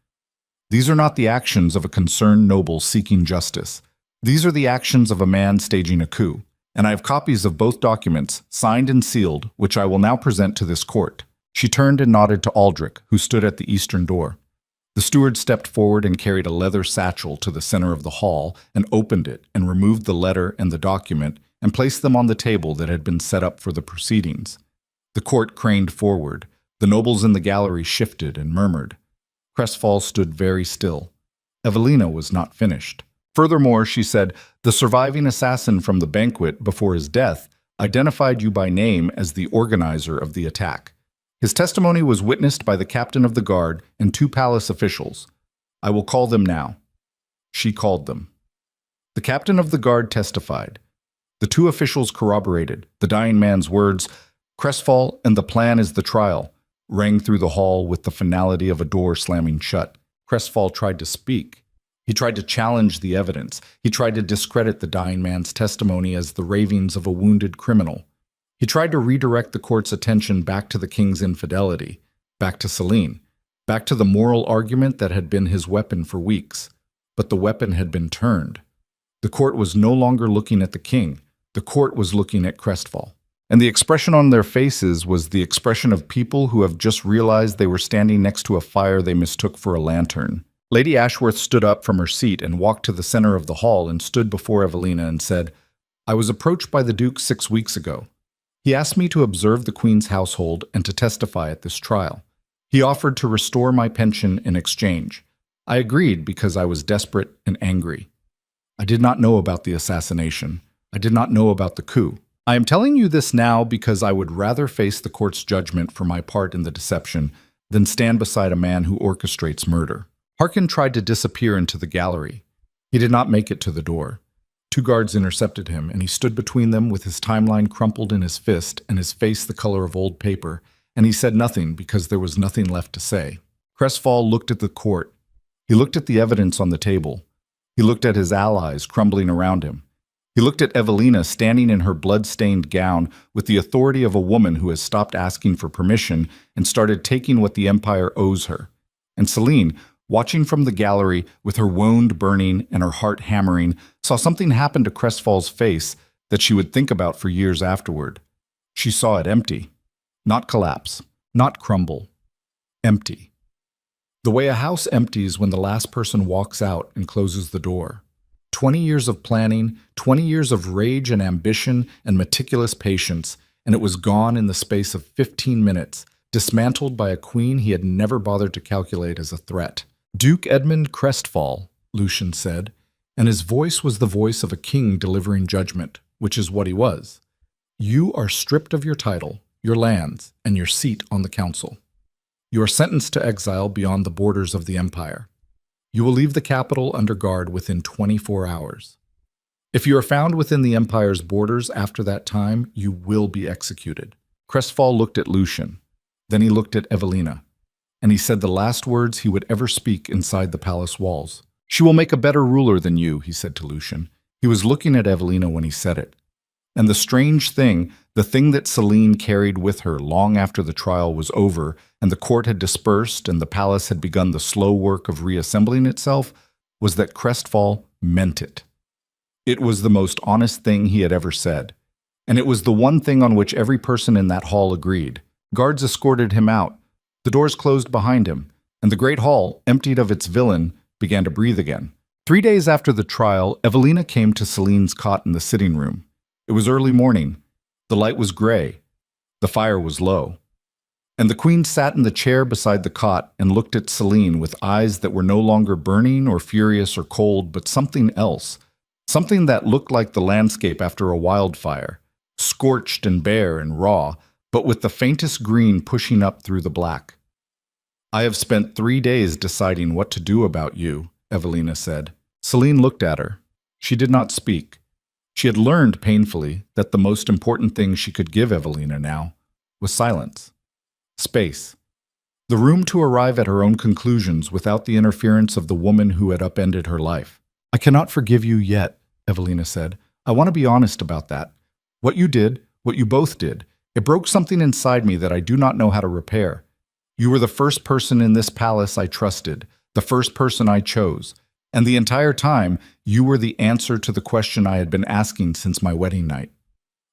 These are not the actions of a concerned noble seeking justice. These are the actions of a man staging a coup, and I have copies of both documents, signed and sealed, which I will now present to this court." She turned and nodded to Aldrich, who stood at the eastern door. The steward stepped forward and carried a leather satchel to the center of the hall and opened it and removed the letter and the document and placed them on the table that had been set up for the proceedings. The court craned forward. The nobles in the gallery shifted and murmured. Crestfall stood very still. Evelina was not finished. Furthermore, she said, "The surviving assassin from the banquet before his death identified you by name as the organizer of the attack. His testimony was witnessed by the captain of the guard and 2 palace officials. I will call them now." She called them. The captain of the guard testified. The 2 officials corroborated. The dying man's words, "Crestfall and the plan is the trial," rang through the hall with the finality of a door slamming shut. Crestfall tried to speak. He tried to challenge the evidence. He tried to discredit the dying man's testimony as the ravings of a wounded criminal. He tried to redirect the court's attention back to the king's infidelity, back to Selene, back to the moral argument that had been his weapon for weeks. But the weapon had been turned. The court was no longer looking at the king. The court was looking at Crestfall. And the expression on their faces was the expression of people who have just realized they were standing next to a fire they mistook for a lantern. Lady Ashworth stood up from her seat and walked to the center of the hall and stood before Evelina and said, "I was approached by the Duke 6 weeks ago. He asked me to observe the Queen's household and to testify at this trial. He offered to restore my pension in exchange. I agreed because I was desperate and angry. I did not know about the assassination. I did not know about the coup. I am telling you this now because I would rather face the court's judgment for my part in the deception than stand beside a man who orchestrates murder." Harkin tried to disappear into the gallery. He did not make it to the door. 2 guards intercepted him, and he stood between them with his timeline crumpled in his fist and his face the color of old paper, and he said nothing because there was nothing left to say. Crestfall looked at the court. He looked at the evidence on the table. He looked at his allies crumbling around him. He looked at Evelina standing in her blood-stained gown with the authority of a woman who has stopped asking for permission and started taking what the Empire owes her. And Selene, watching from the gallery with her wound burning and her heart hammering, saw something happen to Crestfall's face that she would think about for years afterward. She saw it empty. Not collapse. Not crumble. Empty. The way a house empties when the last person walks out and closes the door. 20 years of planning, 20 years of rage and ambition and meticulous patience, and it was gone in the space of 15 minutes, dismantled by a queen he had never bothered to calculate as a threat. "Duke Edmund Crestfall," Lucian said, and his voice was the voice of a king delivering judgment, which is what he was. "You are stripped of your title, your lands, and your seat on the council. You are sentenced to exile beyond the borders of the Empire. You will leave the capital under guard within 24 hours. If you are found within the Empire's borders after that time, you will be executed." Crestfall looked at Lucian. Then he looked at Evelina. And he said the last words he would ever speak inside the palace walls. She will make a better ruler than you, he said to Lucian. He was looking at Evelina when he said it. And the strange thing, the thing that Celine carried with her long after the trial was over and the court had dispersed and the palace had begun the slow work of reassembling itself, was that Crestfall meant it. It was the most honest thing he had ever said. And it was the one thing on which every person in that hall agreed. Guards escorted him out. The doors closed behind him, and the great hall, emptied of its villain, began to breathe again. 3 days after the trial, Evelina came to Celine's cot in the sitting room. It was early morning. The light was gray. The fire was low. And the queen sat in the chair beside the cot and looked at Celine with eyes that were no longer burning or furious or cold, but something else. Something that looked like the landscape after a wildfire, scorched and bare and raw, but with the faintest green pushing up through the black. I have spent 3 days deciding what to do about you, Evelina said. Celine looked at her. She did not speak. She had learned painfully that the most important thing she could give Evelina now was silence. Space. The room to arrive at her own conclusions without the interference of the woman who had upended her life. I cannot forgive you yet, Evelina said. I want to be honest about that. What you did, what you both did, it broke something inside me that I do not know how to repair. You were the first person in this palace I trusted, the first person I chose, and the entire time, you were the answer to the question I had been asking since my wedding night.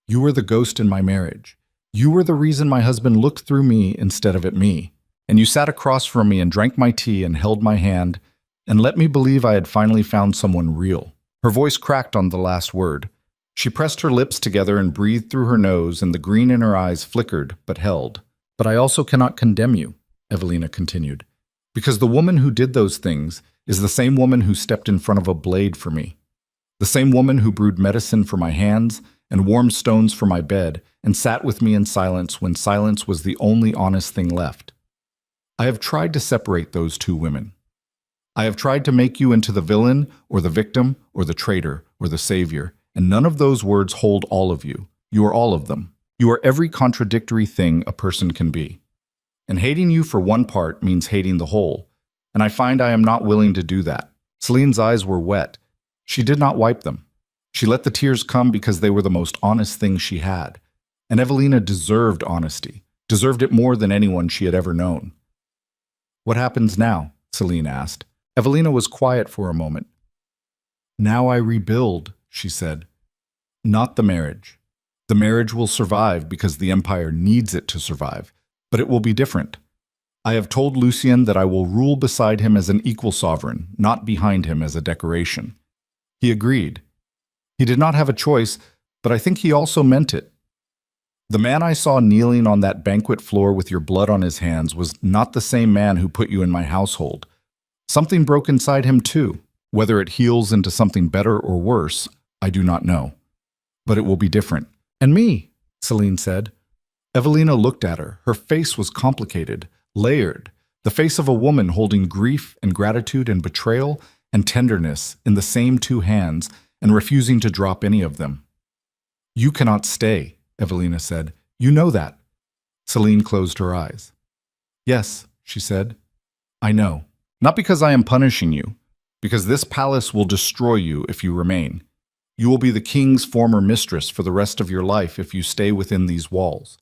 You were the ghost in my marriage. You were the reason my husband looked through me instead of at me, and you sat across from me and drank my tea and held my hand and let me believe I had finally found someone real. Her voice cracked on the last word. She pressed her lips together and breathed through her nose, and the green in her eyes flickered but held. But I also cannot condemn you, Evelina continued, because the woman who did those things is the same woman who stepped in front of a blade for me, the same woman who brewed medicine for my hands and warmed stones for my bed and sat with me in silence when silence was the only honest thing left. I have tried to separate those two women. I have tried to make you into the villain or the victim or the traitor or the savior, and none of those words hold all of you. You are all of them. You are every contradictory thing a person can be. And hating you for one part means hating the whole, and I find I am not willing to do that. Celine's eyes were wet. She did not wipe them. She let the tears come because they were the most honest thing she had. And Evelina deserved honesty, deserved it more than anyone she had ever known. What happens now? Celine asked. Evelina was quiet for a moment. Now I rebuild, she said. Not the marriage. The marriage will survive because the empire needs it to survive, but it will be different. I have told Lucien that I will rule beside him as an equal sovereign, not behind him as a decoration. He agreed. He did not have a choice, but I think he also meant it. The man I saw kneeling on that banquet floor with your blood on his hands was not the same man who put you in my household. Something broke inside him too. Whether it heals into something better or worse, I do not know. But it will be different. And me, Celine said. Evelina looked at her. Her face was complicated, layered, the face of a woman holding grief and gratitude and betrayal and tenderness in the same two hands and refusing to drop any of them. You cannot stay, Evelina said. You know that. Celine closed her eyes. Yes, she said. I know. Not because I am punishing you, because this palace will destroy you if you remain. You will be the king's former mistress for the rest of your life if you stay within these walls.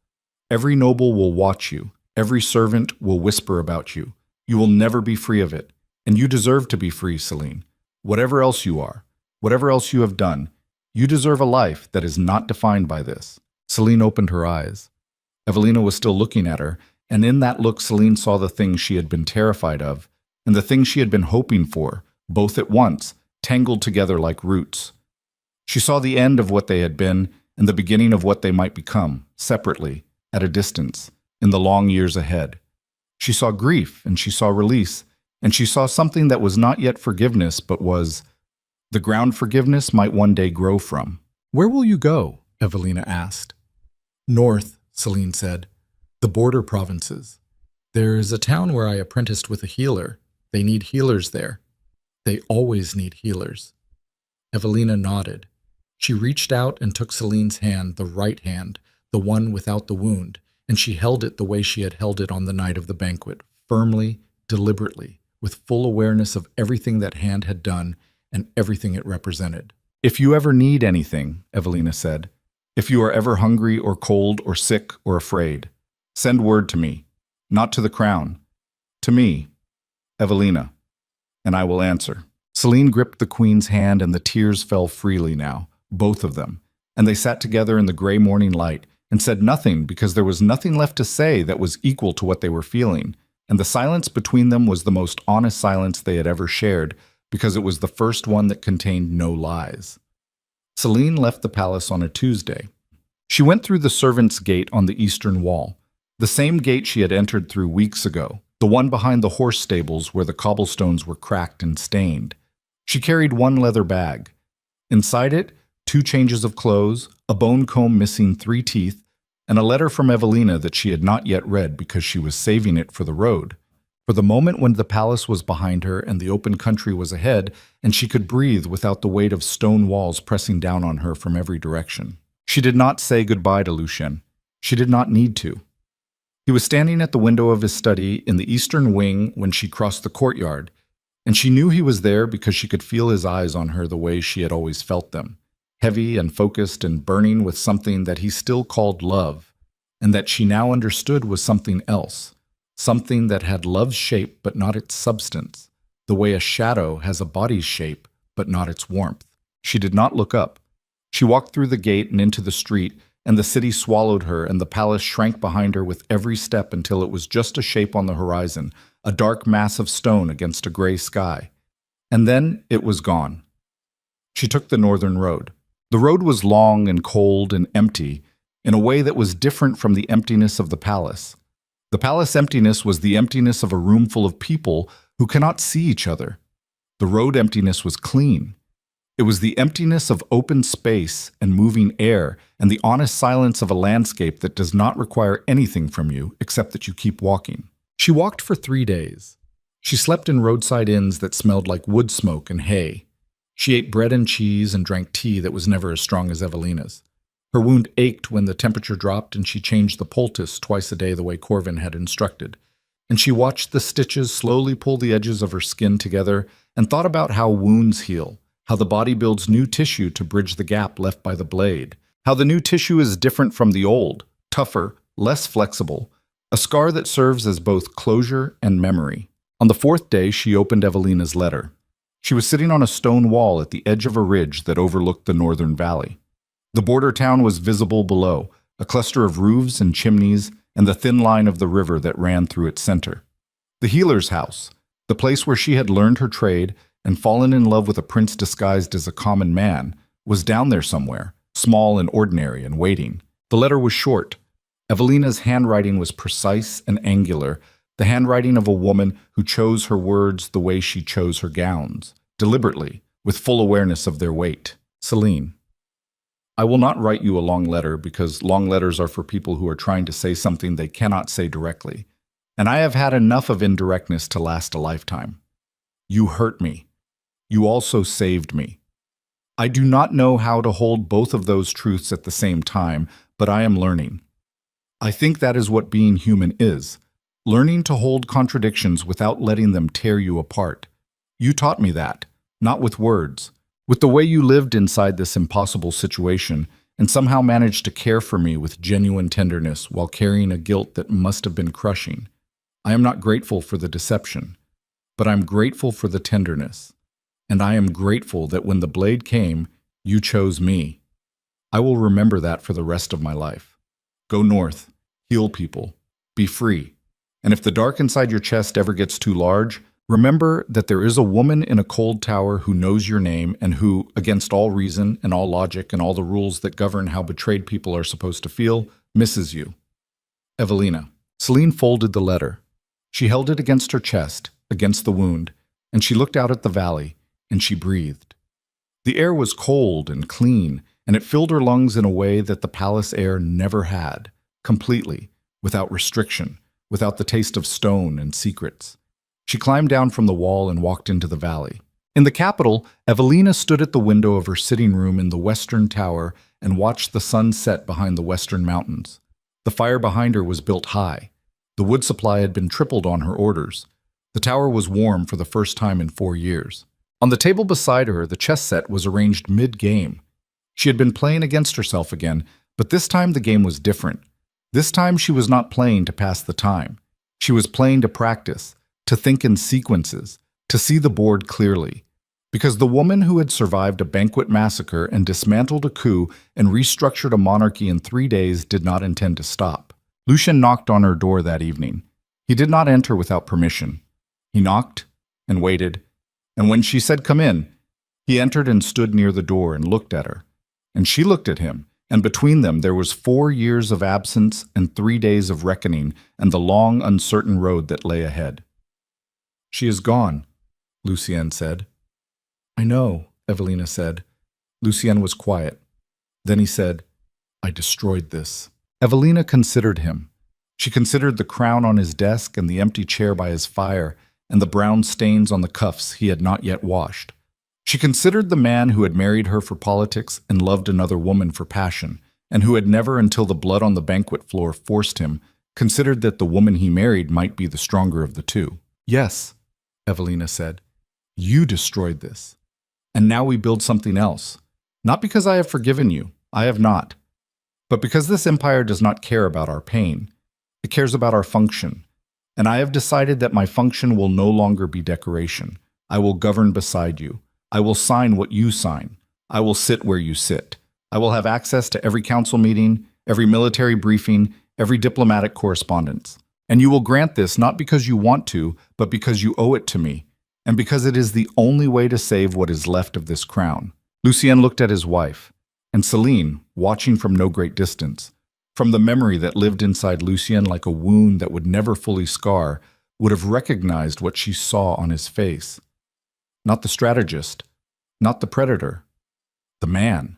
Every noble will watch you. Every servant will whisper about you. You will never be free of it. And you deserve to be free, Celine. Whatever else you are, whatever else you have done, you deserve a life that is not defined by this. Celine opened her eyes. Evelina was still looking at her, and in that look Celine saw the thing she had been terrified of, and the thing she had been hoping for, both at once, tangled together like roots. She saw the end of what they had been and the beginning of what they might become, separately, at a distance, in the long years ahead. She saw grief, and she saw release, and she saw something that was not yet forgiveness, but was the ground forgiveness might one day grow from. Where will you go? Evelina asked. North, Celine said. The border provinces. There is a town where I apprenticed with a healer. They need healers there. They always need healers. Evelina nodded. She reached out and took Celine's hand, the right hand, the one without the wound, and she held it the way she had held it on the night of the banquet, firmly, deliberately, with full awareness of everything that hand had done and everything it represented. "If you ever need anything," Evelina said, "if you are ever hungry or cold or sick or afraid, send word to me, not to the crown, to me, Evelina, and I will answer." Celine gripped the queen's hand and the tears fell freely now, both of them, and they sat together in the gray morning light and said nothing because there was nothing left to say that was equal to what they were feeling, and the silence between them was the most honest silence they had ever shared because it was the first one that contained no lies. Celine left the palace on a Tuesday. She went through the servants' gate on the eastern wall, the same gate she had entered through weeks ago, the one behind the horse stables where the cobblestones were cracked and stained. She carried one leather bag. Inside it, 2 changes of clothes, a bone comb missing 3 teeth, and a letter from Evelina that she had not yet read because she was saving it for the road, for the moment when the palace was behind her and the open country was ahead, and she could breathe without the weight of stone walls pressing down on her from every direction. She did not say goodbye to Lucien. She did not need to. He was standing at the window of his study in the eastern wing when she crossed the courtyard, and she knew he was there because she could feel his eyes on her the way she had always felt them, heavy and focused and burning with something that he still called love, and that she now understood was something else, something that had love's shape but not its substance, the way a shadow has a body's shape but not its warmth. She did not look up. She walked through the gate and into the street, and the city swallowed her, and the palace shrank behind her with every step until it was just a shape on the horizon, a dark mass of stone against a gray sky. And then it was gone. She took the northern road. The road was long and cold and empty, in a way that was different from the emptiness of the palace. The palace emptiness was the emptiness of a room full of people who cannot see each other. The road emptiness was clean. It was the emptiness of open space and moving air and the honest silence of a landscape that does not require anything from you except that you keep walking. She walked for 3 days. She slept in roadside inns that smelled like wood smoke and hay. She ate bread and cheese and drank tea that was never as strong as Evelina's. Her wound ached when the temperature dropped, and she changed the poultice twice a day the way Corvin had instructed. And she watched the stitches slowly pull the edges of her skin together and thought about how wounds heal, how the body builds new tissue to bridge the gap left by the blade, how the new tissue is different from the old, tougher, less flexible, a scar that serves as both closure and memory. On the 4th day, she opened Evelina's letter. She was sitting on a stone wall at the edge of a ridge that overlooked the northern valley. The border town was visible below, a cluster of roofs and chimneys, and the thin line of the river that ran through its center. The healer's house, the place where she had learned her trade and fallen in love with a prince disguised as a common man, was down there somewhere, small and ordinary and waiting. The letter was short. Evelina's handwriting was precise and angular, the handwriting of a woman who chose her words the way she chose her gowns, deliberately, with full awareness of their weight. Celine. I will not write you a long letter because long letters are for people who are trying to say something they cannot say directly, and I have had enough of indirectness to last a lifetime. You hurt me. You also saved me. I do not know how to hold both of those truths at the same time, but I am learning. I think that is what being human is, learning to hold contradictions without letting them tear you apart. You taught me that, not with words, with the way you lived inside this impossible situation and somehow managed to care for me with genuine tenderness while carrying a guilt that must have been crushing. I am not grateful for the deception, but I'm grateful for the tenderness. And I am grateful that when the blade came, you chose me. I will remember that for the rest of my life. Go north, heal people, be free. And if the dark inside your chest ever gets too large, remember that there is a woman in a cold tower who knows your name and who, against all reason and all logic and all the rules that govern how betrayed people are supposed to feel, misses you. Evelina. Celine folded the letter. She held it against her chest, against the wound, and she looked out at the valley, and she breathed. The air was cold and clean, and it filled her lungs in a way that the palace air never had, completely, without restriction, without the taste of stone and secrets. She climbed down from the wall and walked into the valley. In the capital, Evelina stood at the window of her sitting room in the western tower and watched the sun set behind the western mountains. The fire behind her was built high. The wood supply had been tripled on her orders. The tower was warm for the first time in 4 years. On the table beside her, the chess set was arranged mid-game. She had been playing against herself again, but this time the game was different. This time she was not playing to pass the time. She was playing to practice, to think in sequences, to see the board clearly. Because the woman who had survived a banquet massacre and dismantled a coup and restructured a monarchy in 3 days did not intend to stop. Lucien knocked on her door that evening. He did not enter without permission. He knocked and waited, and when she said, "Come in," he entered and stood near the door and looked at her. And she looked at him, and between them there was 4 years of absence and 3 days of reckoning and the long, uncertain road that lay ahead. "She is gone," Lucien said. "I know," Evelina said. Lucien was quiet. Then he said, "I destroyed this." Evelina considered him. She considered the crown on his desk and the empty chair by his fire and the brown stains on the cuffs he had not yet washed. She considered the man who had married her for politics and loved another woman for passion, and who had never, until the blood on the banquet floor forced him, considered that the woman he married might be the stronger of the two. "Yes," Evelina said, "you destroyed this. And now we build something else. Not because I have forgiven you, I have not, but because this empire does not care about our pain. It cares about our function. And I have decided that my function will no longer be decoration. I will govern beside you. I will sign what you sign. I will sit where you sit. I will have access to every council meeting, every military briefing, every diplomatic correspondence. And you will grant this not because you want to, but because you owe it to me, and because it is the only way to save what is left of this crown." Lucien looked at his wife, and Celine, watching from no great distance, from the memory that lived inside Lucien like a wound that would never fully scar, would have recognized what she saw on his face. Not the strategist, not the predator, the man.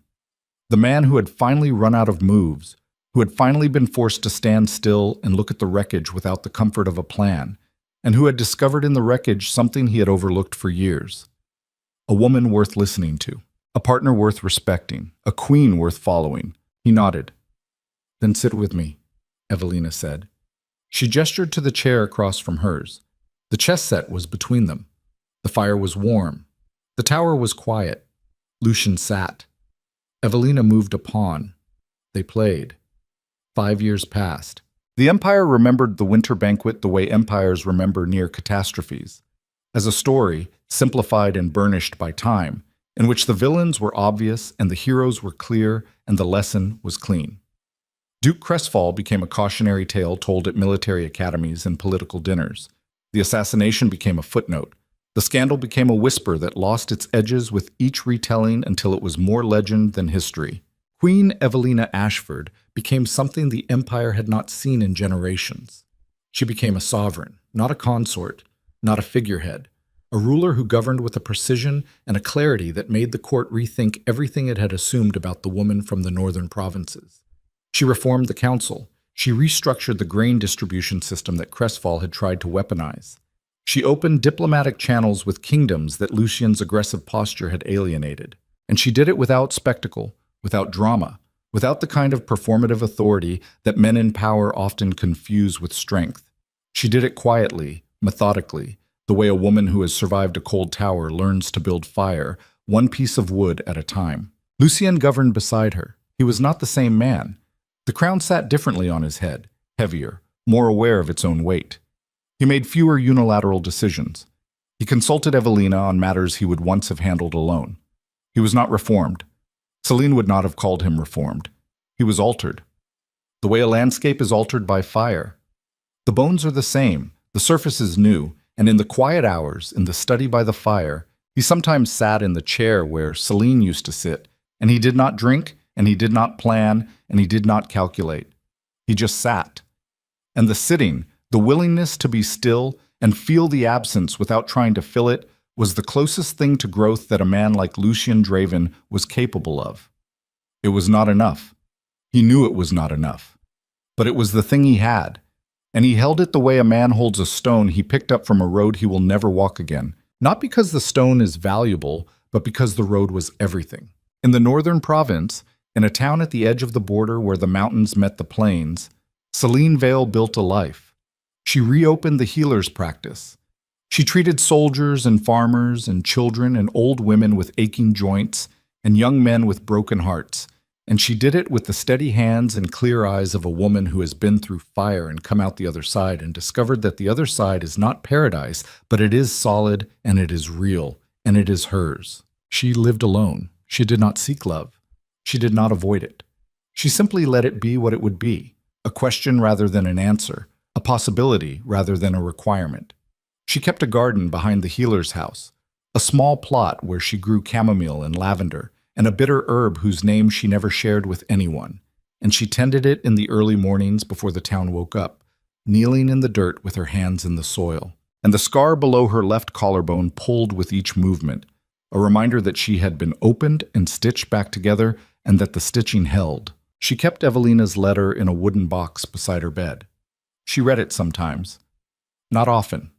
The man who had finally run out of moves, who had finally been forced to stand still and look at the wreckage without the comfort of a plan, and who had discovered in the wreckage something he had overlooked for years. A woman worth listening to, a partner worth respecting, a queen worth following. He nodded. "Then sit with me," Evelina said. She gestured to the chair across from hers. The chess set was between them. The fire was warm. The tower was quiet. Lucien sat. Evelina moved a pawn. They played. 5 years passed. The empire remembered the winter banquet the way empires remember near catastrophes, as a story, simplified and burnished by time, in which the villains were obvious and the heroes were clear and the lesson was clean. Duke Crestfall became a cautionary tale told at military academies and political dinners. The assassination became a footnote. The scandal became a whisper that lost its edges with each retelling until it was more legend than history. Queen Evelina Ashford became something the empire had not seen in generations. She became a sovereign, not a consort, not a figurehead, a ruler who governed with a precision and a clarity that made the court rethink everything it had assumed about the woman from the northern provinces. She reformed the council. She restructured the grain distribution system that Crestfall had tried to weaponize. She opened diplomatic channels with kingdoms that Lucien's aggressive posture had alienated. And she did it without spectacle, without drama, without the kind of performative authority that men in power often confuse with strength. She did it quietly, methodically, the way a woman who has survived a cold tower learns to build fire, one piece of wood at a time. Lucien governed beside her. He was not the same man. The crown sat differently on his head, heavier, more aware of its own weight. He made fewer unilateral decisions. He consulted Evelina on matters he would once have handled alone. He was not reformed. Celine would not have called him reformed. He was altered. The way a landscape is altered by fire. The bones are the same, the surface is new, and in the quiet hours, in the study by the fire, he sometimes sat in the chair where Celine used to sit, and he did not drink, and he did not plan, and he did not calculate. He just sat. And the sitting, the willingness to be still and feel the absence without trying to fill it, was the closest thing to growth that a man like Lucien Draven was capable of. It was not enough. He knew it was not enough. But it was the thing he had, and he held it the way a man holds a stone he picked up from a road he will never walk again, not because the stone is valuable, but because the road was everything. In the northern province, in a town at the edge of the border where the mountains met the plains, Celine Vale built a life. She reopened the healer's practice. She treated soldiers and farmers and children and old women with aching joints and young men with broken hearts, and she did it with the steady hands and clear eyes of a woman who has been through fire and come out the other side and discovered that the other side is not paradise, but it is solid and it is real and it is hers. She lived alone. She did not seek love. She did not avoid it. She simply let it be what it would be, a question rather than an answer, a possibility rather than a requirement. She kept a garden behind the healer's house, a small plot where she grew chamomile and lavender, and a bitter herb whose name she never shared with anyone, and she tended it in the early mornings before the town woke up, kneeling in the dirt with her hands in the soil. And the scar below her left collarbone pulled with each movement, a reminder that she had been opened and stitched back together and that the stitching held. She kept Evelina's letter in a wooden box beside her bed. She read it sometimes, not often,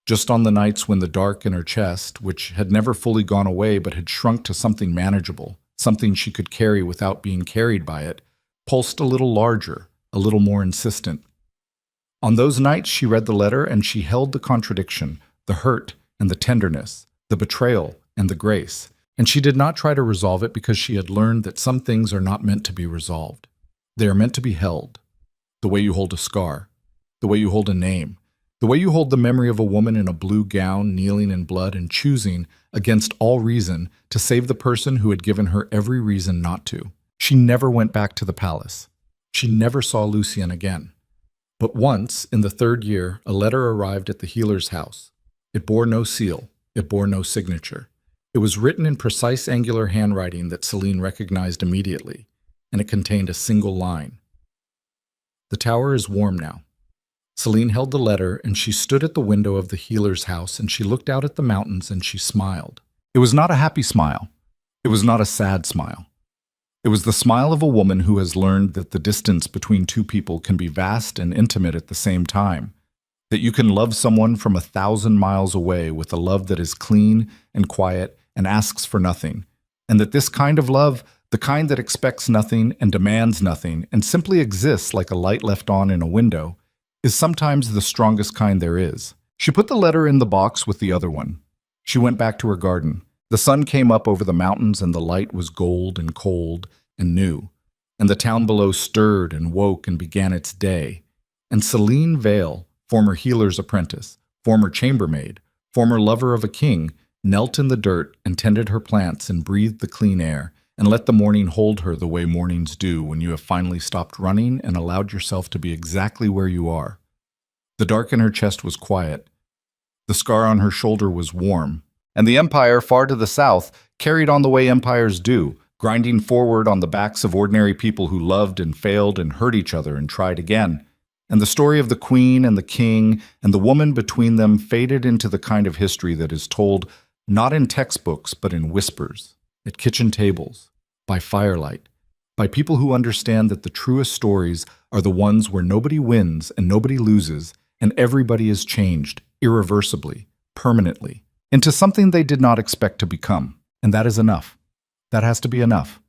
just on the nights when the dark in her chest, which had never fully gone away but had shrunk to something manageable, something she could carry without being carried by it, pulsed a little larger, a little more insistent. On those nights she read the letter and she held the contradiction, the hurt and the tenderness, the betrayal and the grace, and she did not try to resolve it because she had learned that some things are not meant to be resolved. They are meant to be held, the way you hold a scar, the way you hold a name, the way you hold the memory of a woman in a blue gown kneeling in blood and choosing, against all reason, to save the person who had given her every reason not to. She never went back to the palace. She never saw Lucien again. But once, in the 3rd year, a letter arrived at the healer's house. It bore no seal. It bore no signature. It was written in precise angular handwriting that Celine recognized immediately, and it contained a single line. The tower is warm now. Celine held the letter, and she stood at the window of the healer's house, and she looked out at the mountains, and she smiled. It was not a happy smile. It was not a sad smile. It was the smile of a woman who has learned that the distance between two people can be vast and intimate at the same time, that you can love someone from 1,000 miles away with a love that is clean and quiet and asks for nothing, and that this kind of love, the kind that expects nothing and demands nothing and simply exists like a light left on in a window, is sometimes the strongest kind there is. She put the letter in the box with the other one. She went back to her garden. The sun came up over the mountains and the light was gold and cold and new, and the town below stirred and woke and began its day. And Celine Vale, former healer's apprentice, former chambermaid, former lover of a king, knelt in the dirt and tended her plants and breathed the clean air and let the morning hold her the way mornings do when you have finally stopped running and allowed yourself to be exactly where you are. The dark in her chest was quiet. The scar on her shoulder was warm. And the empire far to the south carried on the way empires do, grinding forward on the backs of ordinary people who loved and failed and hurt each other and tried again. And the story of the queen and the king and the woman between them faded into the kind of history that is told not in textbooks but in whispers, at kitchen tables, by firelight, by people who understand that the truest stories are the ones where nobody wins and nobody loses and everybody is changed irreversibly, permanently, into something they did not expect to become. And that is enough. That has to be enough.